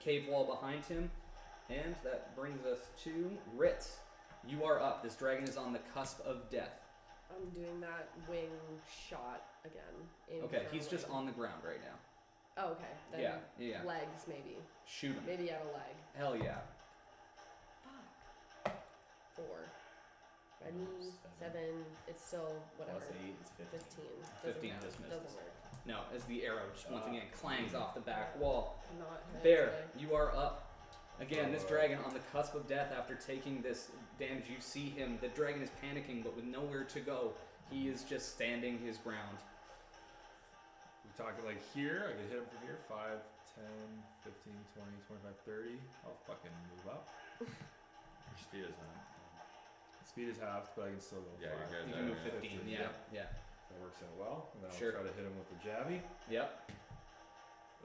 cave wall behind him, and that brings us to Ritz. You are up. This dragon is on the cusp of death. I'm doing that wing shot again. aim Okay, for he's just wing. on the ground right now. Oh, okay. Then Yeah. legs maybe. Shoot him. Maybe at a leg. Hell yeah. Fuck. 4. Ready? 7. It's still whatever. Plus 8 is 15. 15. 15 Doesn't, just misses. doesn't work. No, as the arrow just once again clangs off the back wall. Not hit Bear, today. you are up. Again, this dragon on the cusp of death after taking this damage. You see him. The dragon is panicking, but with nowhere to go. He is just standing his ground. We're talking like here. I could hit him from here. 5, 10, 15, 20, 25, 30. I'll fucking move up. Your speed is not. Speed is halved, but I can still go Yeah, 5. you guys You are can move yeah. 15. Yeah, yeah. That works out well. And then I'll Sure. try to hit him with the jabby. Yep.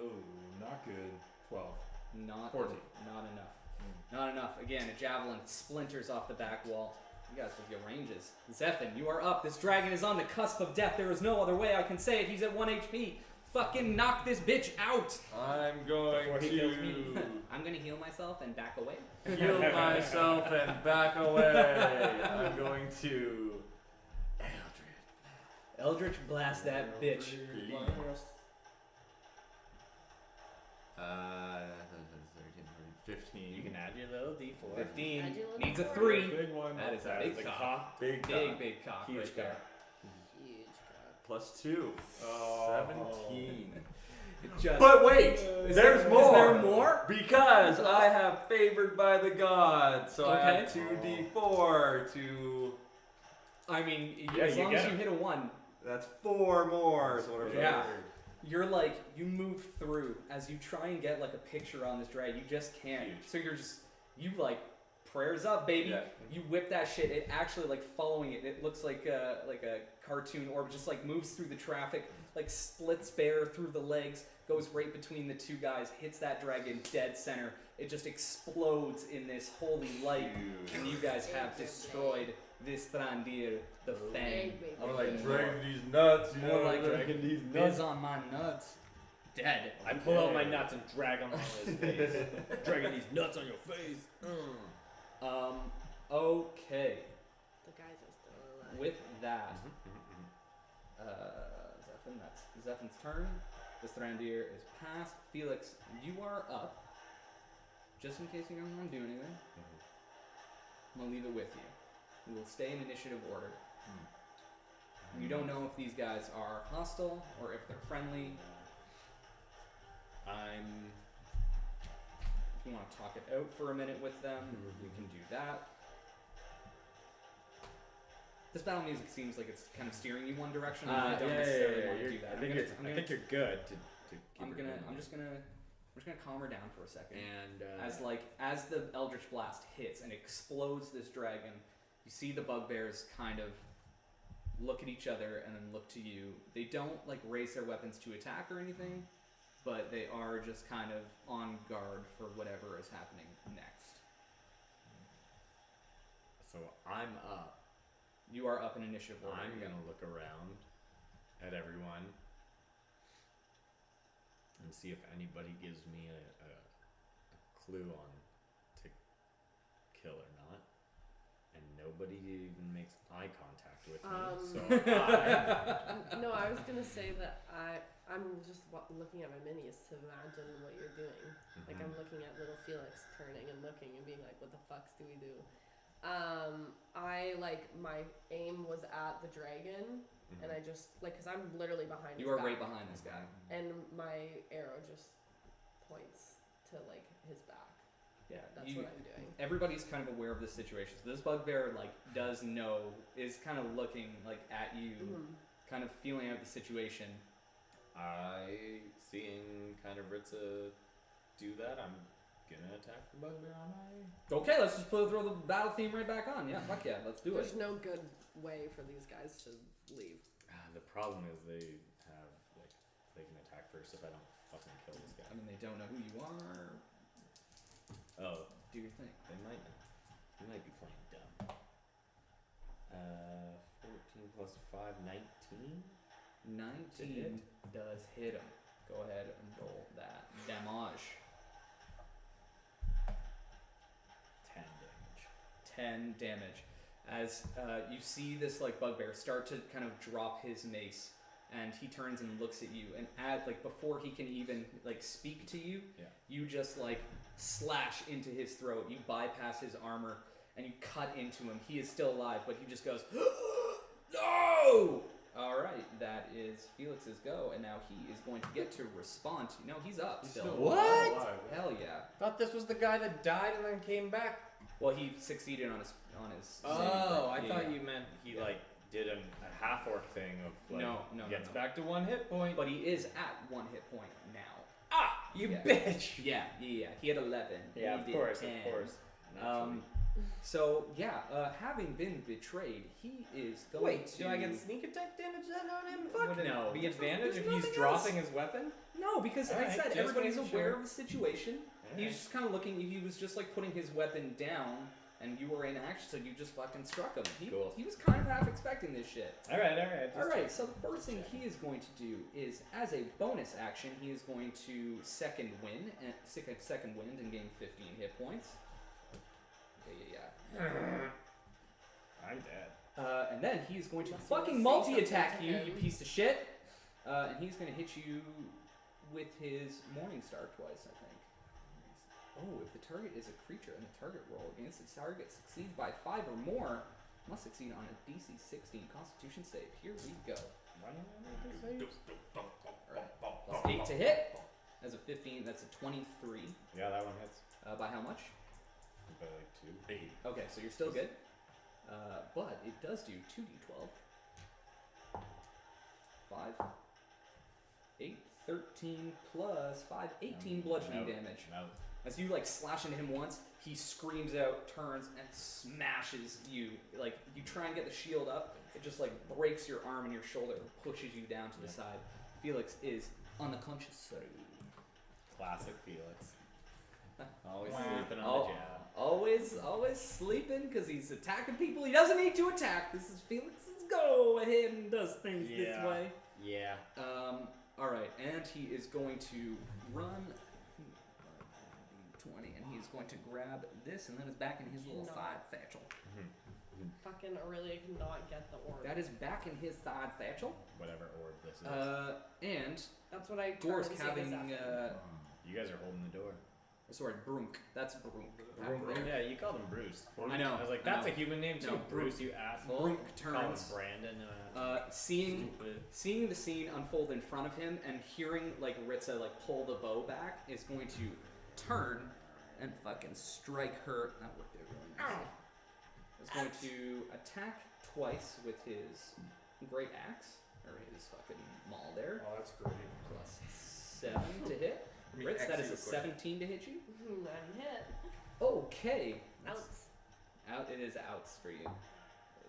Oh, not good. 12. Not 14. Not enough. Not enough. Again, a javelin splinters off the back wall. You guys with your ranges. Zephin, you are up. This dragon is on the cusp of death. There is no other way I can say it. He's at 1 HP. Fucking knock this bitch out. I'm going Before he kills me. to I'm gonna heal myself and back away. heal myself and back away. I'm going to Eldritch blast that bitch. 15. You can add your little D4. 15 Add your little needs a D4. 3. Big one. That is a That big is the cock. cock. Big Big cock Huge right there. Huge cock. Plus 2. Oh. 17. Just, But wait, is there's there, more. Is there more? Because I have favored by the gods, so I have Okay. 2d4 to. I mean, Yeah, as you long get as you it. hit a 1, That's 4 more. So whatever. Yeah. you're like, you move through. As you try and get like a picture on this drag, you just can't. Huge. So you're just, you like, prayers up, baby. Yeah. You whip that shit. It actually, like, following it, it looks like a cartoon orb, just like moves through the traffic, like splits bare through the legs, goes right between the two guys, hits that dragon dead center. It just explodes in this holy light, and you guys have destroyed this Thrandir, the Fang. Big, big, of I'm the like North. dragging these nuts. You More know, like dragging these Biz on my nuts. Dead. I pull out my nuts and drag them on his face. Dragging these nuts on your face. Okay. The guys are still alive. With that, Zephyr, that's Zephyr's turn. The Thrandir is passed. Felix, you are up. Just in case you don't want to do anything, I'm gonna leave it with you. We will stay in initiative order. You don't know if these guys are hostile or if they're friendly. If you want to talk it out for a minute with them, you can do that. This battle music seems like it's kind of steering you one direction, and I don't necessarily want to do that. I think you're good to I'm just gonna calm her down for a second. And As the Eldritch Blast hits and explodes this dragon, you see the bugbears kind of look at each other and then look to you. They don't like raise their weapons to attack or anything, but they are just kind of on guard for whatever is happening next. So I'm up. You are up in initiative order. I'm gonna look around at everyone and see if anybody gives me a clue on to kill or not. And nobody even makes eye contact with me. So No, I was gonna say that I'm just looking at my minis to imagine what you're doing. Like I'm looking at little Felix turning and looking and being like, what the fucks do we do? My aim was at the dragon, and I just cause I'm literally behind. You his are right back, behind this guy. and my arrow just points to his back. Yeah, That's what I'm doing. Everybody's kind of aware of this situation. So this bugbear does know, is kind of looking at you, kind of feeling out the situation. seeing kind of Ritza do that, I'm gonna attack the bugbear on my. Okay, let's just throw the battle theme right back on. Yeah, fuck yeah, let's do There's it. no good way for these guys to leave. The problem is they have they can attack first if I don't fucking kill this guy. I mean, they don't know who you are. Oh, Do your thing. they might not. They might be playing dumb. 14 plus 5, 19? 19 does hit him. Go ahead and roll that damage. 10 10 damage. 10 damage. As you see this bugbear start to kind of drop his mace, and he turns and looks at you, and before he can even speak to you, you just slash into his throat. You bypass his armor and you cut into him. He is still alive, but he just goes, no! Alright, that is Felix's go, and now he is going to get to respond. No, he's up still. What? Alive. Hell yeah. Thought this was the guy that died and then came back. Well, he succeeded on his Oh, I Yeah, thought yeah. you meant he did a half orc thing of No, gets no. back to 1 hit point. But he is at 1 hit point now. You Yeah. bitch. Yeah. He had 11. Yeah, He of did course, 10. of course. So yeah, having been betrayed, he is going Wait, to. do I get sneak attack damage then on him? Fuck Would it no. be There's advantage there's if he's nothing dropping else. his weapon? No, because Alright, I said just everybody's making aware sure. of the situation. He's just kind of looking. He was just putting his weapon down, and you were in action, so you just fucking struck him. Cool. He was kind of half expecting this shit. All right. Alright, so the first thing he is going to do is, as a bonus action, he is going to second wind and gain 15 hit points. Yeah. I'm dead. And then he is going to Unless you fucking wanna say multi-attack something you, to you him. piece of shit. And he's going to hit you with his Morning Star twice, I think. Oh, if the target is a creature and the target roll against its target succeeds by 5 or more, must succeed on a DC 16 Constitution save. Here we go. Alright. Plus 8 to hit. That's a 15. That's a 23. Yeah, that one hits. By how much? By like 2. 8. Okay, so you're still good. But it does do 2d12. 5. 8. 13 plus 5. 18 bludgeoning damage. No. As you like slash into him once, he screams out, turns, and smashes you. Like you try and get the shield up, it just like breaks your arm and your shoulder and pushes you down to the side. Felix is unconscious. Classic Felix. Always sleeping on the jab. Always sleeping because he's attacking people he doesn't need to attack. This is Felix's go ahead and does things this way. Yeah. All right, and he is going to run 20, and he's going to grab this, and then it's back in his little side satchel. Fucking Aurelia cannot get the orb. That is back in his side satchel. Whatever orb this is. And That's what I Gorsk currently having say this after. You guys are holding the door. sorry, Brunk. That's Brunk. Yeah, you called him Bruce. I know. I was like, I that's know. a human name too. No, Bruce, you asshole. Brunk Call him turns. Brandon. Seeing the scene unfold in front of him and hearing like Ritza like pull the bow back is going to turn and fucking strike her. That worked out really nice. Is going to attack twice with his great axe or his fucking maul there. Oh, that's great. Plus 7 to hit. Ritz, that is a 17 to hit you. 9 hit. Okay. Outs. Out. It is outs for you.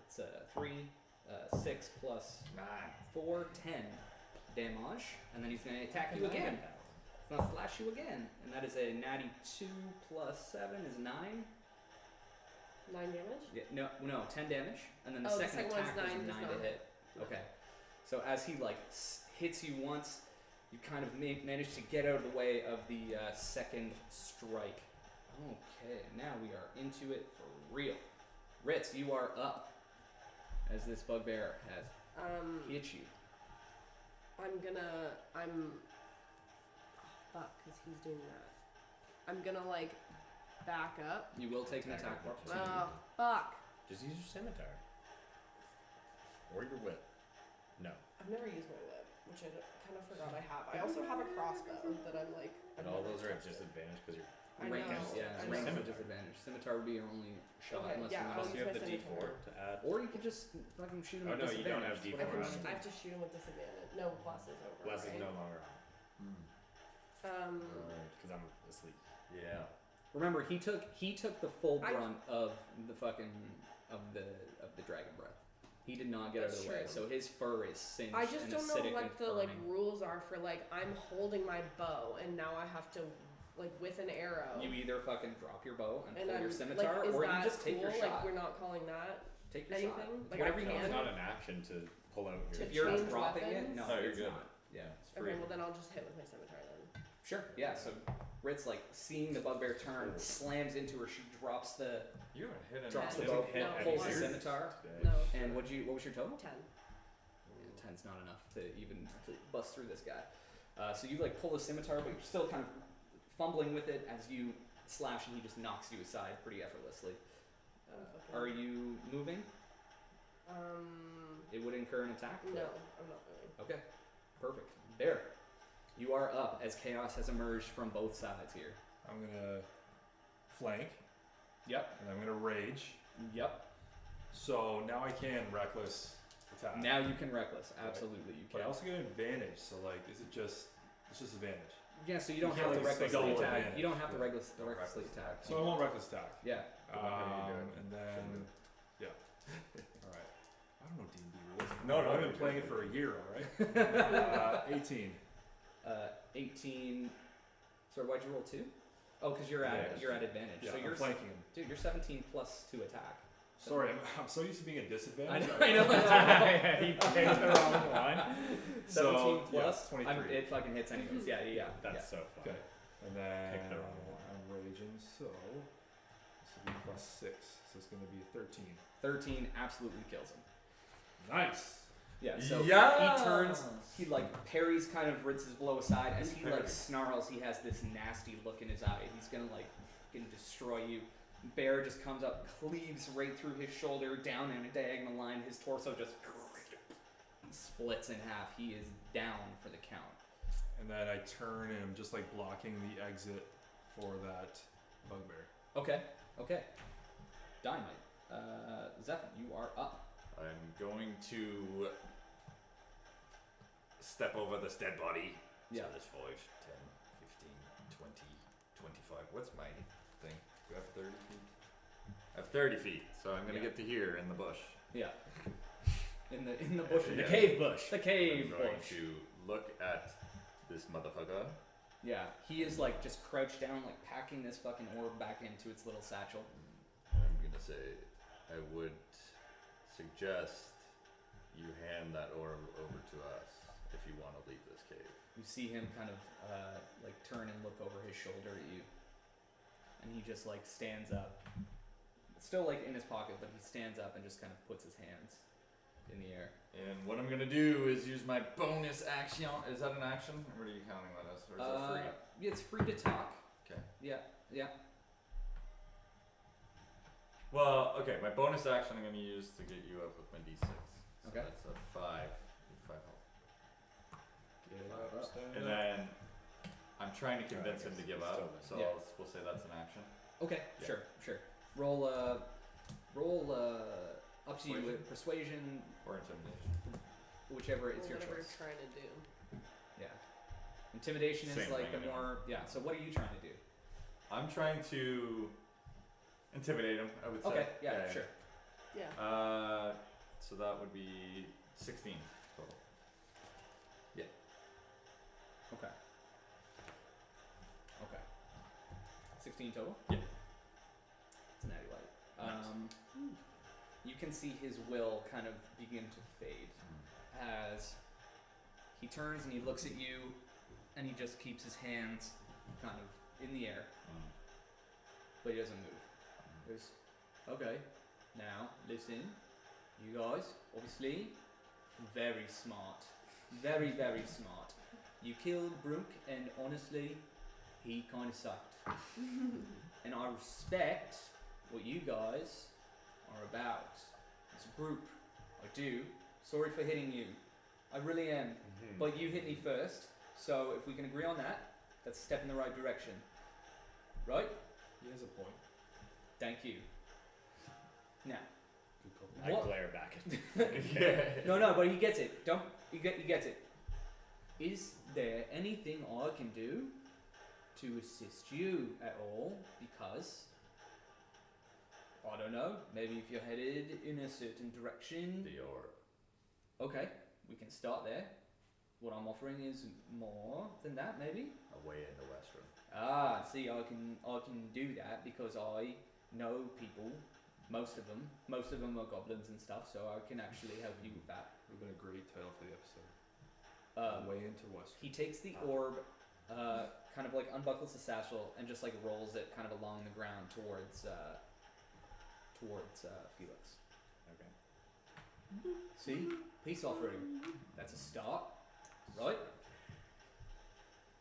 It's 3, 6 plus 9. 4, 10 damage, and then he's going to attack you again. He's going to slash you again, and that is a natty 2 plus 7 is 9. 9 damage? Yeah, no, 10 damage, and then the Oh, the second second one's attack 9, is does 9 not to hit. Okay, so as he like hits you once, you kind of manage to get out of the way of the second strike. Okay, now we are into it for real. Ritz, you are up as this bugbear has hit you. Fuck, because he's doing that. I'm gonna, like, back up. You will take an attack of opportunity. Oh, fuck. Just use your scimitar. Or your whip. No. I've never used my whip, which I kind of forgot I have. I also have a crossbow that I'm, like... But all those are at disadvantage because you're I know. against Yeah, I range know. is a disadvantage. Scimitar would be your only shot Okay, unless yeah, you I'll Unless you have use the my D4 to add. Or you could just fucking shoot him Oh, with no, you don't have disadvantage. D4 Whatever on. you I want. have to shoot him with disadvantage. No, plus is over, Bless right? is no longer on. Because I'm asleep. Yeah. Remember, he took the full I- brunt of the fucking of the dragon breath. He did not get out of That's the way, true. so his fur is singed. I just and don't know acidic what and the like burning. rules are for like I'm holding my bow and now I have to like with an arrow. You either fucking drop your bow and, and pull I'm your scimitar, like, is or you that just take cool? your shot. Like we're not calling that Take your anything. shot. Like Whatever I you can. It's want. not an action to pull out your. To If you're change dropping weapons? it, no, No, you're it's good. not. Yeah. It's free. Okay, well then I'll just hit with my scimitar then. Sure. Yeah. So Ritz, like seeing the bugbear turn, slams into her. She drops the You haven't hit any. drops the No, bow, hit no, pulls the once. scimitar. No. And what was your total? 10. Yeah, 10's not enough to even to bust through this guy. So you like pull the scimitar, but you're still kind of fumbling with it as you slash, and he just knocks you aside pretty effortlessly. Are you moving? It would incur an attack. No, I'm not moving. Okay, perfect. Bear, you are up as chaos has emerged from both sides here. I'm gonna flank Yep. and I'm gonna rage. Yep. So now I can reckless attack. Now you can reckless. Absolutely, you But I can. also get an advantage. So like, is it just? It's just advantage. Yeah, so you don't You have to can't just recklessly double attack. advantage. You don't have to Yeah. recklessly attack. So I won't reckless attack. Yeah. And then yeah. All right. I don't know D&D rules. No, I've you're been playing it good. for a year, all right? 18. 18. Sorry, why'd you roll 2? Oh, because you're at advantage. Yeah, so I'm you're flanking him. dude. You're 17 plus 2 attack. Sorry, I'm so used to being at disadvantage. I know. He picked the wrong one. 17 So, plus. yeah, 23. It fucking hits anyways. Yeah. That's so fun. Okay. And then Pick the wrong one. I'm raging, so this will be plus 6. So it's going to be a 13. 13 absolutely kills him. Nice. Yeah, so Yeah. he turns, he like parries, kind of rinses his blow aside. As he like Parries. snarls, he has this nasty look in his eye. He's gonna like fucking destroy you. Bear just comes up, cleaves right through his shoulder, down in a diagonal line. His torso just splits in half. He is down for the count. And then I turn and I'm just like blocking the exit for that bugbear. Okay, okay. Dynamite. Zeph, you are up. I'm going to step over this dead body. Yeah. So there's 5, 10, 15, 20, 25. What's my thing? Do I have 30 feet? I have 30 feet, so I'm gonna Yeah. get to here in the bush. Yeah. In the bush. Yeah. The cave bush. The cave I'm going bush. to look at this motherfucker. Yeah. He is like just crouched down, like packing this fucking orb back into its little satchel. And I'm gonna say, I would suggest you hand that orb over to us if you want to leave this cave. You see him kind of like turn and look over his shoulder at you, and he just like stands up. It's still like in his pocket, but he stands up and just kind of puts his hands in the air. And what I'm gonna do is use my bonus action. Is that an action? Or are you counting that as? Or is it free? Yeah, it's free to talk. Okay. Yeah, yeah. Well, okay. My bonus action I'm gonna use to get you up with my d6. So Okay. that's a 5. 5 health. Get up, stand And then I'm trying to convince him to give up. So Yeah. we'll say that's an action. Okay, Yeah. sure. Roll up to you. Persuasion, Or intimidation. whichever it's Or your whatever choice. you're trying to do. Yeah. Intimidation is Same like thing, the yeah. more. Yeah. So what are you trying to do? I'm trying to intimidate him. I would say. Okay. Yeah. Sure. Yeah. So that would be 16 total. Okay. Okay. 16 total? Yeah. It's an natty light. Nice. You can see his will kind of begin to fade as he turns and he looks at you and he just keeps his hands kind of in the air, but he doesn't move. He goes, okay, now listen, you guys, obviously, very smart. Very, very smart. You killed Brooke, and honestly, he kind of sucked. And I respect what you guys are about as a group. I do. Sorry for hitting you. I really am. But you hit me first, so if we can agree on that, that's a step in the right direction. Right? He has a point. Thank you. Now, Good call. I What? glare back at Yeah. no, but he gets it. He gets it. Is there anything I can do to assist you at all? Because I don't know. Maybe if you're headed in a certain direction. The orb. Okay, we can start there. What I'm offering is more than that, maybe. Away in the west room. Ah, see, I can do that because I know people. Most of them are goblins and stuff, so I can actually help you with that. Would have been a great title for the episode. Way into West. He takes the orb, kind of like unbuckles the satchel, and just like rolls it kind of along the ground towards Felix. Okay. See, peace offering. That's a start, right?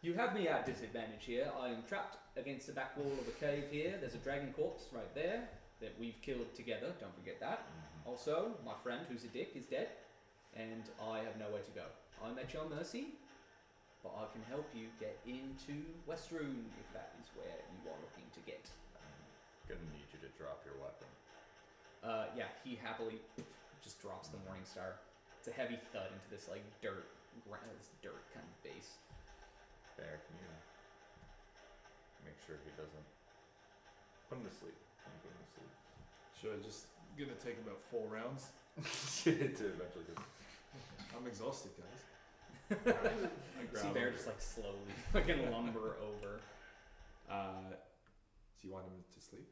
You have me at disadvantage here. I am trapped against the back wall of a cave here. There's a dragon corpse right there that we've killed together. Don't forget that. Also, my friend, who's a dick, is dead, and I have nowhere to go. I'm at your mercy, but I can help you get into Westruun if that is where you are looking to get. I'm gonna need you to drop your weapon. Yeah, he happily just drops the Morning Star. It's a heavy thud into this like dirt kind of base. Bear, can you make sure he doesn't put him to sleep? Can you put him to sleep? Should I just gonna take about 4 rounds? To eventually just I'm exhausted, guys. I See grab Bear him. just like slowly fucking lumber over. So you want him to sleep?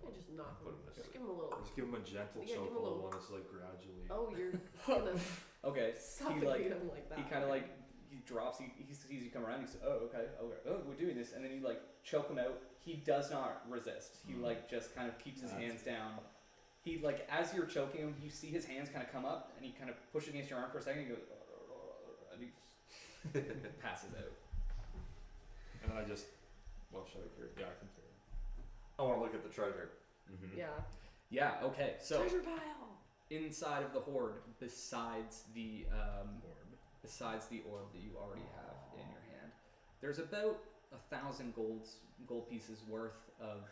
You just knock put him. him to Just sleep. give him a little. Just give him a gentle Yeah, give him a chokehold little- while it's like gradually. Oh, you're gonna Okay, suffocate him like that. he kind of like he drops. He sees you come around. He says, "Oh, okay. Oh, we're doing this." And then you like choke him out. He does not resist. He like just kind of keeps his Nice. hands down, he like as you're choking him, you see his hands kind of come up, and he kind of pushes against your arm for a second. And he goes, and he just passes out. And then I just, well, should I carry? Yeah, I can carry. I want to look at the treasure. Mm-hmm. Yeah. Yeah. Okay. So Treasure pile. inside of the hoard, besides the Orb. orb that you already have in your hand, there's about 1,000 gold pieces worth of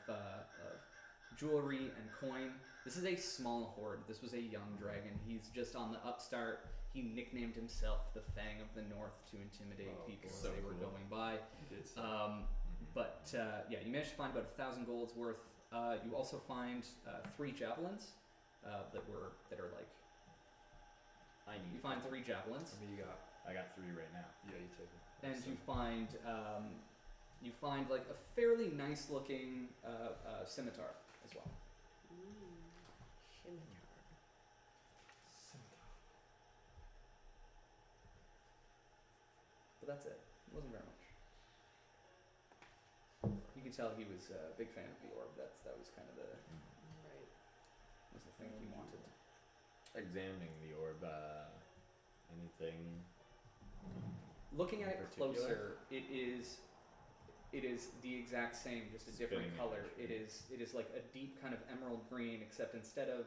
jewelry and coin. This is a small hoard. This was a young dragon. He's just on the upstart. He nicknamed himself the Fang of the North to intimidate people as so they were cool. going by. You did say. But yeah, you managed to find about 1,000 golds worth. You also find 3 javelins that are like. You find 3 javelins, How many you got? I got 3 right now. Yeah, you take them. and you find like a fairly nice looking scimitar as well. Scimitar. But that's it. It wasn't very much. You can tell he was a big fan of the orb. That was kind of the Right. was the thing he wanted. Examining the orb, anything? Looking at it Particular? closer, it is the exact same, just a different Spinning color. image. It is like a deep kind of emerald green, except instead of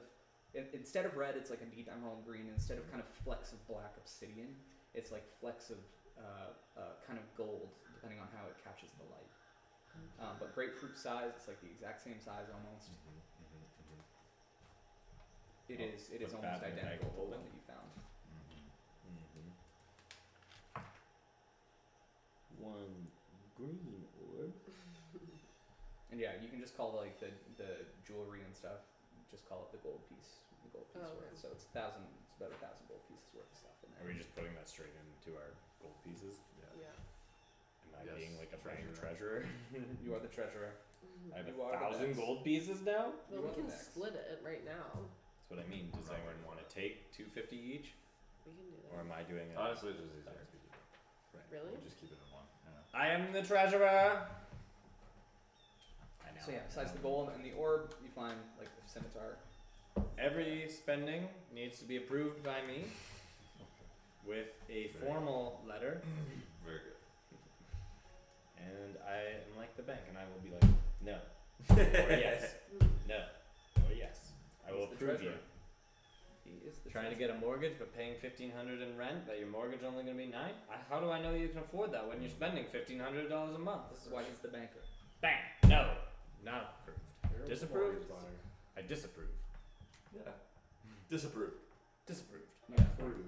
red, it's like a deep emerald green. Instead of kind of flecks of black obsidian, it's like flecks of kind of gold, depending on how it catches the light. But grapefruit size, it's like the exact same size almost. It is What's almost that in the bag identical of to the one holding? that you found. One green orb. And yeah, you can just call like the jewelry and stuff. Just call it the gold piece. The gold piece Oh, worth. okay. So it's about 1,000 gold pieces worth of stuff in Are there. we just putting that straight into our gold pieces? Yeah. Am I Yes, being like a treasurer. fang treasurer? You are the treasurer. I have You are the 1,000 next. gold pieces now? Well, You we are the can next. split it right now. That's what I mean. Does anyone want to take 250 each? We can do Or that. am I doing it? Honestly, it's just easier. Really? We'll just keep it in one. Yeah. I am the treasurer! I know. So yeah, besides the gold and the orb, you find like the scimitar. Every spending needs to be approved by me with a formal letter, Very good. and I am like the bank, and I will be like, no, or yes, no, or yes. I will He's the approve you. treasurer. He is the Trying to treasurer. get a mortgage, but paying $1,500 in rent. That your mortgage only going to be $9. How do I know you can afford that when you're spending $1,500 a month? This is why he's the banker. Bang! No, not approved. Terrible Disapproved? mortgage buyer. I disapprove. Yeah. Disapproved. Disapproved. Yeah. Approved.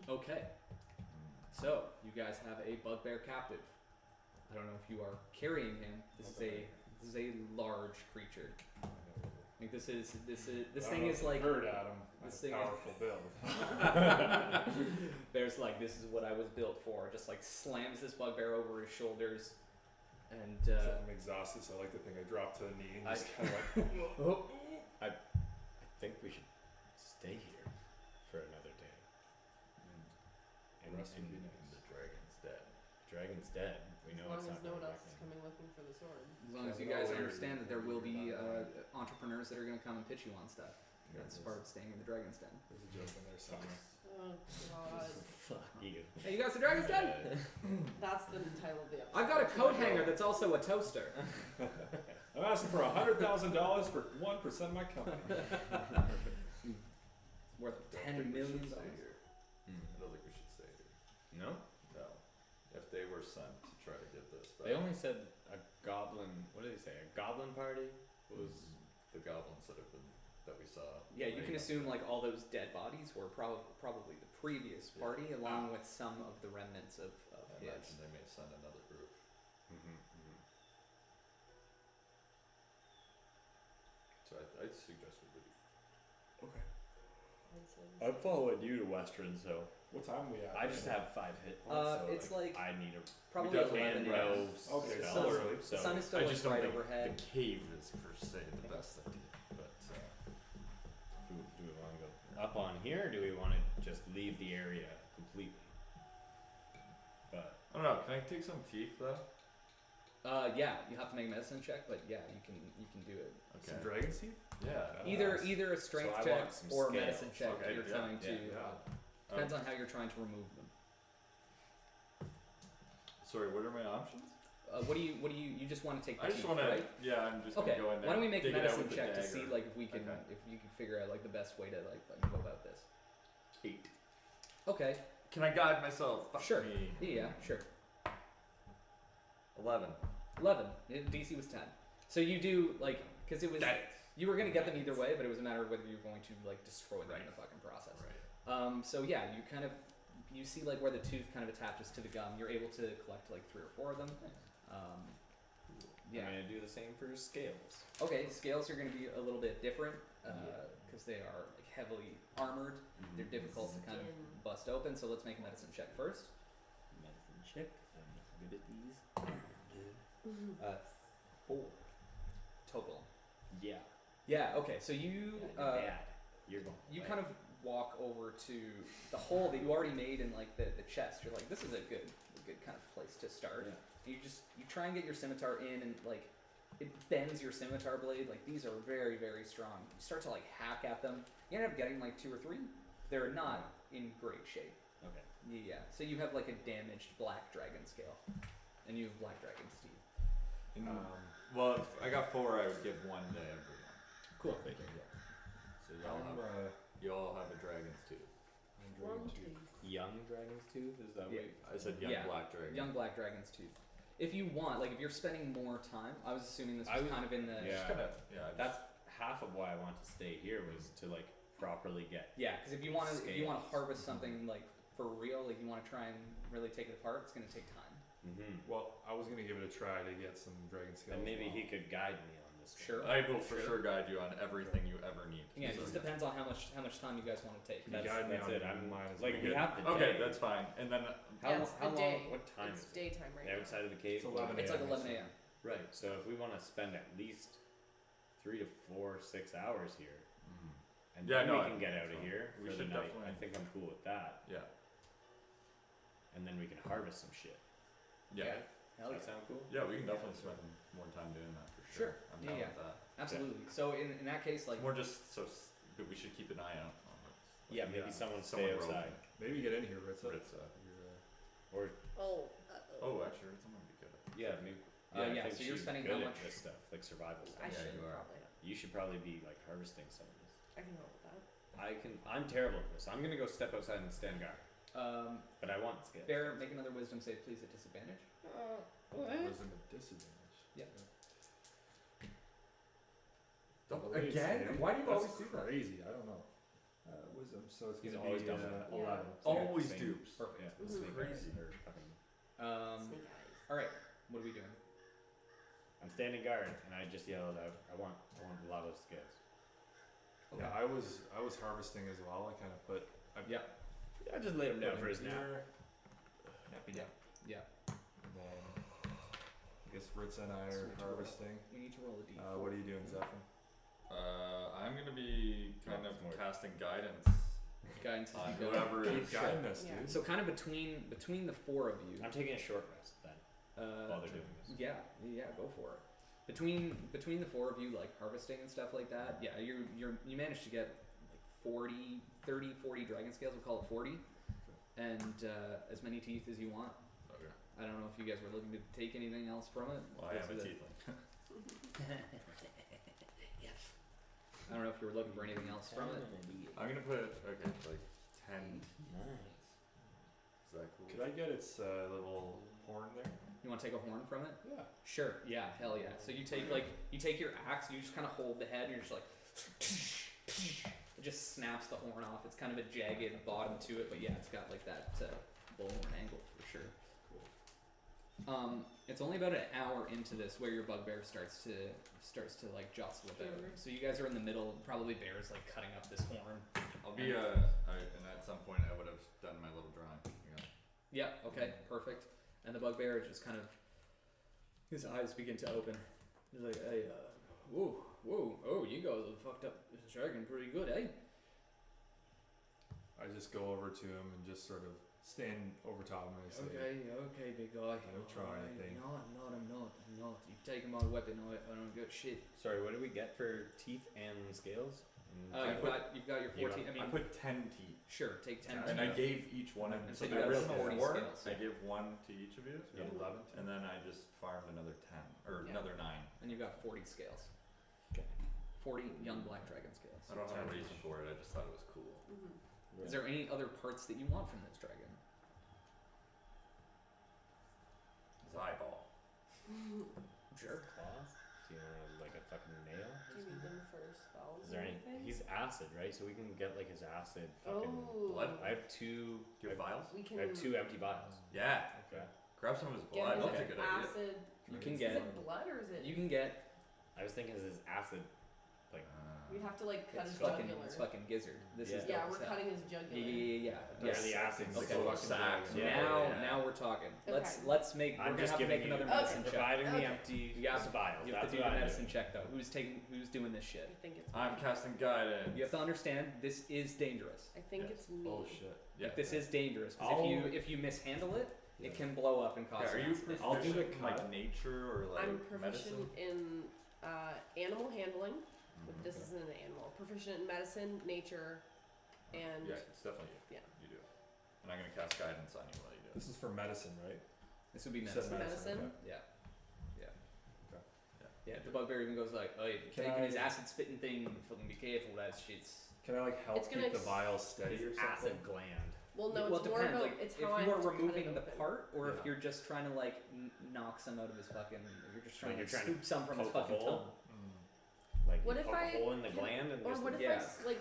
Okay. So you guys have a bugbear captive. I don't know if you are carrying him. This is a large creature. Like this thing is like Bird Adam. this That's a thing is- powerful build. Bear's like, this is what I was built for. Just like slams this bugbear over his shoulders, and I'm exhausted, so I like to think I drop to the knee and just kind of like. I think we should stay here for another day. The rest would be nice. The dragon's dead. Dragon's dead. We know As long it's as not no one coming else back is in. coming looking for the sword. as long as you Yeah, guys no, you're- understand that there will be you're entrepreneurs that are going to come and pitch you on stuff. That's part of staying in the dragon's den. There's a joke in there somewhere. Oh god. Fuck you. Hey, you guys, the dragon's den. That's the title of the episode. I've got a coat hanger that's also a toaster. I'm asking for $100,000 for 1% of my company. Worth I $10 don't think we million. should stay here. I don't think we should stay here. No? No. If they were sent to try to get this back. They only said a goblin. What did he say? A goblin party was. The goblins that we saw. Yeah, you can laying assume like all those dead bodies were probably the previous Yeah. party, along with some of the remnants of I his. imagine they may send another group. So I'd suggest we leave. Okay. I'd say I'm following you to Western, so What time we at? I just have 5 hit points. So it's like I need a probably definitely 11 need ish. no Okay, spell. so early. So The sun is still I like just don't right think overhead. the cave is per se the best idea, but do we want to go up on here, or do we want to just leave the area completely? But I don't know. Can I take some teeth though? Yeah, you have to make a medicine check, but yeah, you can do it. Okay. Some dragon's teeth? Yeah. Either a strength I check want some or a scales. medicine check Okay, that you're yeah, trying to. Yeah. Depends on how you're trying to remove them. Sorry, what are my options? What do you just want to take the I just teeth, want to. right? Yeah, I'm just Okay. gonna go in there. Why don't we make a dig it out medicine with the check to see dagger. like if we can Okay. if you can figure out like the best way to like fucking go about this. 8. Okay. Can I guide myself? Fuck Sure. me. Yeah, sure. 11. 11. DC was 10. So you do like because it was you were gonna get them either way, but it was a matter of whether you were going to like destroy them in the fucking process. Right. So yeah, you see like where the tooth kind of attaches to the gum. You're able to collect like 3 or 4 of them. Yeah. I'm gonna do the same for scales. Okay, scales are going to be a little bit different because they are like heavily armored. They're difficult to kind of Skin. bust open. So let's make a medicine check first. Medicine check. I'm good at these. 4 Total. Yeah. Yeah. Okay. So you Bad. You're going. you kind of walk over to the hole that you already made in like the chest. You're like, this is a good kind of place to start. Yeah. You try and get your scimitar in and like it bends your scimitar blade. Like these are very, very strong. You start to like hack at them. You end up getting like 2 or 3. They're not in great shape. Okay. Yeah. So you have like a damaged black dragon scale, and you have black dragon's teeth. Well, if I got 4, I would give 1 to everyone. Cool. So y'all have a dragon's tooth. One tooth. Young dragon's tooth. Is that Yeah. what? I said young Yeah. black dragon. Young black dragon's tooth. If you want, like, if you're spending more time, I was assuming this I was was- kind of in the Yeah. Yeah. That's half of why I want to stay here was to like properly get. Yeah, because if you want to Scales. harvest something like for real, like you want to try and really take it apart, it's gonna take time. Mm-hmm. Well, I was gonna give it a try to get some dragon scales. And maybe as well. he could guide me on this. Sure. I will for sure guide you on everything you ever need. Yeah, it So- just depends on how much time you guys want to take. Can you guide me That's on it. I'm mine as like well? we have the Okay, day. that's fine. And then Yeah, it's how the long? day. What time It's is it? daytime right The now. outside of the cave. It's 11 It's like a.m. 11 a.m. Right. So if we want to spend at least 3 to 4, 6 hours here, and Yeah, then no, we I- can get out of fine. here We for the should night, definitely- I think I'm cool with that. yeah. And then we can harvest some shit. Yeah. Hell Does yeah. that sound cool? Yeah, we can definitely spend more time doing that for sure. Sure. I'm Yeah, down yeah. with that. Absolutely. So in that case, like, More just but we should keep an eye out on it. Yeah, maybe someone stay Someone outside. Maybe get in here, Ritza. Ritza. Or Oh. Oh, actually, someone would be good. yeah, maybe. Yeah, I think so you're she's spending good how at much- this stuff, like survival stuff. I Yeah, should you are. probably. You should probably be like harvesting some of this. I can roll with that. I'm terrible at this. I'm gonna go step outside and stand guard. But I want scales. Bear, make another wisdom save, please, at disadvantage. Wisdom at disadvantage. Yeah. Again? Why do you That's always do that? crazy. I don't know. Wisdom. So it's He's gonna always be done that. 11. Always Same. dupes. Perfect. Yeah, Mhm. snake Crazy. eyes or fucking- Snake eyes. All right. What are we doing? I'm standing guard, and I just yelled out, "I want lava scales." Yeah, I was harvesting as well. I kind of put. Yeah. I just laid him down put for him his nap. here, Nappy Yeah. nap. Yeah. and then I guess Ritza and I So are we need to roll- harvesting. We need to roll a d4. What are you doing, Zephyr? I'm gonna be kind Oh, of more. casting guidance Guidance as on you go. whoever Keep is. guiding us, Yeah. dude. So kind of between the 4 of you. I'm taking a short rest then while they're doing this. Yeah, go for it. Between the 4 of you, like harvesting and stuff like that, yeah, you managed to get like 40 dragon scales. We'll call it 40, and as many teeth as you want. Okay. I don't know if you guys were looking to take anything else from it. Well, I am a This is tiefling. I don't know if you were looking for anything else from it. I'm gonna put like 10. Is that cool? Could I get its little horn there? You want to take a horn from it? Yeah. Sure. Yeah. Hell yeah. So you take your axe and you just kind of hold the head and you're just like, it just snaps the horn off. It's kind of a jagged bottom to it, but yeah, it's got like that bullhorn angle for sure. It's only about an hour into this where your bugbear starts to like jostle about. So you guys are in the middle. Probably Bear's like cutting up this horn. I'll be and at some point I would have done my little drawing. Yeah. Okay. Perfect. And the bugbear just kind of, his eyes begin to open. He's like, hey, whoa, oh, you guys have fucked up this dragon pretty good, eh? I I just go over to him and just sort of stand over top of him and say, Okay, big guy. Don't try anything. No, I'm not. You've taken my weapon. I don't get shit. Sorry, what do we get for teeth and scales? You've got your 14. I mean, I put 10 teeth. sure, take 10. And I gave each one of And them. so So you I got rolled 40 4. scales. I give 1 to each of you. so you got 11. And then I just farmed another 10. Or Yeah. another 9. And you've got 40 scales. Okay. 40 young black dragon scales. I don't have a reason for it. I just thought it was cool. Mm-hmm. Is there any other parts that you want from this dragon? His eyeball. Sure. Claws? Do you want like a fucking nail? Do you need them for spells Is there or any? anything? He's acid, right? So we can get like his acid fucking. Oh, blood. I have 2. Do you have vials? we can I have 2 empty vials. Yeah. Okay. Grab some of his get blood. his That's a good idea. acid. You can Is get. it blood or is it? You can get. I was thinking his acid. Like. We'd have to like cut It's his fucking. jugular. It's fucking gizzard. This is. Yeah, dope we're as hell. cutting his jugular. Yeah. Yes. The acid's Like Okay. little sacks. Yeah. Now we're talking. Let's Okay. make. I'm We're just gonna have to giving make you. another Okay. medicine check. Providing the Okay. empty You have to- vials. You have to That's do what the I'm medicine doing. check though. Who's doing this shit? I think it's. I'm me. casting guidance. You have to understand this is dangerous. I think Yes. it's me. Oh shit. Yeah. This is dangerous because I'll- if you mishandle it, it can blow up and cause. Yeah, are you accident. I'll do the proficient in, like cut. nature or like I'm proficient medicine? in animal handling. But Mhm. this isn't an animal. Proficient in medicine, nature, and Yeah, it's definitely you. Yeah. You do it. And I'm gonna cast guidance on you while you do it. This is for medicine, right? This would be You said medicine. medicine. Yeah. Okay. Yeah, the bugbear even goes like, "Oh, you're Can taking his I- acid spitting thing. Fucking be careful, that shit's." Can I like help It's gonna keep the ex- vial steady or His something? acid gland. well, no, well, it's it more depends. about Like, it's if how I you are have to cut it removing the open. part, or Yeah. if you're just trying to like knock some out of his fucking, you're just trying Like to you're trying scoop some from his poke a fucking hole? tongue, Like What you if poke I a hole in the can- gland and Or just what if Yeah. I like?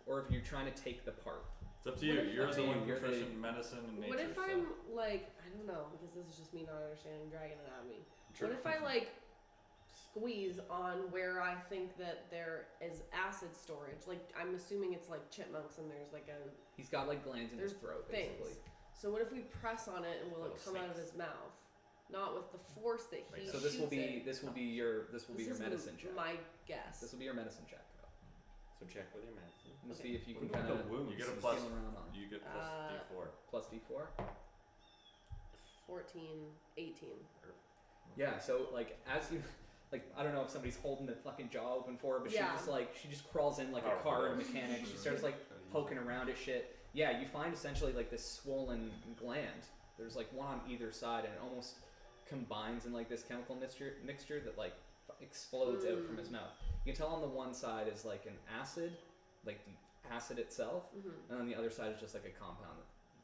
or if you're trying to take the part. It's up to What you. if You're I- the one You're the- proficient in medicine and nature. What if so. I'm like I don't know because this is just me not understanding dragon anatomy. Sure. What if I like squeeze on where I think that there is acid storage? Like I'm assuming it's like chipmunks and there's like a He's got like glands in his There's throat, things. basically. So what if we press on it and will it Little come out of snakes. his mouth? Not with the force that he Like So this will shoots be it. this will be your This your is medicine check. my guess. This will be your medicine check. So check with your medicine. And Okay. see if you What can about kind the of wounds? You get a Is- plus. feel around on You get plus D4. plus D4. 14, 18. Yeah, so like as you like I don't know if somebody's holding the fucking jaw open for her, but Yeah. she just crawls in like a Powerful car girl. mechanic. She starts like poking around at shit. Yeah, you find essentially like this swollen gland. There's like one on either side, and it almost combines in like this chemical mixture that like explodes out from his mouth. You can tell on the one side is like an acid, like the acid itself, Mm-hmm. and on the other side is just like a compound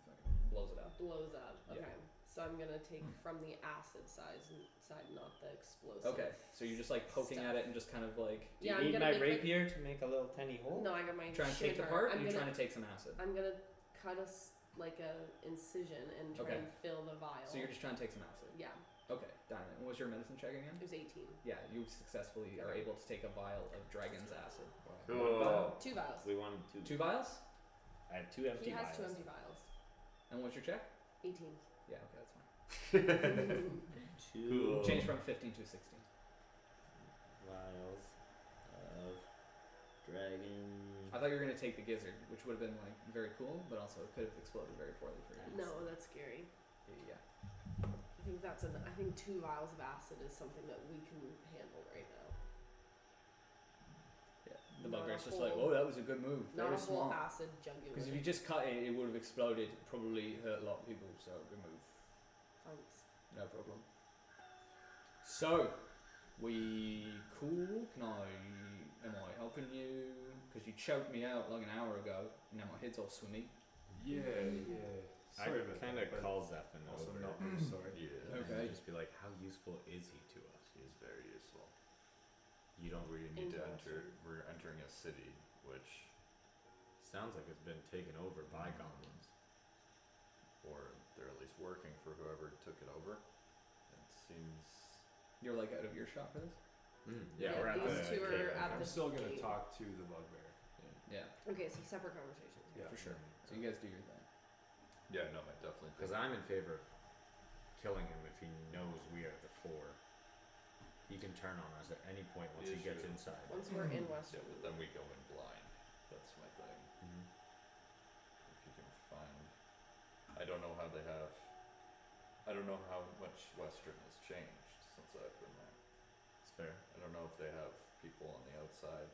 that fucking blows it up. Blows up. Yeah. Okay. So I'm gonna take from the acid side, not the explosive. Okay, so you're just like poking at it and just kind of like Do Yeah, you I'm need gonna my make, like- rapier to make a little tiny hole? No, I got my trying to take the shiver. part, or I'm you're gonna trying to take some acid. I'm gonna cut like a incision and try Okay. and fill the vial. So you're just trying to take some acid. Yeah, Okay, Diamond. What was your medicine check again? it was 18. Yeah, you successfully are able to take a vial of dragon's acid. Cool. 2 vials. We wanted 2. 2 vials? I have 2 empty He has vials. 2 empty vials. And what's your check? 18. Yeah, okay, that's fine. 2 Cool. Change from 15 to 16. vials of dragon. I thought you were gonna take the gizzard, which would have been like very cool, but also it could have exploded very poorly for you. No, that's scary. Yeah. I think 2 vials of acid is something that we can handle right now. Yeah. The Not bugbear's a just like, whole- oh, that was a good move. Not Very a whole smart. acid jugular. Because if you just cut it, it would have exploded. Probably hurt a lot of people. So good move. Thanks. No problem. So, we cool? Am I helping you? Because you choked me out like an hour ago, and now my head's all swimmy. Yeah. I Sorry about kind that, of but call Zephyr also over. not very sorry. Yeah. And Okay. just be like, how useful is he to us? He is very useful. You don't really need to enter. Interesting. We're entering a city, which, Sounds like it's been taken over by goblins. or they're at least working for whoever took it over. It seems. You're like out of earshot for this? Yeah, we're at these the two are cave, at okay. I'm the still gonna gate. talk to the bugbear. Yeah, Okay, so separate conversations. Yeah. for sure. So you guys do your thing. Yeah, no, I definitely. Because I'm in favor of killing him if he knows we are the 4. He can turn on us at any point once he Yeah, gets sure. inside. Once we're in Yeah, Western. but then we go in blind. That's my thing. Mhm. If he I don't know how they have. I don't know how much Western has changed since I've been there. It's fair. I don't know if they have people on the outside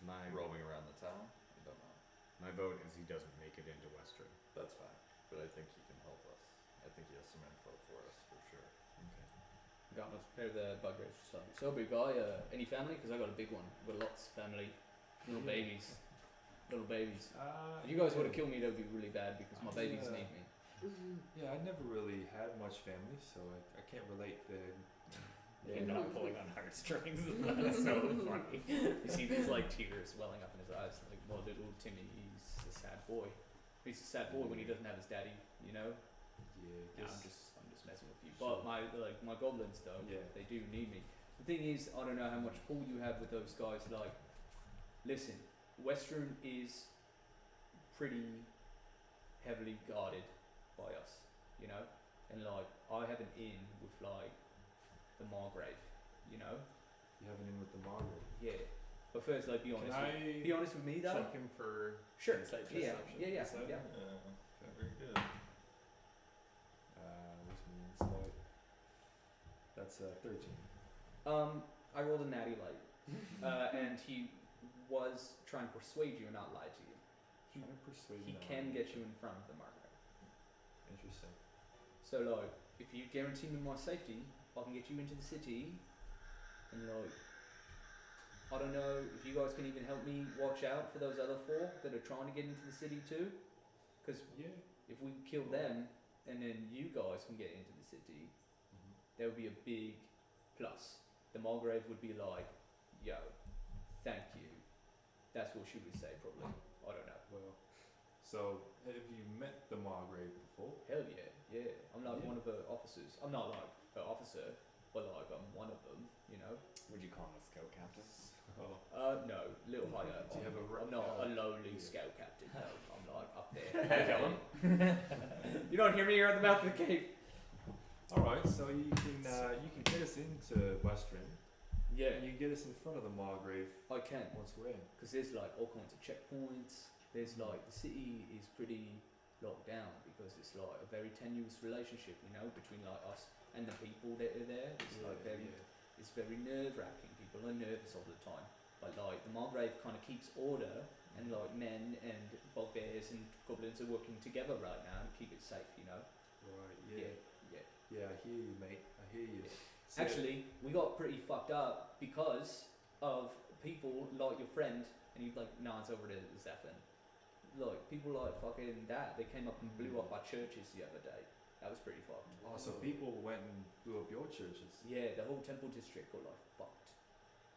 My roaming around the town. I don't know. my vote is he doesn't make it into Western. That's fine, but I think he can help us. I think he has some info for us for sure. Okay. Got us prepare the bug race. So big guy. Any family? Because I got a big one. Got lots of family. Little babies. Little babies. If you guys were to kill me, that would be really bad because my babies need me. Yeah, I never really had much family, so I can't relate the. You're not pulling on heartstrings. That's so funny. You see these like tears welling up in his eyes. Like, well, little Timmy, he's a sad boy. He's a sad boy when he doesn't have his daddy. You know. Yeah, Nah, I'm just messing with you. But my goblins though, Yeah. they do need me. The thing is, I don't know how much pull you have with those guys. Like, listen, Western is pretty heavily guarded by us, you know, and like I have an in with like the Margrave, you know. You have an in with the Margaret. Yeah, but first, like, be honest. Be honest with me though. check him for Sure. insight Yeah. perception? Yeah. Is that- Yeah. Very good. Where's my insight? That's 13. I rolled a natty light, and he was trying to persuade you and not lie to you. He Trying to persuade he me can on- get you in front of the Margrave. Interesting. So like, if you guarantee me my safety, I can get you into the city, and like, I don't know if you guys can even help me watch out for those other 4 that are trying to get into the city too, because Yeah. if we kill them and then you guys can get into the city, there would be a big plus. The Margrave would be like, yo, thank you. That's what she would say probably. I don't know. Well, so have you met the Margrave before? Hell yeah, yeah. I'm like Yeah. one of the officers. I'm not like an officer, but like I'm one of them, you know. Would you call him a scout captain? Oh. No, a little higher. Do you have a I'm not a lowly yeah. scout captain. No, I'm like up there. You don't hear me here at the mouth of the cave. All right, so you can get us into Western. Yeah, And you can get us in front of the Margrave I can. once we're in. Because there's like all kinds of checkpoints. There's like the city is pretty locked down because it's like a very tenuous relationship, you know, between like us and the people that are there. It's like very, it's very nerve wracking. People are nervous all the time. But like the Margrave kind of keeps order, and like men and bugbears and goblins are working together right now to keep it safe, you know. Right. Yeah. Yeah, I hear you, mate. I hear you. Yeah. So- Actually, we got pretty fucked up because of people like your friend, and he's like, nah, it's over to Zephan. Like, people like fucking that, they came up and blew up our churches the other day. That was pretty fucked. Oh, so people went and blew up your churches. Yeah, the whole temple district got like fucked.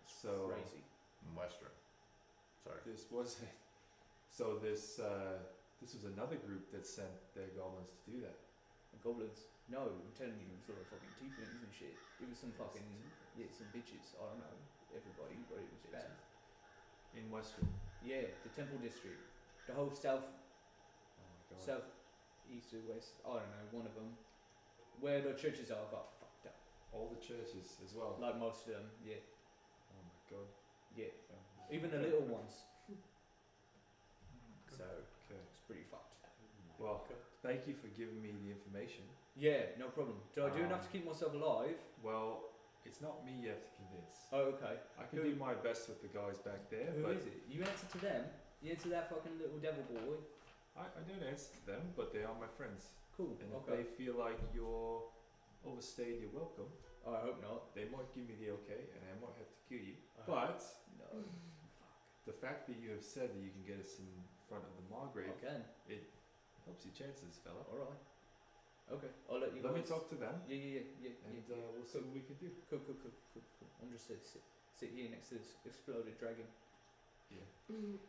So Crazy. Western. Sorry. this was this was another group that sent their goblins to do that. The goblins. No, I'm telling you, it was sort of fucking tieflings and shit. It was some fucking, some bitches. I don't know, everybody, but it was bad. In Western. Yeah, the temple district. The whole south, Oh my god. south, east or west, I don't know, one of them. Where the churches are got fucked up. All the churches as well. Like most of them, yeah. Oh my god. Yeah. Even the little ones. So, Okay. it's pretty fucked. Well, thank you for giving me the information. Yeah, no problem. Did I do enough to keep myself alive? Well, it's not me you have to convince. Oh, okay. I can do my best with the guys back there, Who but is it? You answer to them? You answer that fucking little devil boy? I don't answer to them, but they are my friends. Cool, And if okay. they feel like you're overstayed your welcome, Oh, I hope not. they might give me the okay, and I might have to kill you. I But No. the fact that you have said that you can get us in front of the Margrave I can. helps your chances, fella. Alright. Okay, I'll let you Let me guys- talk to them, Yeah. and we'll see what we can do. Cool. I'm just sit here next to this exploded dragon. Yeah.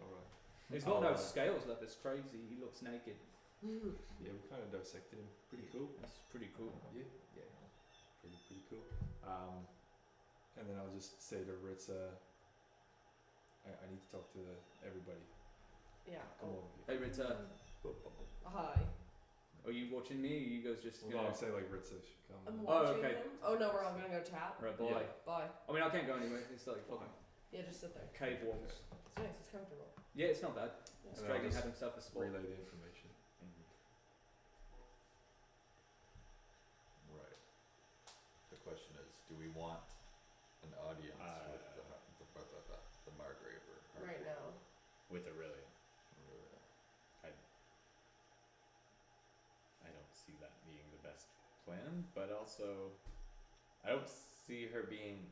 All right. He's got I'll, no scales left, it's crazy. He looks naked. Yeah, we kind of dissected him. Pretty cool. That's pretty cool. Yeah. Yeah. Pretty cool. And then I'll just say to Ritza, I need to talk to everybody. Yeah. Come Oh. over Hey here. Rita, Hi. are you watching me? Or you guys just Well, gonna... no, I'm saying like Ritza should come. I'm Oh, watching okay. him. Oh no, we're all gonna go chat. Right, bye. Yeah. Bye. I mean, I can't go anywhere. It's like fucking Yeah, just sit there. cave walls. It's nice. It's comfortable. Yeah, it's not bad. Yeah. This And I'll dragon just had himself a spot. Relay the information. Do we want an audience Uh, with the Margrave or Right now. With Aurelia. Or, I don't see that being the best plan, but also I don't see her being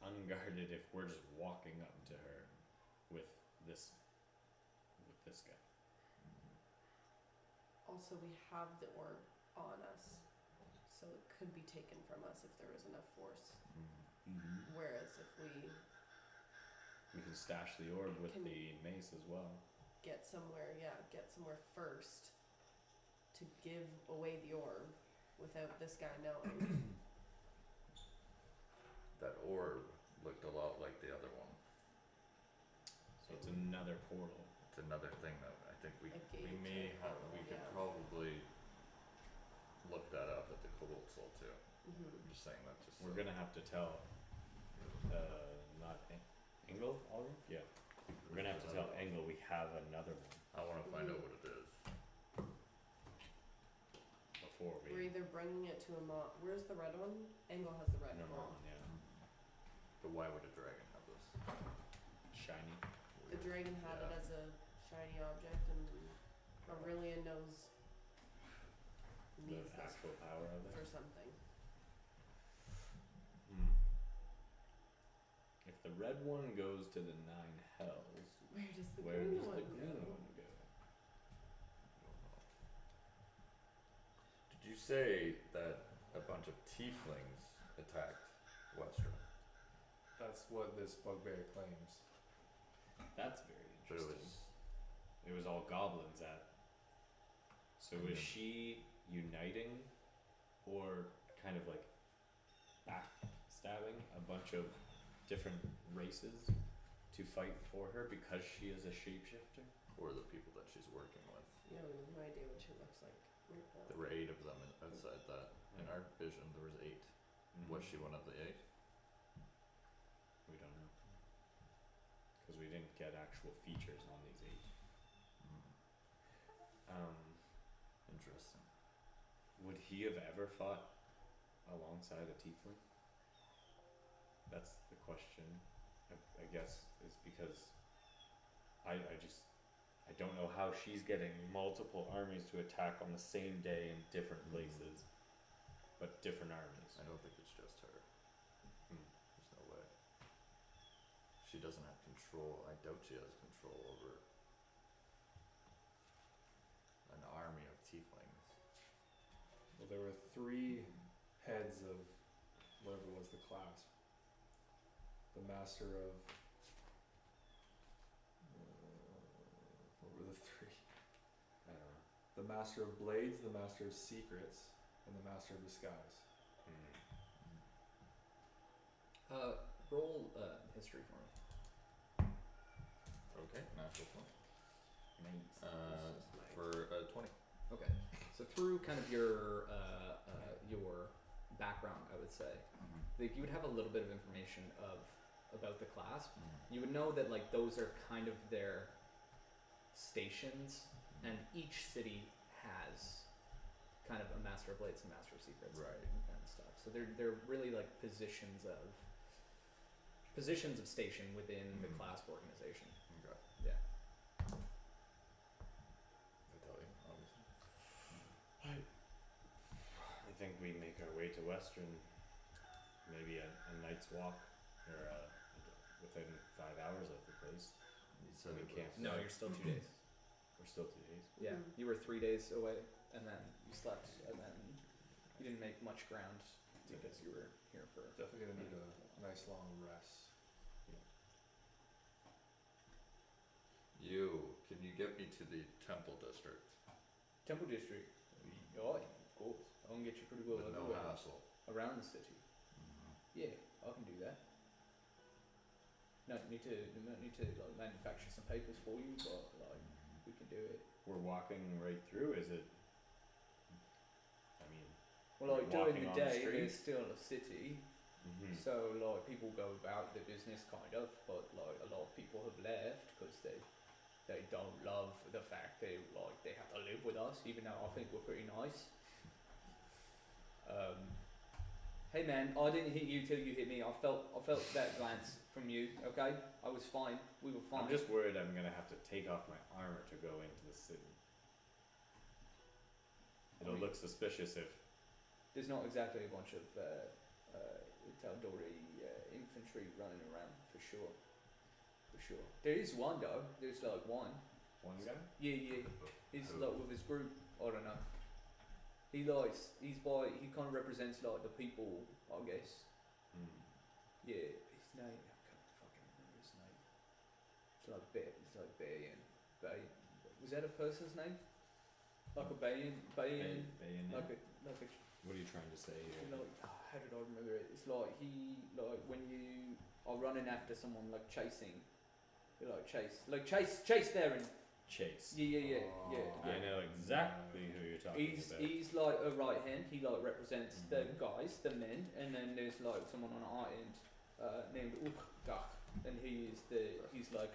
unguarded if we're just walking up to her with this guy. Also, we have the orb on us, so it could be taken from us if there was enough force. Whereas if we We can stash the orb with Can- the mace as well. get somewhere first to give away the orb without this guy knowing. that orb looked a lot like the other one. So it's another portal. It's another thing that I think we A gate may to a have. portal, We could yeah. probably look that up at the Cobalt Soul too. Mm-hmm. I'm just saying that just. We're so- gonna have to tell, not Engel, Alden? Yeah. We're gonna have to tell Engel we have another one I want to find out what it is. before We're we. either bringing it to him on. Where's the red one? Engel has the red No, one. yeah. But why would a dragon have this? Shiny. The dragon had it Yeah. as a shiny object, and Aurelia knows The needs this actual power of for it. something. If the red one goes to the 9 hells, Where does the where green does one the go? green one go? Did you say that a bunch of tieflings attacked Westra? That's what this bugbear claims. That's very But it interesting. was It was all goblins at. So And was then- she uniting or kind of like backstabbing a bunch of different races to fight for her because she is a shapeshifter? or the people that she's working with. Yeah, we have no idea what she looks like. There were 8 of them outside that. In our vision, there was 8. Was she one of the 8? We don't know. Because we didn't get actual features on these 8. Interesting. Would he have ever fought alongside a tiefling? That's the question, I guess, is because I don't know how she's getting multiple armies to attack on the same day in different places, but different armies. I don't think it's just her. Hmm. There's no way. She doesn't have control. I doubt she has control over an army of tieflings. Well, there were 3 heads of whatever was the class. The master of. What were the 3? I don't know. The master of blades, the master of secrets, and the master of disguise. Roll history for me. Okay, natural 20. Nice. For 20. Okay, so through kind of your background, I would say, like you would have a little bit of information about the class. You would know that like those are kind of their stations, and each city has kind of a master of blades and master of secrets, Right. and stuff. So they're really like positions of station within the class organization. Okay. Yeah. I tell you, obviously. I think we make our way to Western, maybe a night's walk, or within 5 hours of the place. You said We it can't- was- No, you're still 2 days. We're still 2 days. Yeah, Mhm. you were 3 days away, and then you slept, and then you didn't make much ground because you were here for. Definitely gonna need a nice long rest. Can you get me to the temple district Temple District. Oh, of course. I can get you pretty well with no everywhere hassle? around the city. Yeah, I can do that. Not need to like manufacture some papers for you, but like we can do it. We're walking right through. Is it? I mean, Well, like You're during the walking on the day, street? there's still a city, so like people go about their business kind of, but like a lot of people have left because they don't love the fact they have to live with us, even though I think we're pretty nice. Hey man, I didn't hit you till you hit me. I felt that glance from you. Okay, I was fine. We were fine. I'm just worried I'm gonna have to take off my armor to go into the city. It'll look suspicious if. There's not exactly a bunch of Tal'Dorei infantry running around for sure. For sure. There is one though. There's like one. One guy? Yeah. He's like with his group. I don't know. He kind of represents like the people, I guess. Yeah, his name, I can't fucking remember his name. It's like Bayan. Was that a person's name? Like a Bayan? Bayonet? Like a, What are you trying to say here? how did I remember it? It's like when you are running after someone, like chasing. You're like chase Theron. Chase. Yeah. I know exactly who you're talking about. He's like a right hand. He like represents the guys, the men, and then there's like someone on our end named Ukgach, and he's like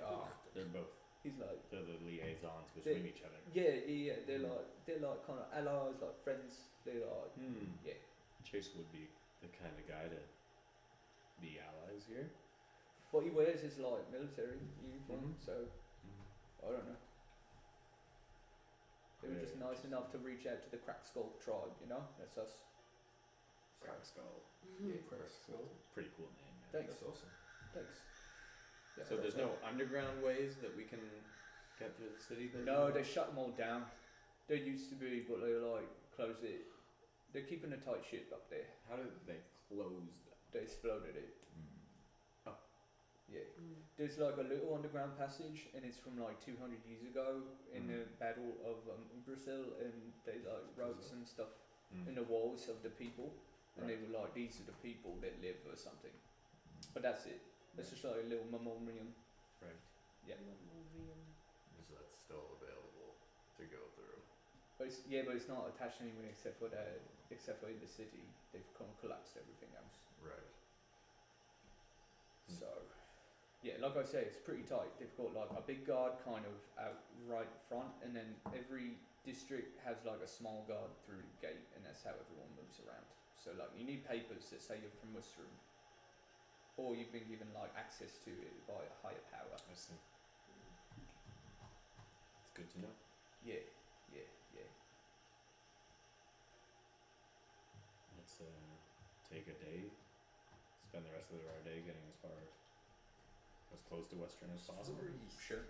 They're both. he's like They're the liaisons between each other. yeah. They're like kind of allies, like friends. They're like yeah. Chase would be the kind of guy to be allies here. What he wears is like military uniform, so I don't know. They were just nice enough to reach out to the Crack Skull tribe, you know? That's us. Crack Skull. Yeah, Crack Skull. Pretty cool name, man. Thanks. That's awesome. Thanks. Yeah, So there's no underground ways that we can get to the city? No, they shut them all down. There used to be, but they like closed it. They're keeping a tight ship up there. How did they close them? They exploded it. Yeah. There's like a little underground passage, and it's from like 200 years ago in the Battle of Brazil, and they like wrote some stuff in the walls of the people, and they were like, these are the people that live or something. But that's it. It's just like a little memoriam. Right. Yeah. So that's still available to go through. But it's not attached anywhere except for in the city. They've kind of collapsed everything else. Right. So, yeah, like I say, it's pretty tight. They've got like a big guard kind of out right front, and then every district has like a small guard through the gate, and that's how everyone moves around. So like you need papers that say you're from Western, or you've been given like access to it by a higher power. I see. It's good to know. Yeah. Let's take a day, spend the rest of our day getting as close to Western as possible. Sure.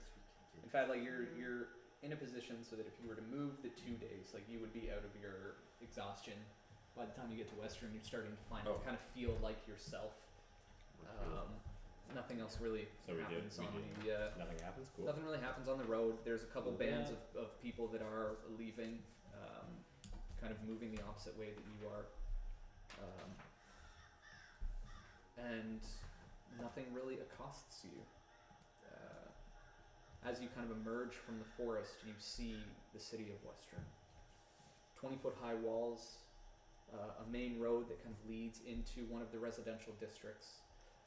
In fact, like you're in a position so that if you were to move the 2 days, like you would be out of your exhaustion. By the time you get to Western, you're starting to kind of feel like yourself. Nothing else really happens on the. Nothing happens. Cool. Nothing really happens on the road. There's a couple bands of people that are leaving, kind of moving the opposite way that you are, and nothing really accosts you. As you kind of emerge from the forest, you see the city of Western. 20-foot high walls, a main road that kind of leads into one of the residential districts.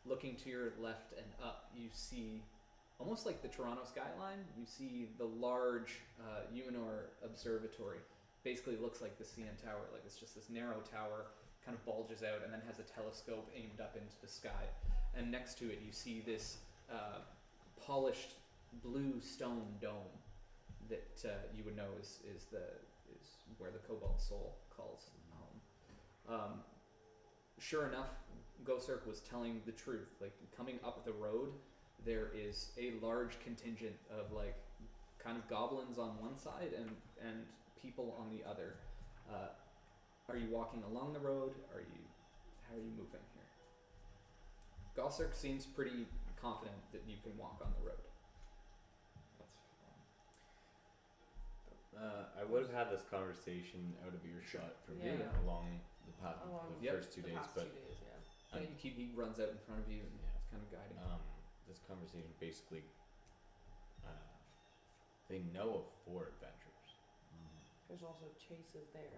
Looking to your left and up, you see, almost like the Toronto skyline, you see the large Uminor Observatory. Basically looks like the CN Tower, like it's just this narrow tower, kind of bulges out and then has a telescope aimed up into the sky. And next to it you see this polished blue stone dome that you would know is where the Cobalt Soul calls home. Sure enough, Gosirk was telling the truth. Like coming up the road, there is a large contingent of like kind of goblins on one side and people on the other. Are you walking along the road? How are you moving here? Gosirk seems pretty confident that you can walk on the road. I would have had this conversation out of earshot from you along the path the first 2 days, but He runs out in front of you and it's kind of guiding. This conversation basically, they know of 4 adventurers. There's also Chase is there,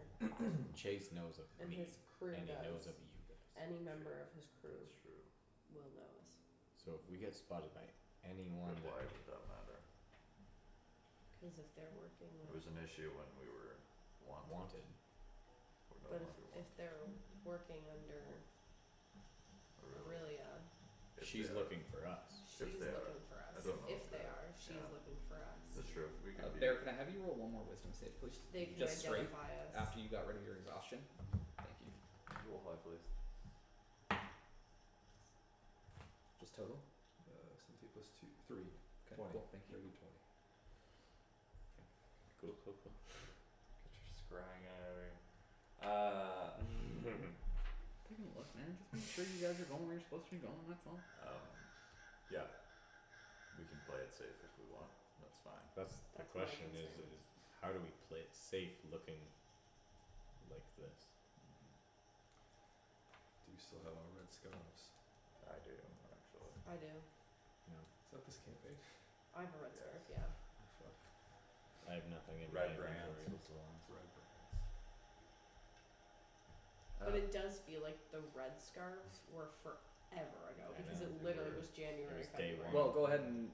Chase knows of and me, his crew and he knows does. of you guys. Any member of his crew That's true. will know us. So if we get spotted by anyone, But why would that matter? Because if they're working It with was an issue when we were wanted. wanted, Or But if they're working under Aurelia, She's looking for us. she's they are. looking for us. I don't know If if they they are, she's yeah. looking for us. That's true. We can be. Bear, can I have you roll one more wisdom save, please? They can Just straight identify us. after you got rid of your exhaustion. Thank you. Roll high, please. Just total. Something plus 2, 3. Okay, 20. cool. Thank you. 30, 20. Cool. Get your scrying out of here. Taking a look, man. Just make sure you guys are going where you're supposed to be going. That's all. Yeah. We can play it safe if we want. That's fine. That's the That's my question is concern. how do we play it safe looking like this? Do you still have our red scarves? I do, actually. I do. No. Is that this campaign? I have a red Yes. scarf, yeah. Fuck. I have nothing in Red my brands. inventory. It's red brands. But it does feel like the red scarves were forever ago I because know, it they literally were- was January, it was day February. one. Well, go ahead and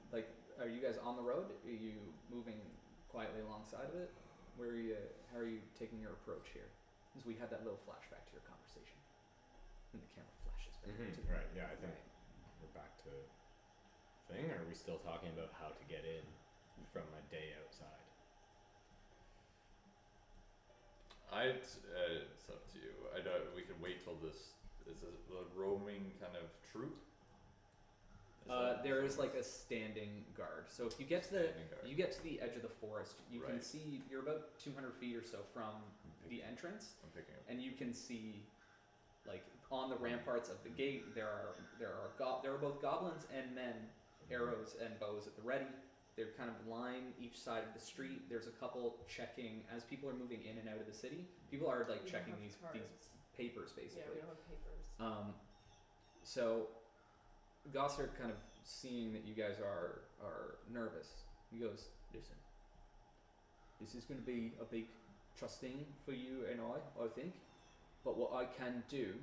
are you guys on the road? Are you moving quietly alongside of it? Where are you? How are you taking your approach here? Because we had that little flashback to your conversation, and the camera flashes back to the Right, yeah, I think Right. we're back to thing, or are we still talking about how to get in from a day outside? It's up to you. I don't. We could wait till this. Is it the roaming kind of troop? There is like a standing guard. So if you get to the Standing guard. you get to the edge of the forest, you can Right. see you're about 200 feet or so from the entrance, I'm picking up. and you can see like on the ramparts of the gate there are both goblins and men, arrows and bows at the ready. They're kind of line each side of the street. There's a couple checking as people are moving in and out of the city. People are like We don't checking have these cards. papers Yeah, basically. we don't have papers. So Gossard kind of seeing that you guys are nervous, he goes, "Listen, this is going to be a big trusting for you and I think. But what I can do,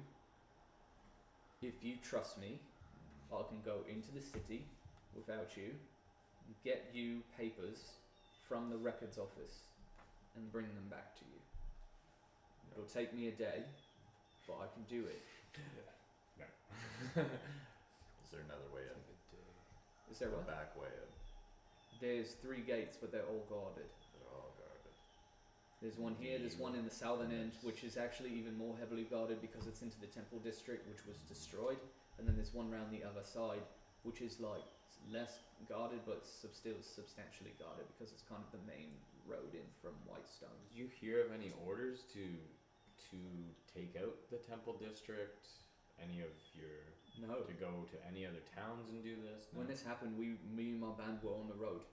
if you trust me, I can go into the city without you, get you papers from the records office, and bring them back to you. It'll take me a day, but I can do it. Is there another way in? Is there A what? back way in? There's 3 gates, but they're all guarded. They're all guarded. There's one here, there's one in the southern end, which is actually even more heavily guarded because it's into the temple district, which was destroyed. And then there's one round the other side, which is like less guarded, but still substantially guarded because it's kind of the main road in from Whitestone. Did you hear of any orders to take out the temple district? Any of your No. to go to any other towns and do this? When this happened, me and my band were on the road.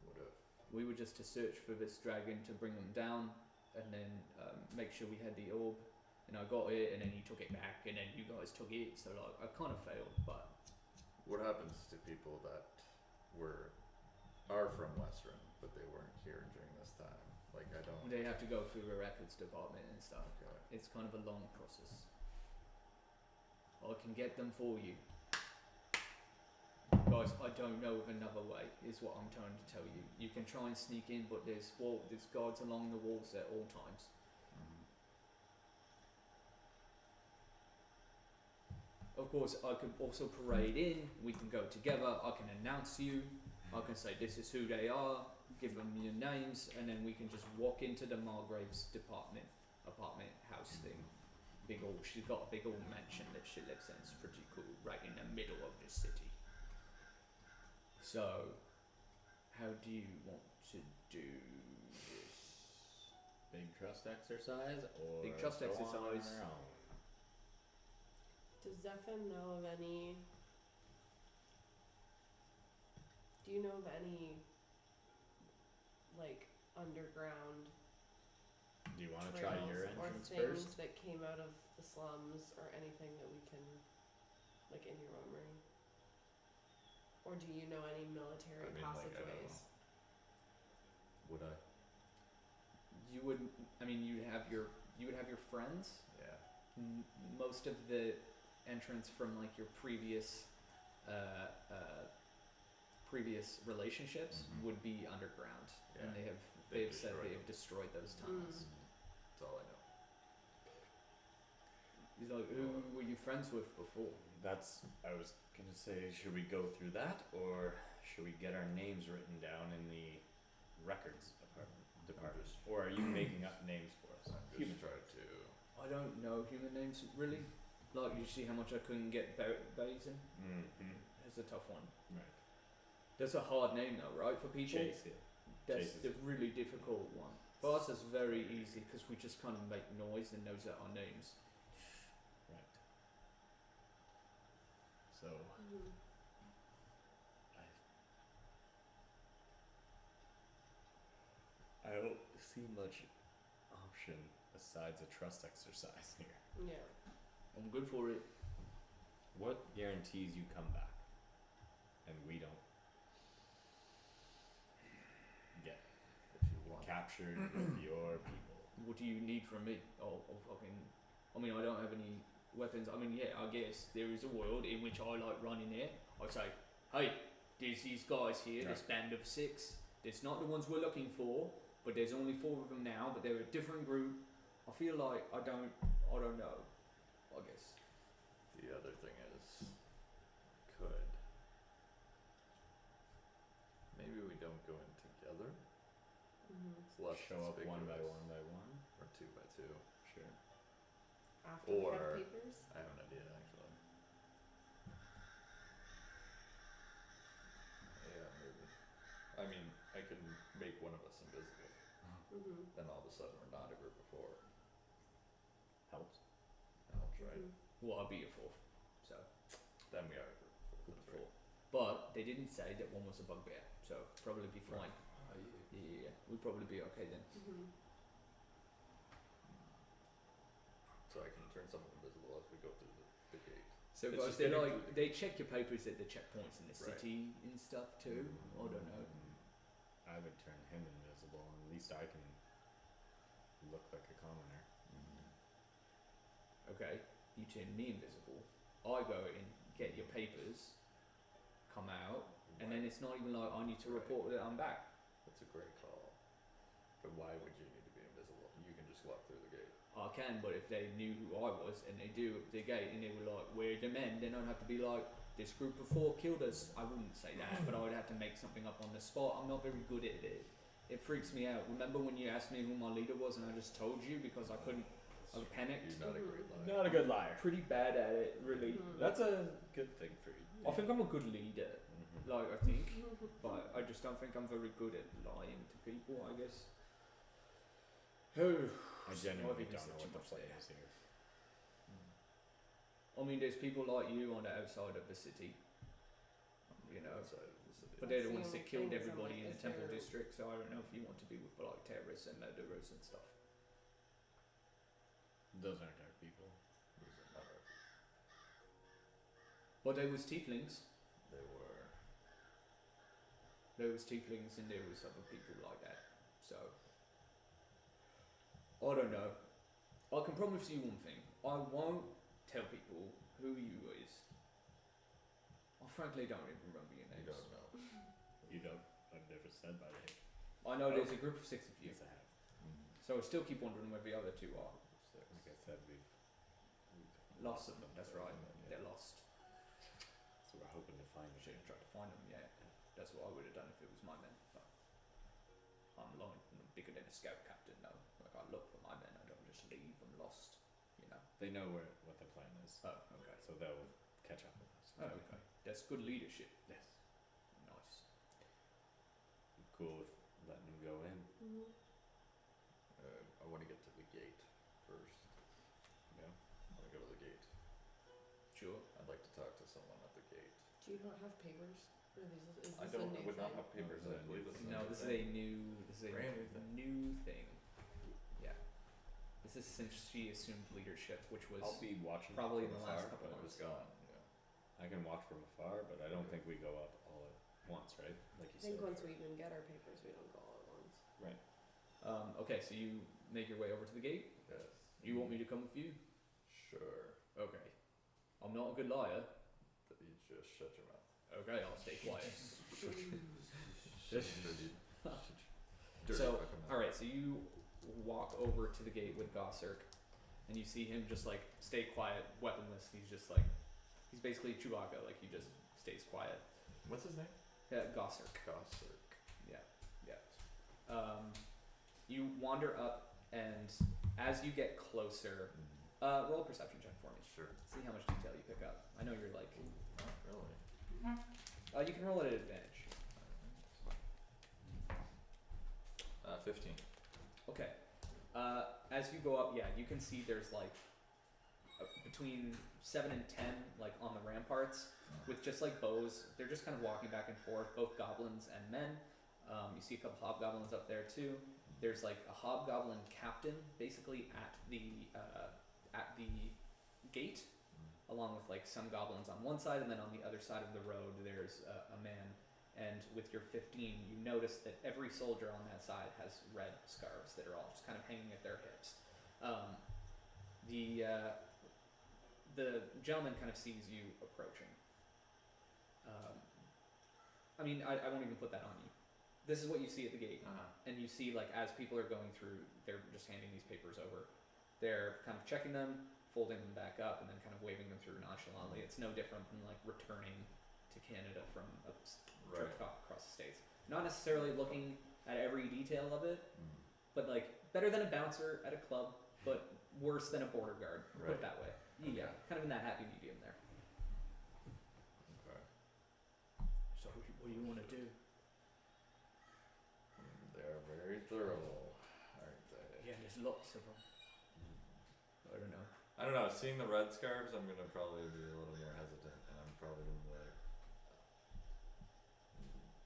Would have. We were just to search for this dragon to bring them down, and then make sure we had the orb. And I got it, and then he took it back, and then you guys took it. So like, I kind of failed, but What happens to people that are from Western, but they weren't here during this time? Like I don't. they have to go through the records department and stuff. Okay. It's kind of a long process. I can get them for you. Guys, I don't know of another way, is what I'm trying to tell you. You can try and sneak in, but there's guards along the walls at all times. Of course, I could also parade in, we can go together, I can announce you, I can say this is who they are, give them your names, and then we can just walk into the Margrave's apartment house thing. She's got a big old mansion that she lives in, it's pretty cool, right in the middle of the city. So, how do you want to do this? Big trust exercise or Big trust go on exercise. our own? Does Zephan know of any? Do you know of any, like, underground Do you want to try trails your or entrance things first? that came out of the slums or anything that we can, like, in your memory? Or do you know any military I mean, like, I don't passageways? Would I? You would, I mean, you would have your friends. Yeah. Most of the entrance from like your previous relationships Mhm. would be underground, Yeah. and they've They've said destroyed they've destroyed those tunnels. So all I know. He's like, who were you friends with before? I was gonna say, should we go through that, or should we get our names written down in the records department? Or are you making up names for us? I'm just trying to. I don't know human names really. Like, you see how much I couldn't get Basin? Mm-hmm. It's a tough one. Right. That's a hard name though, right, for people? Chase, yeah. That's Chase the really difficult one. For us, it's very easy because we just kind of make noise and knows that our names. Right. So, I don't see much option besides a trust exercise here. Yeah. I'm good for it. What guarantees you come back and we don't get If you want. captured with your people? What do you need from me? Oh, fucking. I mean, I don't have any weapons. I mean, yeah, I guess there is a world in which I like run in there. I say, hey, there's these guys here, this band of 6. It's not the ones we're looking for, but there's only 4 of them now, but they're a different group. I feel like I don't know. I guess. The other thing is, could. Maybe we don't go in together. It's less Show up one by conspicuous. one by one? Or 2 by 2. Sure. After we Or- have papers? I have an idea actually. Yeah, maybe. I mean, I can make one of us invisible. Then all of a sudden we're not a group of 4. Helps. Helps, right? Well, I'll be a 4th. So, Then we are a group of 4. That's right. 4. But they didn't say that one was a bugbear, so probably be fine. Yeah, we'd probably be okay then. So I can turn someone invisible as we go through the gate. So It's guys, just they getting like through the they check your papers at the checkpoints in the Right. city and stuff too. I don't know. I would turn him invisible, and at least I can look like a commoner. Okay, you turn me invisible. I go in, get your papers, come out, and then it's not even like I need to Right. report that I'm back. That's a great call. But why would you need to be invisible? You can just walk through the gate. I can, but if they knew who I was and they do at the gate and they were like, "We're the men," then I'd have to be like, "This group of 4 killed us." I wouldn't say that, but I would have to make something up on the spot. I'm not very good at it. It freaks me out. Remember when you asked me who my leader was and I just told you because I couldn't? I was panicked. You're not a great liar. Not a good liar. Pretty bad at it, really. That's a good thing for you. I think I'm a good leader. Like, I think, but I just don't think I'm very good at lying to people, I guess. I genuinely I've even don't said know too what the much plan there. is here. I mean, there's people like you on the outside of the city, you know, Outside of the city. but they're the That's ones the that only killed thing is I'm everybody like, in is the Temple there- District, so I don't know if you want to be with like terrorists and murderers and stuff. Those aren't our people. Those are not our people. But there was tieflings. They were. There was tieflings and there was other people like that. So I don't know. I can promise you one thing. I won't tell people who you is. I frankly don't even remember your You names. don't know. You don't. I've never said by name. I know there's a group of 6 of you. Yes, I have. So I still keep wondering where the other 2 are. Like I said, we've Lost them, that's right. Yeah. They're lost. So we're hoping to find Should them. have tried to find them, yeah. That's what I would have done if it was my men. But I'm alone. I'm bigger than a scout captain though. Like, I look for my men, I don't just leave them lost, you know. They know what the plan is, Oh, okay. so they'll catch up with us. Oh, okay. That's good leadership. Yes. Nice. You cool with letting them go in? I want to get to the gate first. Yeah. I want to go to the gate. Sure. I'd like to talk to someone at the gate. Do you not have papers? Or is this I a don't. new I would not thing? have papers. No, I believe this is No, new this is thing. a Brand new thing. new thing. Yeah. This is since she assumed leadership, which was I'll be watching probably in from the last afar, couple But it months. was gone. Yeah. I can watch from afar, but I don't think we go up all at once, right? Like you I think said. once we even get our papers, we don't go all at once. Right. Okay, so you make your way over to the gate. Yes. You want me to come with you? Sure. Okay. I'm not a good liar. But you just shut your mouth. Okay, I'll stay quiet. Dirty So, fucking mouth. alright, so you walk over to the gate with Gossirk, and you see him just like stay quiet, weaponless. He's just like, he's basically Chewbacca, like he just stays quiet. What's his name? Gossirk. Gossirk. Yeah. You wander up, and as you get closer, roll a perception check for me. Sure. See how much detail you pick up. I know you're like, Not really. you can roll it at advantage. 15. Okay. As you go up, yeah, you can see there's like between 7 and 10, like on the ramparts, with just like bows. They're just kind of walking back and forth, both goblins and men. You see a couple hobgoblins up there too. There's like a hobgoblin captain basically at the gate, along with like some goblins on one side, and then on the other side of the road there's a man. And with your 15, you notice that every soldier on that side has red scarves that are all just kind of hanging at their hips. The gentleman kind of sees you approaching. I won't even put that on you. This is what you see at the gate. And you see, like, as people are going through, they're just handing these papers over. They're kind of checking them, folding them back up, and then kind of waving them through nonchalantly. It's no different than, like, returning to Canada from a trip across the States. Not necessarily looking at every detail of it, but, like, better than a bouncer at a club, but worse than a border guard. Put it that way. Yeah, kind of in that happy medium there. Okay. So what do you want to do? They're very thorough, aren't they? Yeah, there's lots of them. I don't know. I don't know. Seeing the red scarves, I'm gonna probably be a little more hesitant, and I'm probably gonna be like,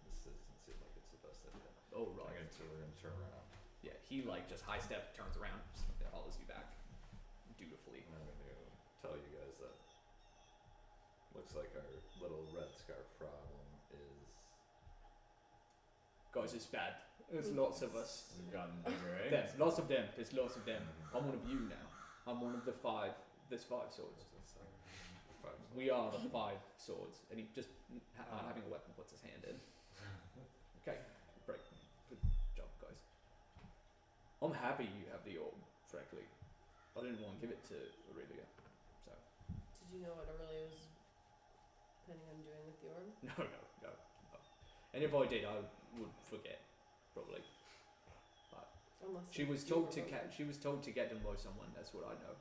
this doesn't seem like it's the best idea. Oh, right. We're gonna turn around. Yeah, he, like, just high step, turns around, just follows you back dutifully. And I'm gonna tell you guys that looks like our little red scarf problem is. Guys, it's bad. There's lots of us. We've gotten bigger, eh? There's lots of them. There's lots of them. I'm one of you now. I'm one of the 5. There's 5 swords. We are the 5 swords. And he just, having a weapon, puts his hand in. Okay, great. Good job, guys. I'm happy you have the orb, frankly. I didn't want to give it to Aurelia, so. Did you know what Aurelia was planning on doing with the orb? No. And if I did, I would forget, probably. Unless She you was do told to remember. she was told to get them by someone. That's what I know.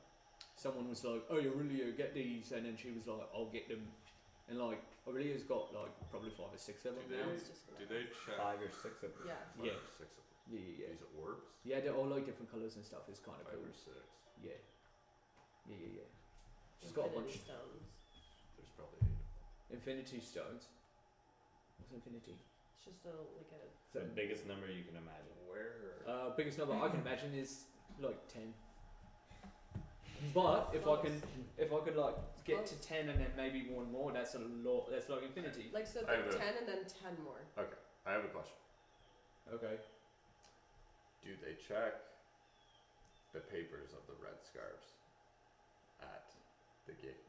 Someone was like, "Oh, Aurelia, get these," and then she was like, "I'll get them." And like Aurelia's got like probably 5 or 6 of them Do now. I was just gonna- Do they check 5 or 6 of them. Yeah. 5 Yeah. or 6 of them? Yeah. These orbs? Yeah, they're all like different colours and stuff. It's kind of 5 cool. or 6. Yeah. She's got a bunch Infinity stones. There's probably 8 of them. Infinity stones. What's infinity? It's just a It's the biggest number you can imagine. Where? Biggest number I can imagine is like 10. But if I can like get to 10 and then maybe one more, that's a lot. That's like infinity. like so I have a- 10 and then 10 more. Okay, I have a question. Okay. Do they check the papers of the red scarves at the gate?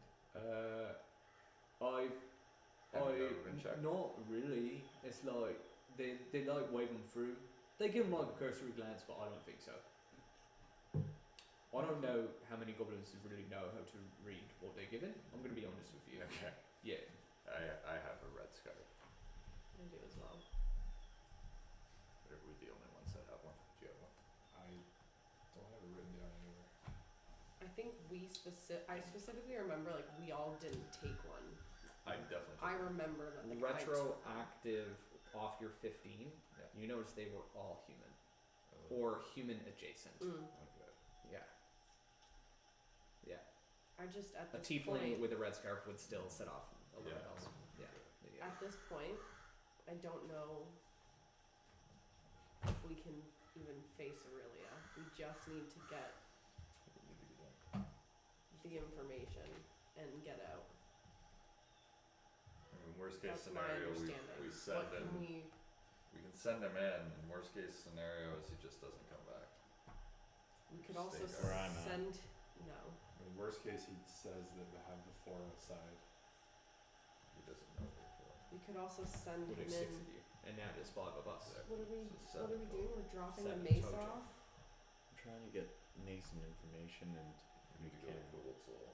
Have you ever been checked? Not really. It's like they like wave them through. They give them like a cursory glance, but I don't think so. I don't know how many goblins really know how to read what they're given. I'm gonna be honest with you. Okay. Yeah. I have a red scarf. I do as well. Are we the only ones that have one? Do you have one? I don't have it written down anywhere. I think I specifically remember like we all didn't take one. I definitely. I remember that like, I took one. Retroactive off your 15. Yeah. You notice they were all human Oh, or human adjacent. okay. Yeah. Yeah. I just at A this tiefling point, with a red scarf would still set off alarm Yeah. bells. Yeah. at this point, I don't know if we can even face Aurelia. We just need to get What would you be doing? the information and get out. I mean, worst case That's my scenario, understanding. we send What him. can we? We can send him in. And worst case scenario is he just doesn't come back. We could also Stay Where I'm at. send. No. I mean, worst case, he says that they have the 4 outside. He doesn't know before. We could also send Well, him there's 6 in. of you, and now there's 5 of us. Yeah. What are we? So What are 7 we doing? We're dropping Seven the mace total. off. trying to get nascent information and You need to go to Gold Soul.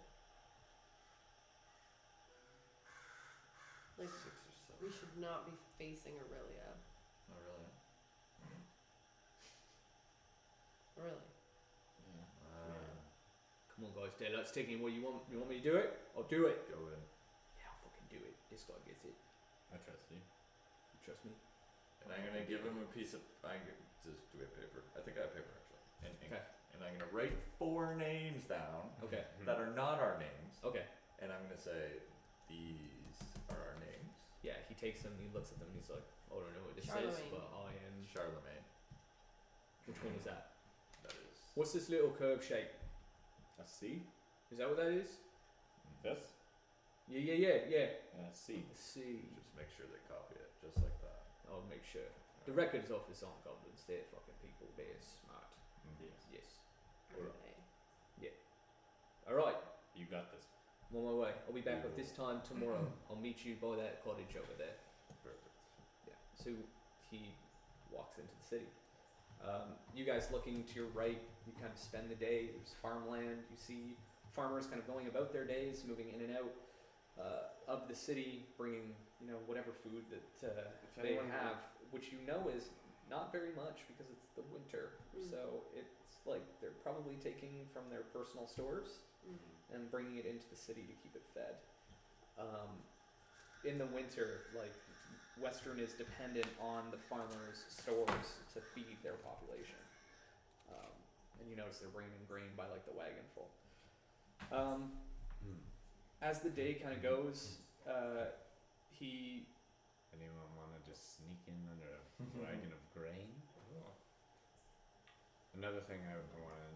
Like, 6 or 7. we should not be facing Aurelia. Oh really? Really. Come on, guys, daylight's ticking. What you want? You want me to do it? I'll do it. Go in. Yeah, I'll fucking do it. This guy gets it. I trust you. You trust me? And I'm gonna give him a piece of. Just do we have paper? I think I have paper actually. And ink. Okay. And I'm gonna write 4 names down Okay. that are not our names. Okay. And I'm gonna say these are our names. Yeah, he takes them. He looks at them. And he's like, I don't know what this says, Charlemagne. but I am. Charlemagne. Which one is that? That is. What's this little curve shape? A C? Is that what that is? This? Yeah. C. C. Just make sure they copy it, just like that. I'll make sure. The records office aren't goblins. They're fucking people. They're smart. Mhm. Yes. Okay. All right. You got this. I'm on my way. I'll be back at this time tomorrow. I'll meet you by that cottage over there. Perfect. Yeah. So he walks into the city. You guys looking to your right, you kind of spend the day. There's farmland. You see farmers kind of going about their days, moving in and out of the city, bringing whatever food that they anyone- have, which is not very much because it's the winter. Mm. So it's like they're probably taking from their personal stores and bringing it into the city to keep it fed. In the winter, like Western is dependent on the farmers' stores to feed their population, and you notice they're bringing in grain by like the wagon full. As the day kind of goes, he Anyone want to just sneak in under a wagon of grain? Another thing I want to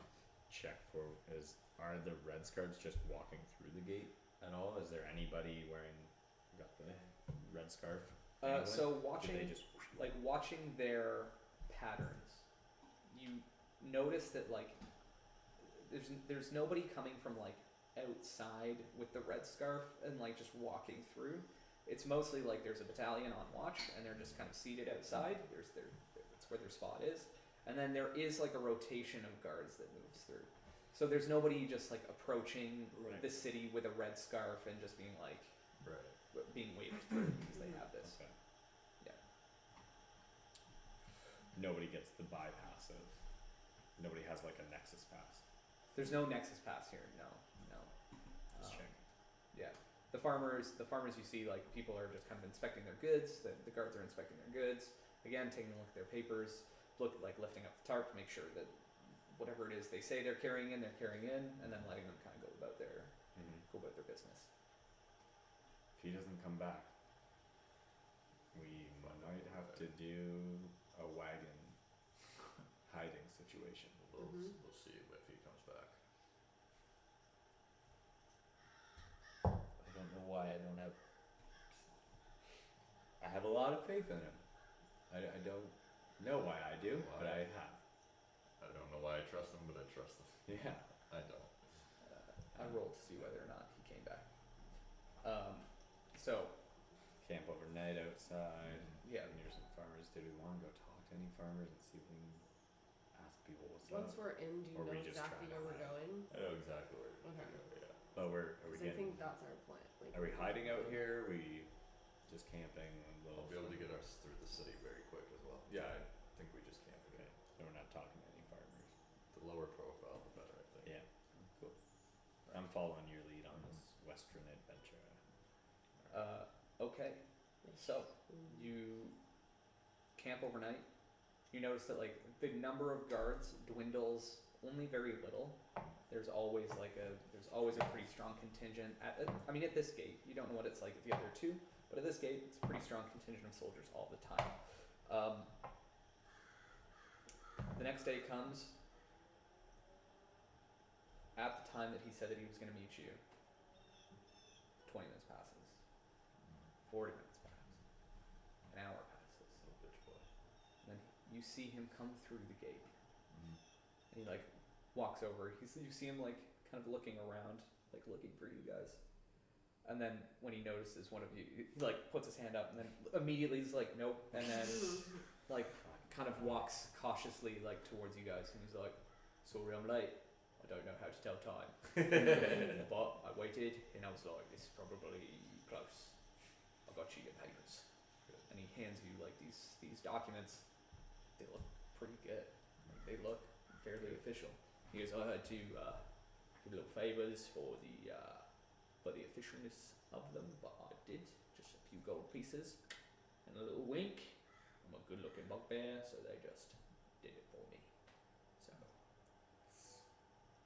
check for is, are the red scarves just walking through the gate at all? Is there anybody got the red scarf? anywhere? so Did watching they just watching their patterns, you notice that like there's nobody coming from like outside with the red scarf and like just walking through. It's mostly like there's a battalion on watch and they're just kind of seated outside. That's where their spot is, and then there is like a rotation of guards that moves through. So there's nobody just like approaching Right. the city with a red scarf and just being like Right. being waved through because they have this. Okay. Yeah. Nobody gets the bypass of. Nobody has like a nexus pass. There's no nexus pass here. No. Just check. Yeah. The farmers you see, like people are just kind of inspecting their goods. The guards are inspecting their goods. Again, taking a look at their papers. Lifting up the tarp to make sure that whatever it is they say they're carrying in, and then letting them kind of go about their business. If he doesn't come back, we might have to do a wagon hiding situation. We'll see if he comes back. I don't know why I don't have. I have a lot of faith in him. I don't know why I do, but I have. I don't know why I trust him, but I trust him. Yeah. I don't. I rolled to see whether or not he came back. So Camp overnight outside. yeah, Near some farmers. Did we want to go talk to any farmers and see if we can ask people what's Once up? we're in, do you Or know we just exactly try where to we're hide. going? I know exactly where you're Okay. going, yeah. But are we 'Cause I getting? think that's our plan. Like, Are we hiding out here? Are we just camping? I'll be able to get us through the city very quick as well. Yeah, I think we just can't Okay, so we're not talking to any farmers. The lower profile, the better, I think. Yeah, cool. I'm following your lead on this western adventure. okay. So you camp overnight. You notice that like the number of guards dwindles only very little. There's always a pretty strong contingent at this gate. You don't know what it's like at the other two, but at this gate it's a pretty strong contingent of soldiers all the time. The next day comes. At the time that he said that he was going to meet you, 20 minutes passes. 40 minutes passes. An hour passes. Little bitch boy. And then you see him come through the gate. Mhm. And he like walks over. You see him like kind of looking around, like looking for you guys. And then when he notices one of you, he like puts his hand up and then immediately he's like, nope. And then like kind of walks cautiously like towards you guys. And he's like, Sorry I'm late. I don't know how to tell time. But I waited and I was like, this is probably close. I got you your papers. And he hands you like these documents. They look pretty good. Like, they look fairly official. He goes, I had to give little favors for the officialness of them, but I did. Just a few gold pieces and a little wink. I'm a good looking bugbear, so they just did it for me. So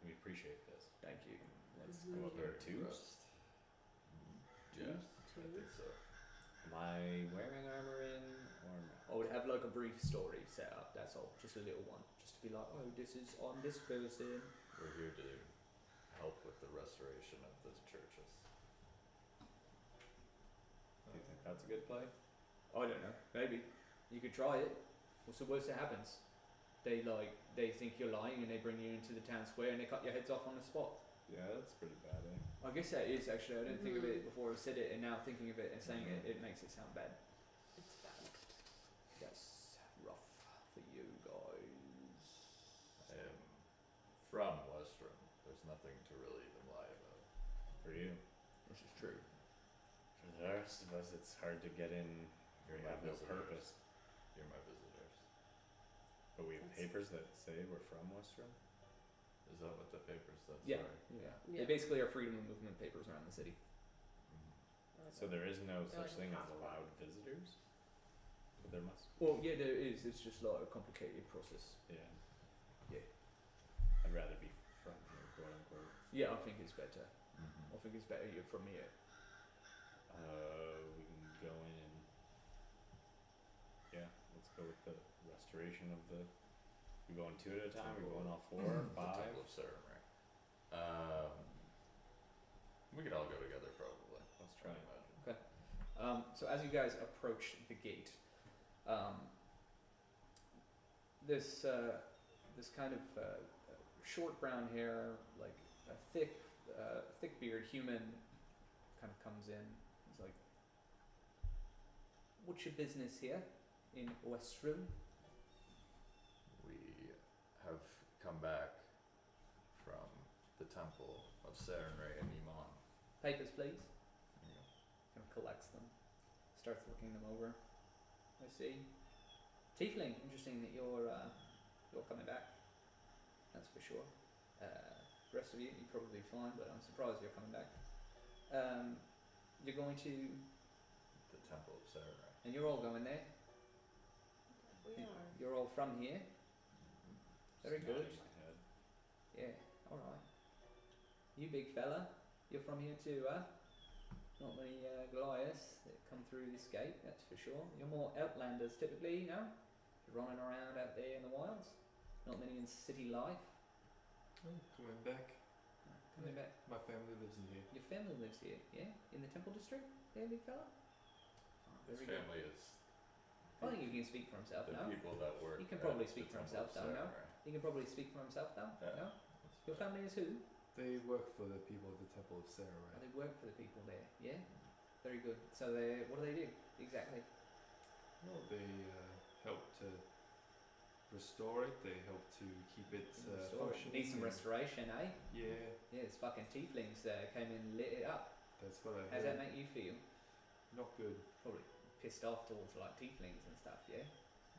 We appreciate this. thank you. Let's Mhm. go up there Very too. impressed. Yes, I think so. Am I wearing armor in or no? I would have like a brief story set up, that's all. Just a little one. Just to be like, oh, this is on this person. We're here to help with the restoration of the churches. Do you think that's a good play? I don't know. Maybe. You could try it. What's the worst that happens? They think you're lying and they bring you into the town square and they cut your heads off on the spot. Yeah, that's pretty bad, eh? I guess that is actually. I didn't think of it Mhm. before I said it, and now thinking of it and saying it, it makes it sound bad. It's bad. That's rough for you guys. I am from Western. There's nothing to really even lie about. For you. This is true. For the rest of us, it's hard to get in. You're We my have no visitors. purpose. You're my visitors. But we have That's- papers that say we're from Western. Is that what the papers said? Yeah. Sorry. Yeah. Yeah. They basically are freedom of movement papers around the city. Mhm. So there is no They're such like a thing as passport. allowed visitors. But there must. Well, yeah, there is. It's just like a complicated process. Yeah. Yeah. I'd rather be from here, quote unquote. Yeah, I think it's better. Mhm. I think it's better you're from here. We can go in and yeah, let's go with the restoration of the. We going two at a time? We going all four, The five? Temple of Ceremony. We could all go together probably. Let's try. I imagine. So as you guys approach the gate, this kind of short brown hair, like a thick beard human, kind of comes in. He's like, "What's your business here in Westrum?" We have come back from the Temple of Serenray and Iman. Papers, please. There you go. Kind of collects them, starts looking them over. I see. Tiefling, interesting that you're coming back. That's for sure. The rest of you, you're probably fine, but I'm surprised you're coming back. You're going to, The Temple of Serenray. and you're all going there. We are. You're all from here. Very It's good. nodding my head. Yeah. All right. You big fella, you're from here too, huh? Not many Goliaths that come through this gate, that's for sure. You're more outlanders typically, you know? You're running around out there in the wilds. Not many in city life. Oh, coming back. Coming back. My family lives in here. Your family lives here, yeah? In the Temple District? Yeah, big fella? His Very good. family is I think he can speak for himself the now. people that work. He can at probably the speak for Temple himself of though, no? Serenray. He can probably speak for himself now, Yeah. no? That's Your fine. family is who? They work for the people of the Temple of Oh, Sarai. they work for the people there, yeah? Very good. So they, what do they do exactly? Well, they help to restore it. They help to keep it Restore it. functioning. Need some and- restoration, eh? Yeah, Yeah, it's fucking tieflings came in and lit it up. that's what I How's heard. that make you feel? Not good. Probably pissed off towards like tieflings and stuff, yeah?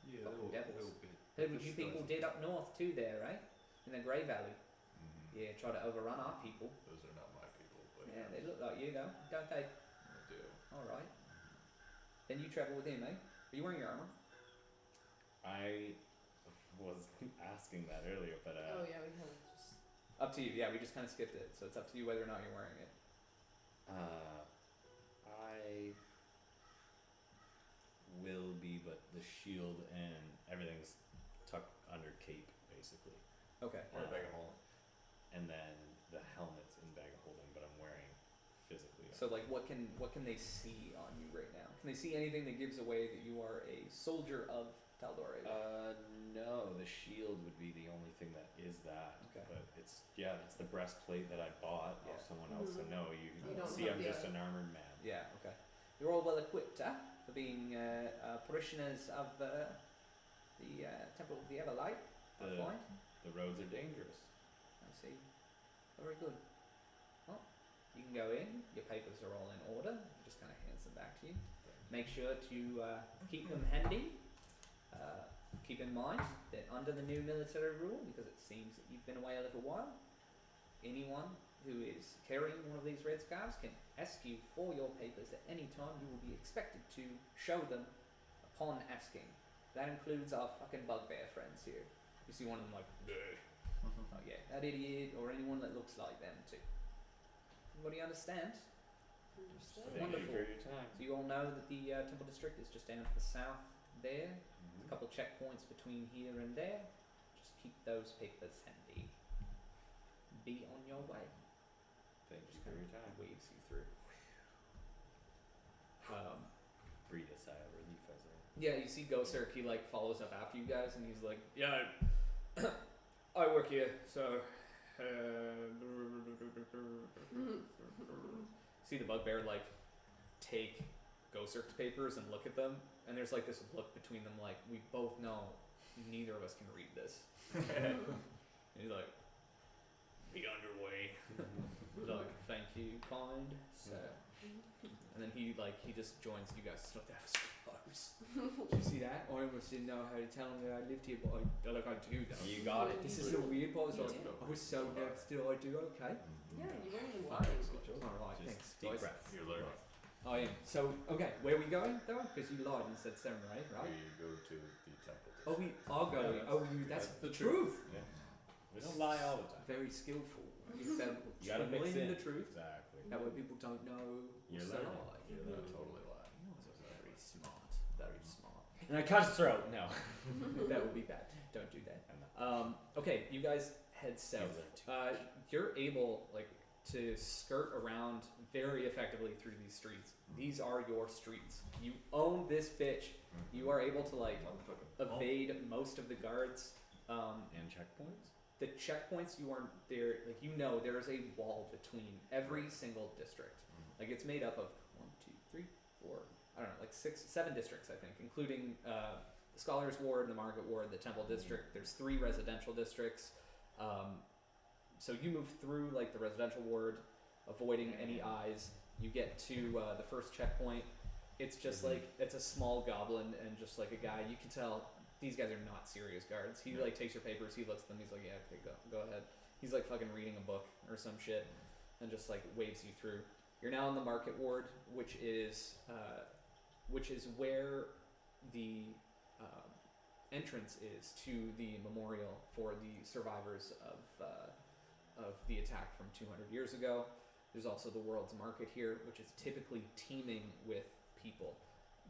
Yeah, a Fucking little, devils. little bit. Heard what This you guy's people a- did up north too there, right? In the Grey Valley. Mhm. Yeah, try to overrun our people. Those are not my people, but Yeah, they look like you though, don't they? they do. Alright. Then you travel with him, eh? Are you wearing your armor? I was asking that earlier, but Oh yeah, we kind of just. Up to you, yeah, we just kinda skipped it, so it's up to you whether or not you're wearing it. I will be, but the shield and everything's tucked under cape, basically. Okay. Or a bag of holding. And then the helmet's in bag of holding, but I'm wearing physically. So like what can they see on you right now? Can they see anything that gives away that you are a soldier of Tal'Dorei? No, the shield would be the only thing that is that. Okay. But it's the breastplate that I bought Yeah. off someone else. So Mhm. no, you You don't see have I'm the- just an armored man. Yeah, okay. You're all well equipped, huh? For being parishioners of the Temple of the Everlight, I The find. The roads are dangerous. I see. Very good. Well, you can go in. Your papers are all in order. Just kind of hands them back to you. Make sure to keep them handy. Keep in mind that under the new military rule, because it seems that you've been away a little while, anyone who is carrying one of these red scarves can ask you for your papers at any time. You will be expected to show them upon asking. That includes our fucking bugbear friends here. You see one of them like, oh yeah, that idiot, or anyone that looks like them too. Everybody understand? Understood. Thank you Wonderful. for your time. So you all know that the Temple District is just down to the south there. A couple checkpoints between here and there. Just keep those papers handy. Be on your way. Thank you Just for kind your time. of waves you through. Breathe a sigh of relief as I. Yeah, you see Gosirk, he like follows up after you guys and he's like, yeah, I work here, so see the bugbear like take Gosirk's papers and look at them, and there's like this look between them like, we both know neither of us can read this. And he's like, be on your way. Like, thank you, kind sir. And then he just joins you guys. It's not that close. Did you see that? I almost didn't know how to tell him that I lived here, but I do though. You got it. This is the weird part. You I was did. I was so nervous. Still, I do okay. Yeah, you weren't even lying. Alright, Just thanks, deep guys. breath. You're learning. I am. So, okay, where are we going though? Because you lied and said samurai, right? We go to the temple. Oh, we are going. Yeah, That's that's the truth. Yeah. We don't lie all the time. Very skillful. You gotta mix in the truth. Exactly. That way people don't know You're it's a learning. lie. You're not totally lying. Very smart. Very smart. And I cut his throat. No. That would be bad. Don't do that. I'm not. Okay, you guys head south. You're able to skirt around very effectively through these streets. These are your streets. You own this bitch. You are able to evade most of the guards. And checkpoints. The checkpoints you are there. There is a wall between every single district. It's made up of 1, 2, 3, 4. I don't know, 7 districts I think, including the Scholars Ward, the Market Ward, the Temple District. There's 3 residential districts. So you move through the residential ward, avoiding any eyes. You get to the first checkpoint. It's just it's a small goblin and just a guy. You can tell these guys are not serious guards. He takes your papers, he looks at them, he's like, yeah, okay, go ahead. He's fucking reading a book or some shit, and just waves you through. You're now in the Market Ward, which is where the entrance is to the memorial for the survivors of the attack from 200 years ago. There's also the World's Market here, which is typically teeming with people.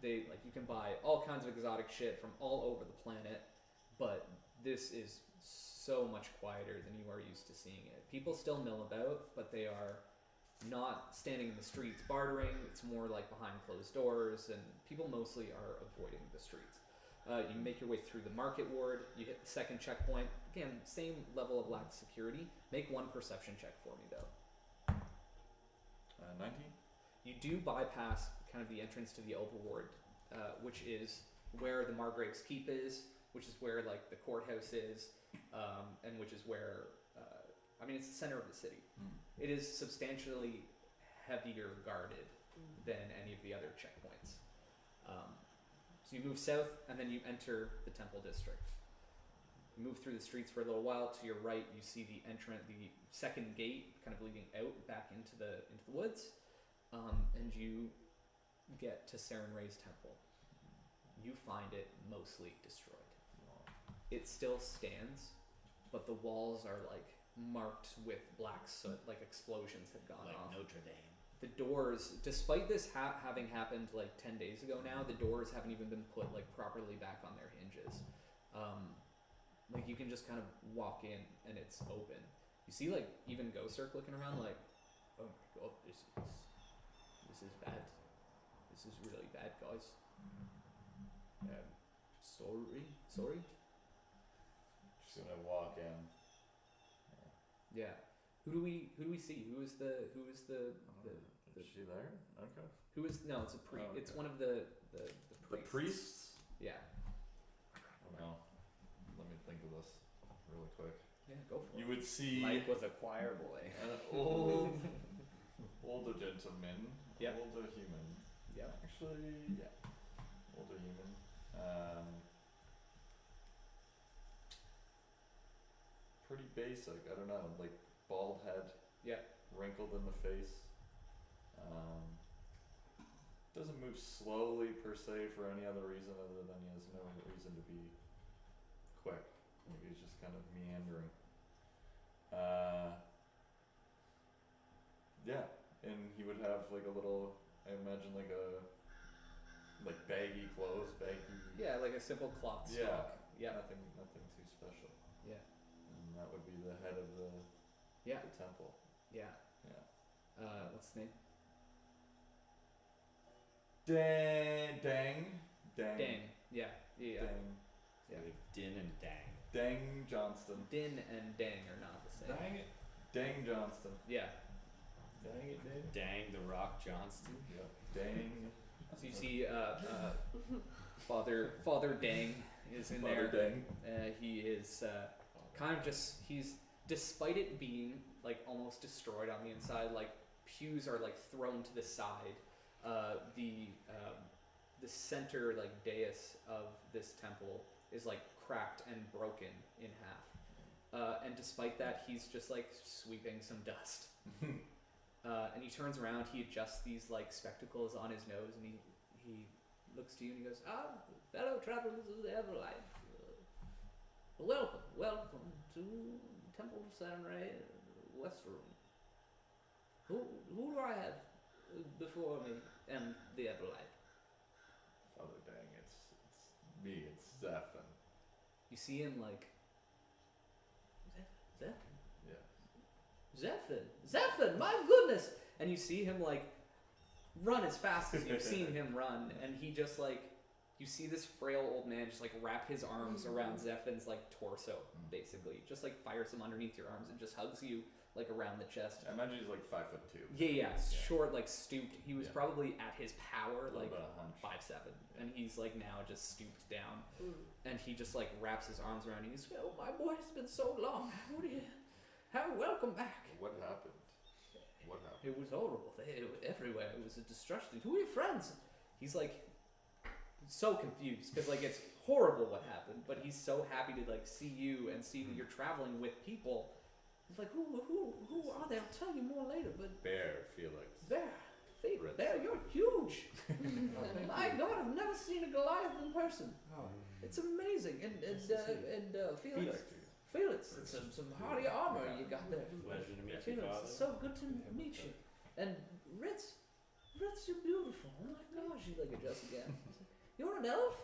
You can buy all kinds of exotic shit from all over the planet, but this is so much quieter than you are used to seeing it. People still mill about, but they are not standing in the streets bartering. It's more behind closed doors, and people mostly are avoiding the streets. You make your way through the Market Ward. You hit the second checkpoint. Again, same level of lack of security. Make one perception check for me, though. 19? You do bypass kind of the entrance to the Opal Ward, which is where the Margrave's Keep is, which is where the courthouse is, and which is where it's the center of the city. It is substantially heavier guarded than any of the other checkpoints. So you move south, and then you enter the Temple District. You move through the streets for a little while. To your right, you see the second gate, kind of leading out back into the woods, and you get to Sarenrae's temple. You find it mostly destroyed. It still stands, but the walls are marked with black soot, explosions had gone off. Notre Dame. The doors, despite this having happened 10 days ago now, the doors haven't even been put properly back on their hinges. You can just kind of walk in and it's open. You see even Gosirk looking around oh my god, this is bad. This is really bad, guys. Sorry. Just gonna walk in. Yeah. Who do we see? Who is the Is she there? Okay. who is no? It's a priest. Oh, It's okay. one of the The priests? Yeah. Well, let me think of this really quick. Yeah, go for You it. would see Mike was a choir boy. an older gentleman, Yep. older human. Yep. Actually, yeah, older human. Pretty basic. I don't know, like bald head. Yep. Wrinkled in the face. Doesn't move slowly per se for any other reason other than he has no reason to be quick. Maybe he's just kind of meandering. Yeah, and he would have like a little, I imagine like baggy clothes, baggy. Yeah, like a simple cloth Yeah. stock. Yeah. Nothing too special. Yeah. And that would be the head of the Yeah. temple. Yeah. Yeah. What's his name? Dang. Dang. Yeah. Yeah. Dang. Yeah. We have Din and Dang. Dang Johnston. Din and Dang are not the same. Dang it. Dang Johnston. Yeah. Dang it, Dang. Dang the Rock Johnston. Yep. Dang. So you see, Father Dang is in Father there. Dang. He is kind of just despite it being like almost destroyed on the inside, like pews are like thrown to the side. The center like dais of this temple is like cracked and broken in half. And despite that, he's just like sweeping some dust. And he turns around, he adjusts these like spectacles on his nose, and he looks to you and he goes, fellow travelers of the Everlight, welcome to Temple of Tal'Dorei, Westroom. Who do I have before me and the Everlight? Father Dang, it's me, it's Zephin. You see him like, Yeah. Zephin, my goodness! And you see him like run as fast as you've seen him run, and he just like, you see this frail old man just like wrap his arms around Zephin's like torso, basically. Just like fires him underneath your arms and just hugs you like around the chest. I imagine he's like 5'2". Yeah, short, like stooped. He was Yeah. probably at his power, Little like bit of hunch. 5'7", and he's like now just stooped down, and he just like wraps his arms around you. He's, oh my boy, it's been so long. Welcome back. What happened? What happened? It was horrible. It was everywhere. It was a destruction. Who are your friends? He's like so confused because like it's horrible what happened, but he's so happy to like see you and see that you're traveling with people. He's like, who are they? I'll tell you more later. But Bear, Felix. Felix, you're huge. My God, I've never seen a Goliath in person. It's amazing. And Felix, it's some hardy armor you got there. Pleasure to meet you, Felix, Father. it's so good to meet you. And Ritz, you're beautiful. Oh my gosh, you like adjust again. You're an elf?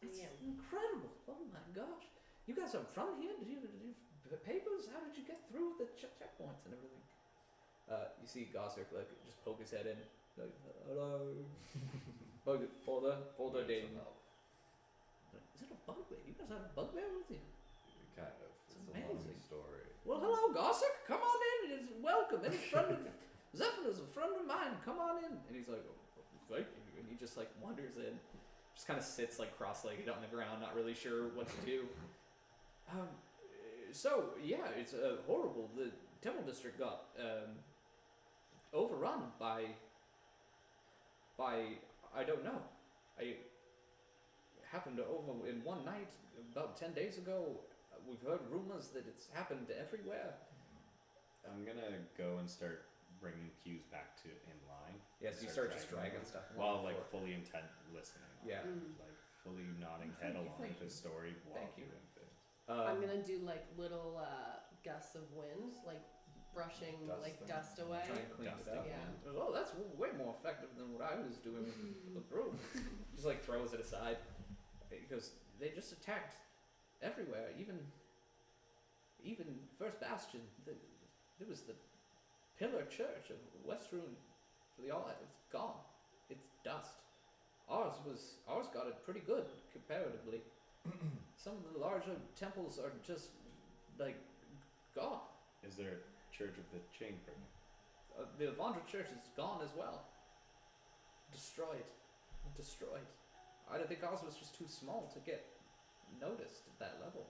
It's incredible. Oh my gosh. You guys are from here? Did you papers? How did you get through the checkpoints and everything? You see Gossip like just poke his head in, like, hello. Father Dane. Is it a bugbear? You guys have a bugbear with you? Kind of. It's a long amazing. story. Well, hello, Gossip. Come on in. It's welcome. Any friend of Zephyr is a friend of mine. Come on in. And he's like, oh, thank you. And he just like wanders in, just kind of sits like cross-legged on the ground, not really sure what to do. So yeah, it's horrible. The temple district got overrun by I don't know. It happened over in one night about 10 days ago. We've heard rumors that it's happened everywhere. I'm gonna go and start bringing cues back to in line. Yes, you start just dragging stuff. While like fully intent listening. Yeah. Like fully nodding head along Thank with the story while Thank you. doing things. I'm gonna do like little gusts of wind, like brushing like dust away. Try and clean it up. Yeah. He goes, oh, that's way more effective than what I was doing with the broom. Just like throws it aside. He goes, they just attacked everywhere, even First Bastion. There was the pillar church of Westruun for the all. It's gone. It's dust. Ours got it pretty good comparatively. Some of the larger temples are just like gone. Is there a Church of the Chainbringer? The Avandra church is gone as well. Destroyed. I don't think ours was just too small to get noticed at that level.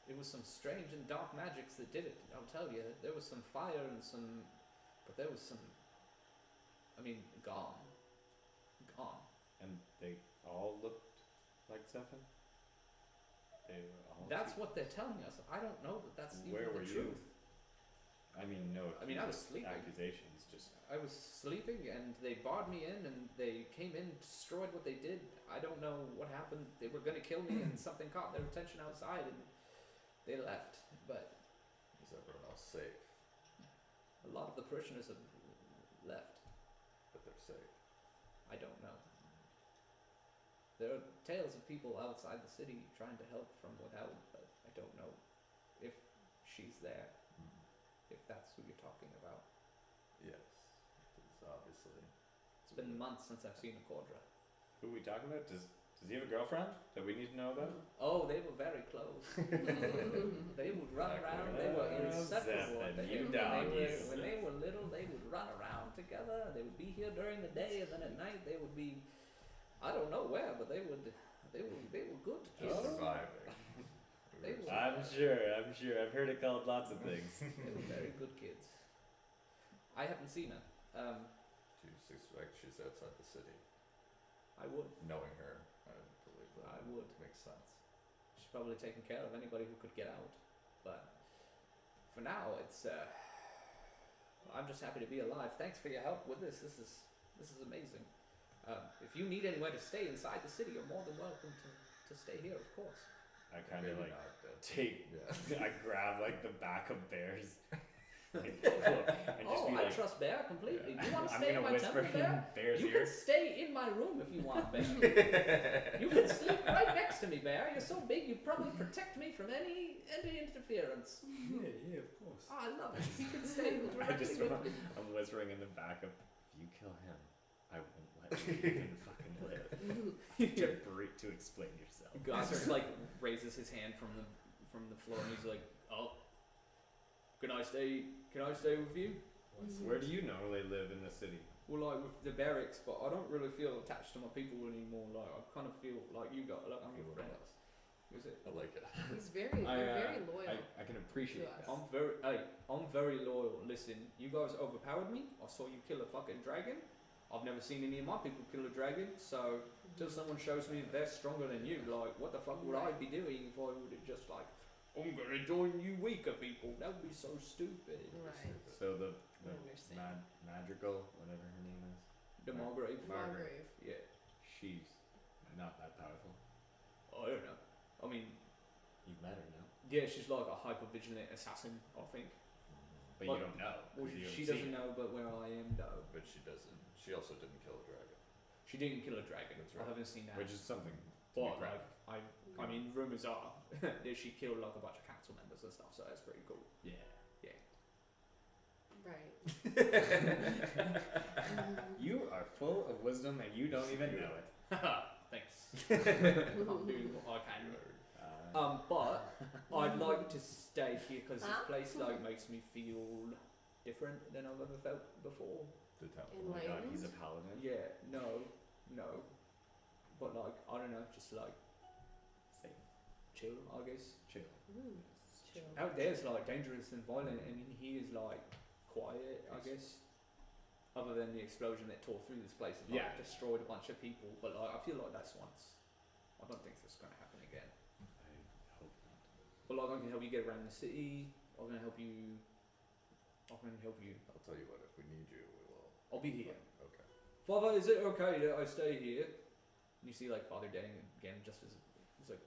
it was some strange and dark magics that did it. I'll tell you, there was some fire and some, but there was some. I mean, gone. And they all looked like Zephyr? They were all That's what they're telling us. I don't know that that's even Where the were truth. you? I mean, no. I mean, I was sleeping. Accusations, just. I was sleeping and they barred me in and they came in, destroyed what they did. I don't know what happened. They were going to kill me and something caught their attention outside and they left. But Is everyone else safe? a lot of the parishioners have left. But they're safe. I don't know. There are tales of people outside the city trying to help from without, but I don't know if she's there, if that's who you're talking about. Yes. It's obviously. It's been months since I've seen a Cordra. Who are we talking about? Does he have a girlfriend that we need to know about? Oh, they were very close. They would run around. They were inseparable. Zephyr, They- you when doggies. when they were little, they would run around together. They would be here during the day, and then at night they would be, I don't know where, but they were good kids. Just surviving. They were- I'm sure. I've heard it called lots of things. They were very good kids. I haven't seen her. Do you suspect she's outside the city? I would. Knowing her, I believe that I would. makes sense. She's probably taking care of anybody who could get out. But for now, it's. I'm just happy to be alive. Thanks for your help with this. This is amazing. If you need anywhere to stay inside the city, you're more than welcome to stay here, of course. I kind of Maybe like not, but take. yeah. I grab like the back of Bear's. Like, and just Oh, be I like, trust Bear completely. You want to I'm stay in gonna my whisper temple, Bear? in Bear's You ear. can stay in my room if you want, Bear. You can sleep right next to me, Bear. You're so big, you probably protect me from any interference. Yeah, of course. Oh, I love it. You can stay I just directly with want, me. I'm whispering in the back of, if you kill him, I won't let you even fucking live. To explain yourself. Gosser like raises his hand from the floor and he's like, "Oh, can I stay with you?" Where do you normally live in the city? Well, like with the barracks, but I don't really feel attached to my people anymore. Like I kind of feel like you got, like I'm your friend. Is it? I like it. He's very, I, you're very loyal. I can appreciate To us. that. I'm very loyal. Listen, you guys overpowered me. I saw you kill a fucking dragon. I've never seen any of my people kill a dragon. So till someone shows me they're stronger than you, like what the fuck would I be doing if I would have just like, I'm gonna join you weaker people? That would be so stupid. Right. So the I understand. Madrigal, whatever her name is, The Margrave. Margrave. Yeah. she's not that powerful. I don't know. I mean, You've met her now, yeah, she's like a hyper-vigilant assassin, I think. but Well, you don't know. 'cause Well, you haven't she seen doesn't her. know, but where I am, though. But she doesn't. She also didn't kill a dragon. She didn't kill a dragon. That's I right. haven't seen that. Which is something. to be But proud like, I mean, rumors are that she killed like a bunch of council members and stuff. So that's pretty cool. of. Yeah. Right. You are full of wisdom and you don't even know it. Thanks. I'm doing what I can. But I'd like to stay here because this place like makes me feel different than I've ever felt before. The town. Oh my god, he's a Enlightened? paladin. Yeah, no. But like, I don't know, just like Safe. chill, I guess. Chill. Chill. Out there's like dangerous and violent, and in here is like quiet, I guess. Other than the explosion that tore through this place and like, Yeah. destroyed a bunch of people, but like I feel like that's once. I don't think that's gonna happen again. I hope not. But like I can help you get around the city. I'm gonna help you. I'll tell you what. If we need you, we will. I'll be here. Okay. Father, is it okay that I stay here? And you see like Father Dang again, just as he's like,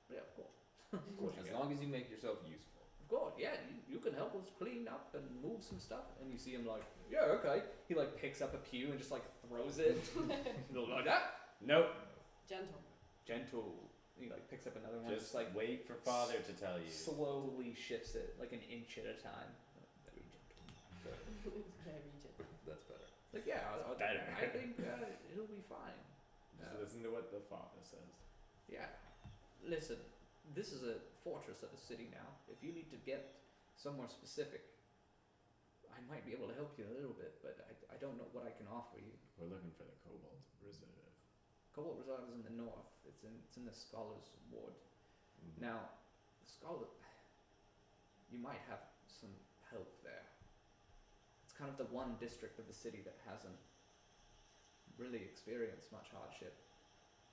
yeah, of course, of course you As can. long as you make yourself useful. Of course, yeah, you can help us clean up and move some stuff. And you see him like, yeah, okay. He like picks up a pew and just like throws it. Like that. Nope. Gentle. Gentle. He like picks up another one. Just like wait for father to tell you. slowly shifts it like an inch at a time. Very gentle. Very gentle. That's better. Like yeah, Better. I think it'll be fine. Just listen to what the father says. Yeah. Listen, this is a fortress of a city now. If you need to get somewhere specific, I might be able to help you a little bit, but I don't know what I can offer you. We're looking for the Cobalt Reserve. Cobalt Reserve is in the north. It's in the Scholars Ward. Mm-hmm. Now, Scarlet, you might have some help there. It's kind of the one district of the city that hasn't really experienced much hardship.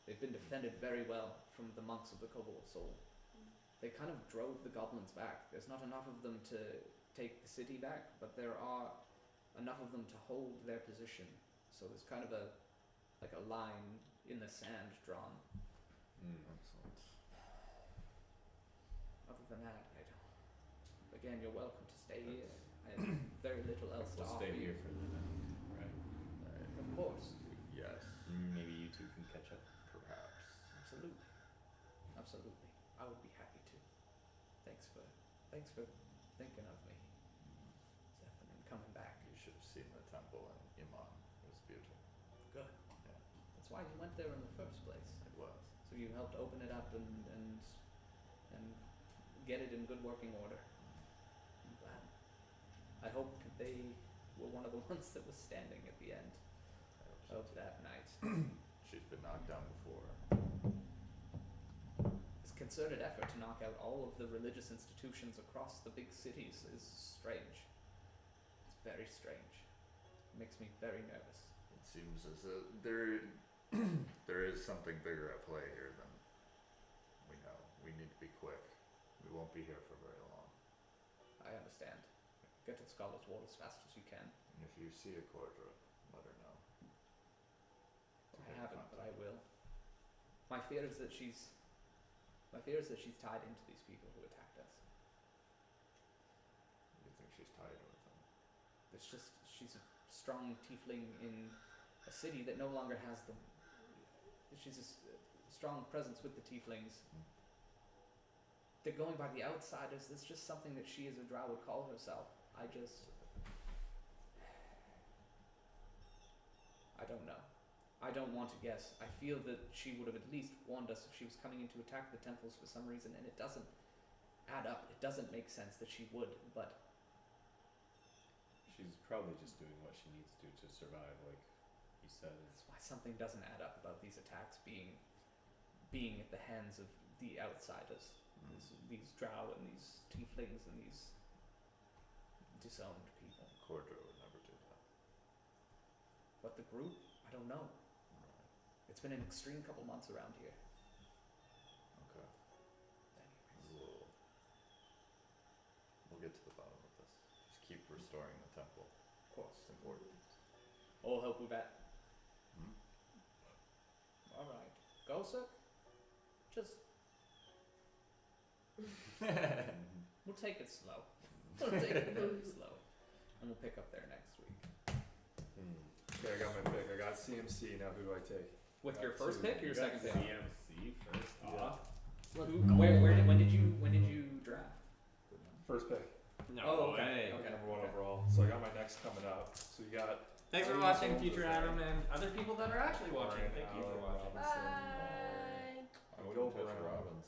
They've been defended very well from the monks of the Cobalt Soul. They kind of drove the goblins back. There's not enough of them to take the city back, but there are enough of them to hold their position. So there's kind of a line in the sand drawn. Excellent. Other than that, I don't. Again, you're welcome to stay here. I have very little else to We'll offer stay you. here for the night, right? Of course. Yes, Maybe you two can catch up. perhaps. Absolutely. Absolutely. I would be happy to. Thanks for thinking of me, Zephyr, and coming back. You should have seen the temple in Iman. It was beautiful. Good. Yeah, That's why you went there in the first place. it was. So you helped open it up and get it in good working order. I'm glad. I hope they were one of the ones that was standing at the end I hope so of too. that night. She's been knocked down before. This concerted effort to knock out all of the religious institutions across the big cities is strange. It's very strange. It makes me very nervous. It seems as though there is something bigger at play here than we know. We need to be quick. We won't be here for very long. I understand. Get to the Scholar's Wall as fast as you can. And if you see a Cordra, let her know. I haven't, but I will. My fear is that she's tied into these people who attacked us. You think she's tied with them? She's a strong tiefling in a city that no longer has them. She's a strong presence with the tieflings. They're going by the outsiders. It's just something that she as a drow would call herself. I don't know. I don't want to guess. I feel that she would have at least warned us if she was coming in to attack the temples for some reason, and it doesn't add up. It doesn't make sense that she would, but She's probably just doing what she needs to survive, like you said. that's why something doesn't add up about these attacks being at the hands of the outsiders. These drow and these tieflings and these disowned people. Cordra would never do that. But the group, I don't know. Right. It's been an extreme couple months around here. Okay. Anyways. We'll get to the bottom of this. Just keep restoring the temple. Of course. It's important. All help with that. Hmm? Alright. Go, sir? Just. We'll take it slow. We'll take it very slow. And we'll pick up there next week. Okay, I got my pick. I got CMC. Now who do I take? With Got your first two. pick or your You got second pick? CMC first Yeah. off. When did you draft? First pick. No Oh, okay. way. Okay. Number one overall. So I got my next coming up. So you got. Thanks for Are you watching, sold Future with Adam, that? and other people that are actually watching. Ryan Thank you for Allen watching. Robinson. Bye. I Go wouldn't touch Brown. Robbins.